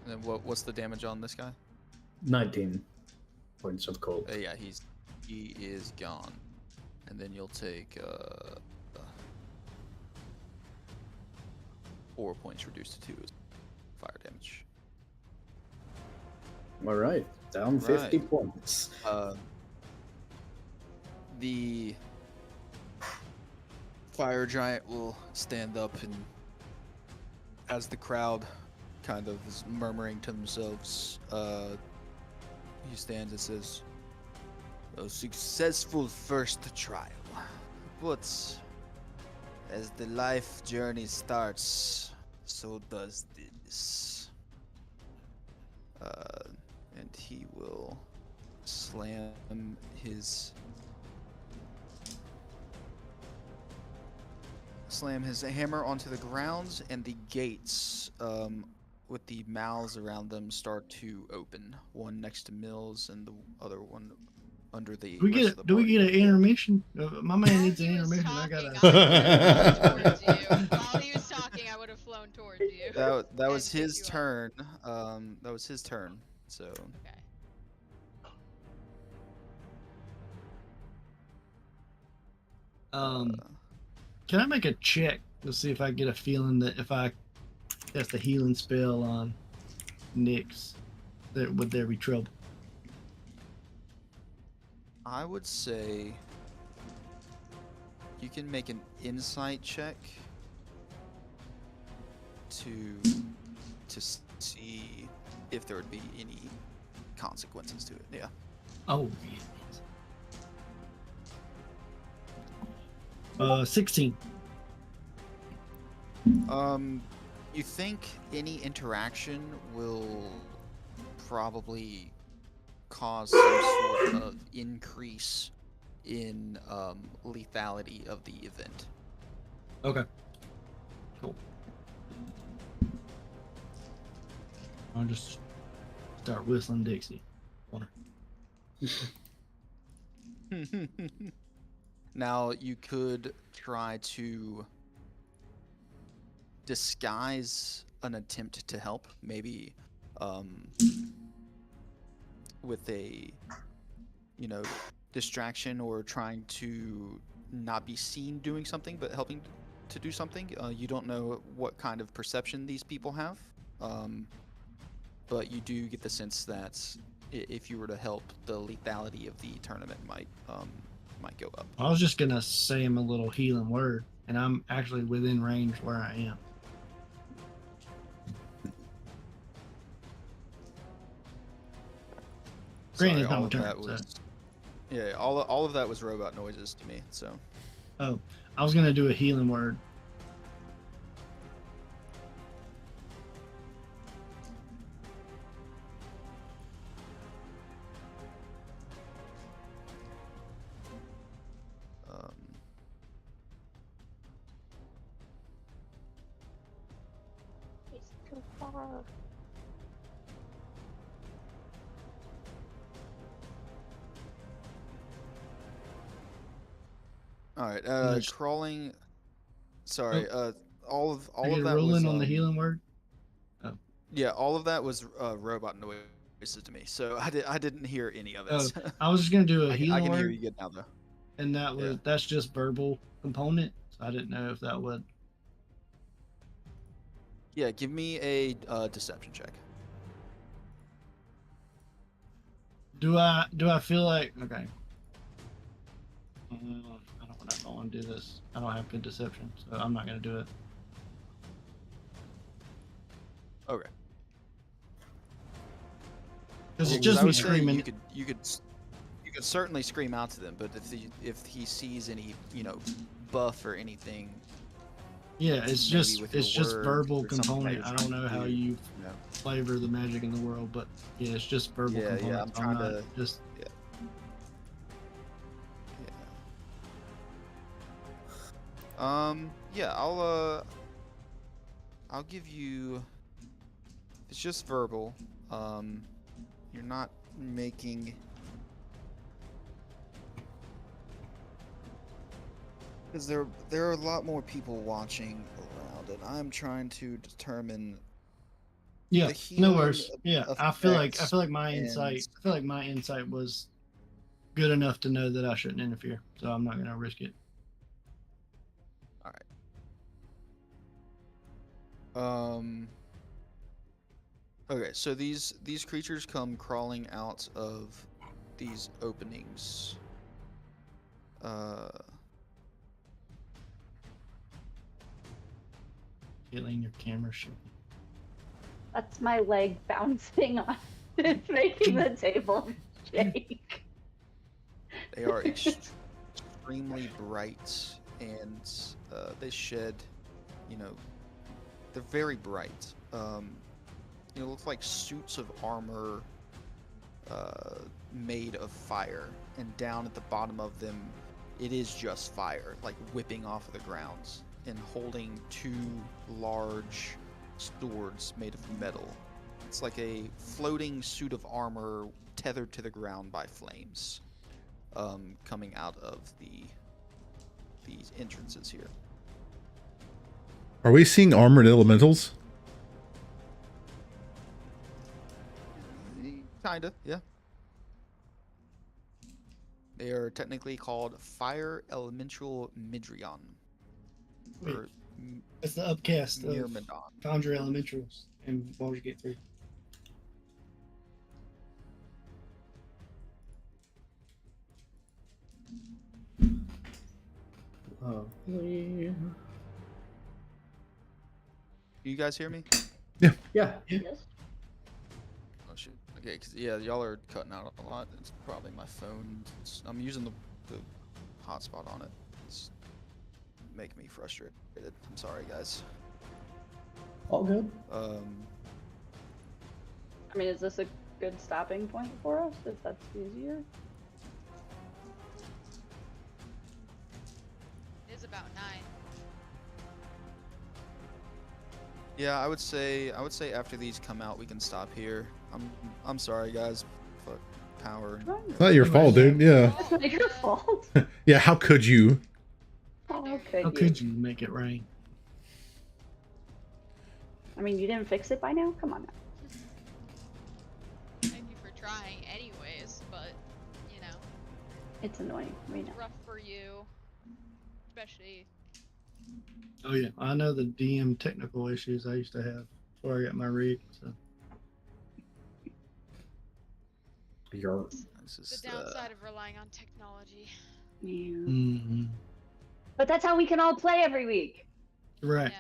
And then what's the damage on this guy? 19 points of cold. Yeah, he is gone. And then you'll take 4 points reduced to 2 is fire damage. All right, down 50 Right. points. The fire giant will stand up, and as the crowd kind of is murmuring to themselves, he stands and says, "A successful first trial, but as the life journey starts, so does this." And he will slam his hammer onto the ground, and the gates with the mouths around them start to open. One next to Mills, and the other one under the. Do we rest of get the do we party. get an intermission? My man needs an While he was intermission. I talking, gotta. I would have flown towards you. While he was talking, I would have flown towards you. That was And picked his you up. turn. That was his turn. So Okay. Can I make a check to see if I get a feeling that if I cast a healing spell on Nyx, that would there be trouble? I would say you can make an insight check to see if there would be any consequences to it. Yeah. Oh, yeah. 16. You think any interaction will probably cause some sort of increase in lethality of the event. Okay. Cool. I'll just start whistling Dixie. Now you could try to disguise an attempt to help, maybe with a distraction, or trying to not be seen doing something but helping to do something. You don't know what kind of perception these people have, but you do get the sense that if you were to help, the lethality of the tournament might go up. I was just gonna say him a little healing word, and I'm actually within range where I am. Granted, Sorry, it's not all my of turn, that was, yeah, all of that was robot noises to me. So Oh, I was gonna do a healing word. It's too far. all right, There's- crawling. Sorry, all of I get that a roll was in on the healing word. yeah, all of that was robot noises to me. So I didn't hear any of it. Oh, I was just gonna do a I healing can hear word, you good now though. and that's just verbal component. So I didn't know if that would. Yeah, give me a deception check. Do I feel like okay? I don't want to do this. I don't have good deception, so I'm not gonna do it. Okay. Because Yeah, it's just I me would say screaming. you could certainly scream out to them, but if he sees any buff or anything, Yeah, it's just with your words verbal or something that component. you're I don't trying know to how do, you you know. flavor the magic in the world, but yeah, it's just verbal Yeah, component. yeah, I'm so trying not to- just Yeah, I'll give you. It's just verbal. You're not making. Because there are a lot more people watching around, and I'm trying to determine. yeah. The No healing worries. Yeah, I feel like effects my insight. I feel like my insight was good enough to know that I shouldn't interfere, so I'm not gonna risk it. Okay, so these creatures come crawling out of these openings. Caitlin, your camera should. That's my leg bouncing on. It's making the table shake. They are extremely bright, and they shed, they're very bright. Look like suits of armor made of fire, and down at the bottom of them, it is just fire, like whipping off of the ground, and holding two large swords made of metal. It's like a floating suit of armor tethered to the ground by flames, coming out of these entrances here. Are we seeing armored elementals? Kinda, yeah. They are technically called Fire Elemental Midrion. Wait, Or it's the upcast of Myrmidon. Foundry Elementals and Baldur's Gate 3. Lovely. You guys hear me? Yeah. Yes. Oh shoot. Okay, cause yeah, y'all are cutting out a lot. It's probably my phone. I'm using the hotspot on it. It's making me frustrated. I'm sorry, guys. All good. I mean, is this a good stopping point for us if that's easier? It is about 9. Yeah, I would say after these come out, we can stop here. I'm sorry, guys. Fuck power. It's not your fault, dude. Yeah. It's not your fault. Yeah, how could you? How How could you make it rain? I mean, you didn't fix it by now? Come on now. Thank you for trying anyways, but, It's annoying. We know. it's rough for you. Especially, Oh yeah, I know the DM technical issues I used to have before I got my rig. So You're This the is, downside of relying on technology. Yeah. But that's how we can all play every week. right.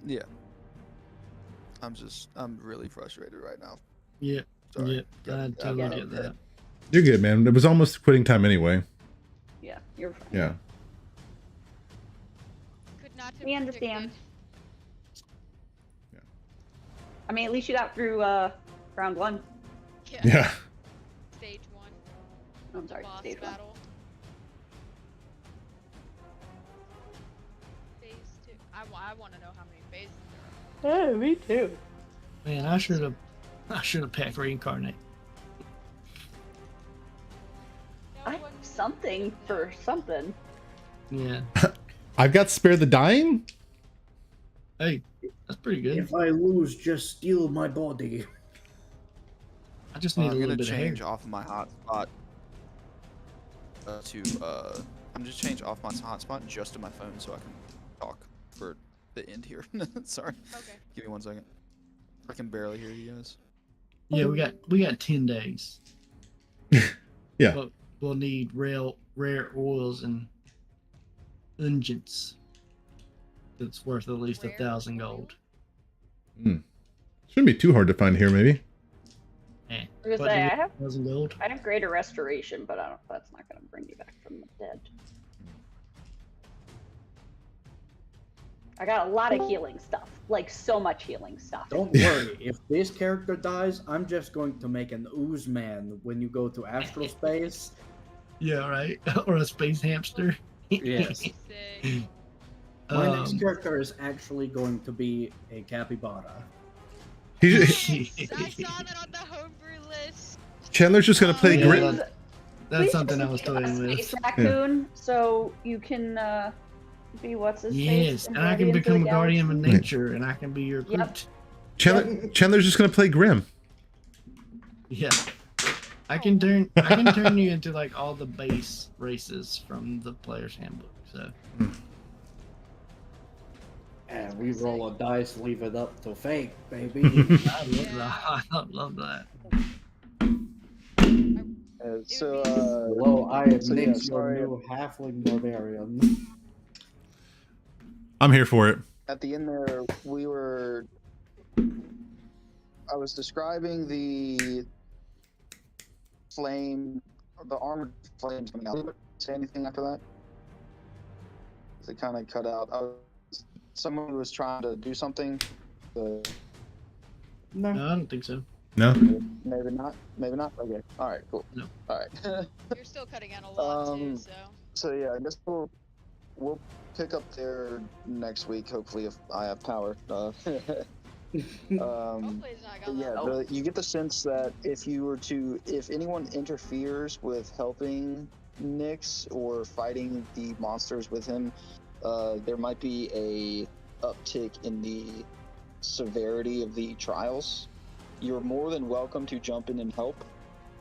Yeah. yeah. I'm really frustrated right now. Yeah. Sorry. Yeah. I totally get get that. You're good, man. It was almost quitting time anyway. Yeah, you're fine. Yeah. Could not have We understand. predicted. I mean, at least you got through round 1. Yeah. Yeah. Stage 1. Oh, I'm sorry, Boss stage 1. battle. Phase 2. I want to know how many phases there are. Oh, me too. Man, I should have packed reincarnate. I have something for something. Yeah. I've got Spare the Dying? Hey, that's pretty good. If I lose, just steal my body. I just need a I'm little gonna bit of hair. change off of my hotspot I'm just change off my hotspot just to my phone so I can talk for the end here. Sorry. Okay. Give me 1 second. I can barely hear you guys. Yeah, we got 10 days. Yeah. But we'll need rare oils and unguents. It's worth at least Rare 1,000 gold. Shouldn't be too hard to find here, maybe. Eh. I was But gonna say, you I get have 1,000 gold. greater restoration, but I don't. That's not gonna bring you back from the dead. I got a lot of healing stuff, like so much healing stuff. Don't worry. If this character dies, I'm just going to make an ooze man when you go to astral space. Yeah, right. Or a space hamster. Yes. Sick. My next character is actually going to be a capybara. He's, Yes, I saw that on the homebrew list. Chandler's just gonna play Yeah, Grim. That's Please something I just was be a toying space with. raccoon, so you can be what's his face. Yes, in and I can Guardians of become the a guardian of Galaxy. nature, and I can be your Yep. Groot. Chandler's just gonna play Grim. Yeah. I can turn you into like all the base races from the player's handbook. So And we roll a dice, leave it up to fate, baby. I love that. I love that. So, Hello, I am So, yeah, Nick, your sorry. new halfling barbarian. I'm here for it. at the end there, I was describing the flame, the armored flames coming out. Did you say anything after that? It kind of cut out. Someone was trying to do something. No, No. I don't think so. No? Maybe not. Maybe not. Okay. All right. Cool. No. All right. You're still cutting out a lot too, so. So yeah, I guess we'll pick up there next week. Hopefully, if I have power. Hopefully it's not gonna Yeah, you get the sense that if anyone interferes with helping Nyx or fighting the monsters with him, there might be a uptick in the severity of the trials. You're more than welcome to jump in and help.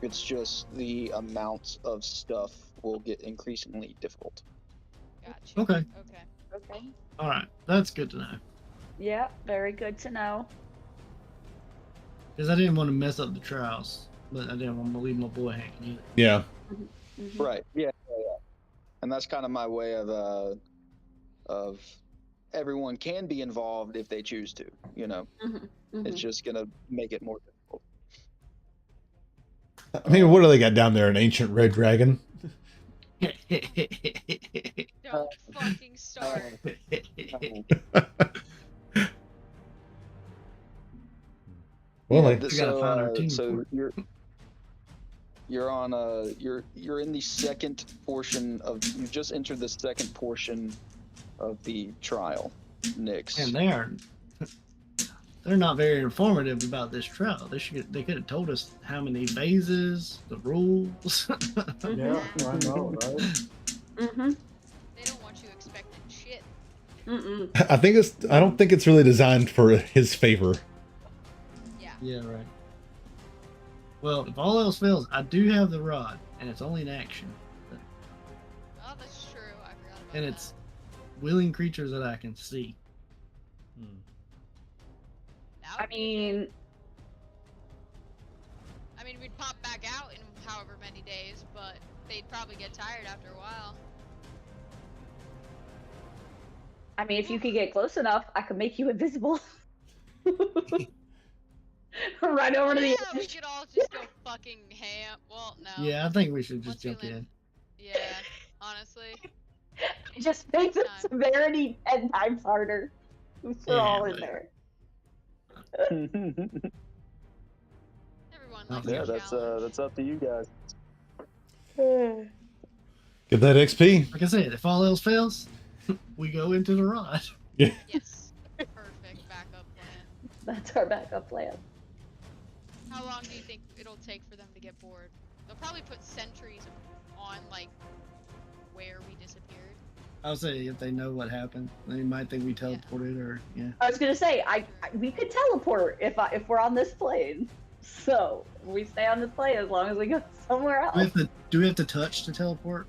It's just the amount of stuff will get increasingly difficult. Gotcha. Okay. Okay. Okay. All right. That's good to know. Yeah, very good to know. Because I didn't want to mess up the trials, but I didn't want to leave my boy hanging either. Yeah. Mhm. Right. Yeah. And that's kind of my way of everyone can be involved if they choose to. You know, Mhm. it's just gonna make it more difficult. I mean, what do they got down there? An ancient red dragon? Don't fucking start. Well, Yeah, like, We gotta find our team so for you're on you're in the second portion of you've just entered the second portion of the trial, Nyx. And they're not very informative about this trial. They could have told us how many phases, the rules. Yeah, I know, right? Mm-hmm. They don't want you expecting shit. Mm-mm. I don't think it's really designed for his favor. Yeah. Yeah, right. Well, if all else fails, I do have the rod, and it's only in action, Oh, that's true. I forgot about and it's willing creatures that I can see. that. That I would be good. mean, we'd pop back out in however many days, but they'd probably get tired after a while. if you could get close enough, I could make you invisible. Right over to the Yeah, we edge. could all just go fucking ham. Well, no. Yeah, I think we should just Once we jump land- in. Yeah, honestly. It just makes the Time. severity 10 times harder. We're Yeah, all in but- there. Everyone likes Yeah, a challenge. that's up to you guys. Get that XP. Like I said, if all else fails, we go into the rod. Yes. Perfect backup plan. That's our backup plan. How long do you think it'll take for them to get bored? They'll probably put sentries on, like, where we disappeared. I'll say if they know what happened, they might think we teleported or yeah. I was gonna say, we could teleport if we're on this plane. So we stay on this plane as long as we go somewhere else. Do we have to touch to teleport?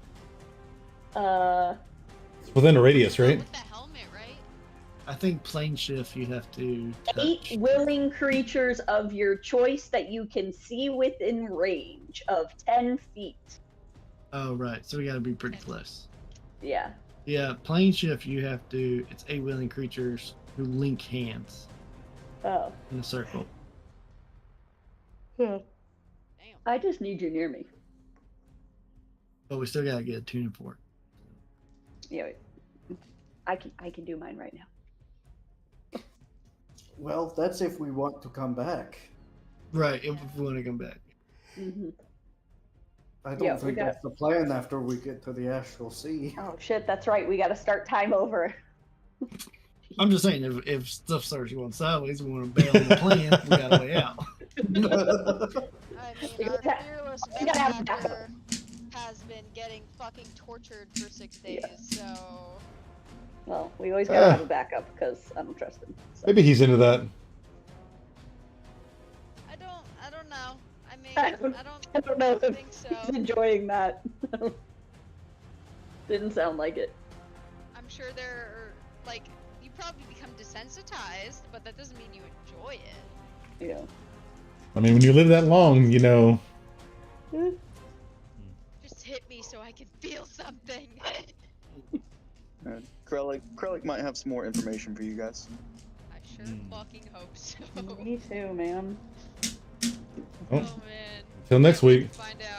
It's within a radius, right? With the helmet, right? I think plane shift you have to touch. 8 willing creatures of your choice that you can see within range of 10 feet. Oh right, so we got to be pretty close. Yeah. Yeah, plane shift you have to. It's 8 willing creatures who link hands Oh. in a circle. Yeah. Damn. I just need you near me. But we still gotta get a tuning for it. Yeah. I can do mine right now. Well, that's if we want to come back. Right, if we want to come back. Mm-hmm. I don't Yeah, we think got- that's the plan after we get to the Astral Sea. Oh shit, that's right. We got to start time over. I'm just saying, if stuff starts going sideways, we want to bail on the plan. We got a way out. I mean, You our gotta- fearless you gotta have benefactor has been getting fucking tortured for 6 days, so... Well, we always got to have a backup because I don't trust him. So. Maybe he's into that. I don't know. I mean, I I don't know if think so. he's enjoying that. Didn't sound like it. I'm sure there are, like, you probably become desensitized, but that doesn't mean you enjoy it. Yeah. I mean, when you live that long, you know. Just hit me so I can feel something. Krellick might have some more information for you guys. I sure fucking hope so. Me too, man. Oh. Oh man. Till next Can't wait week. to find out.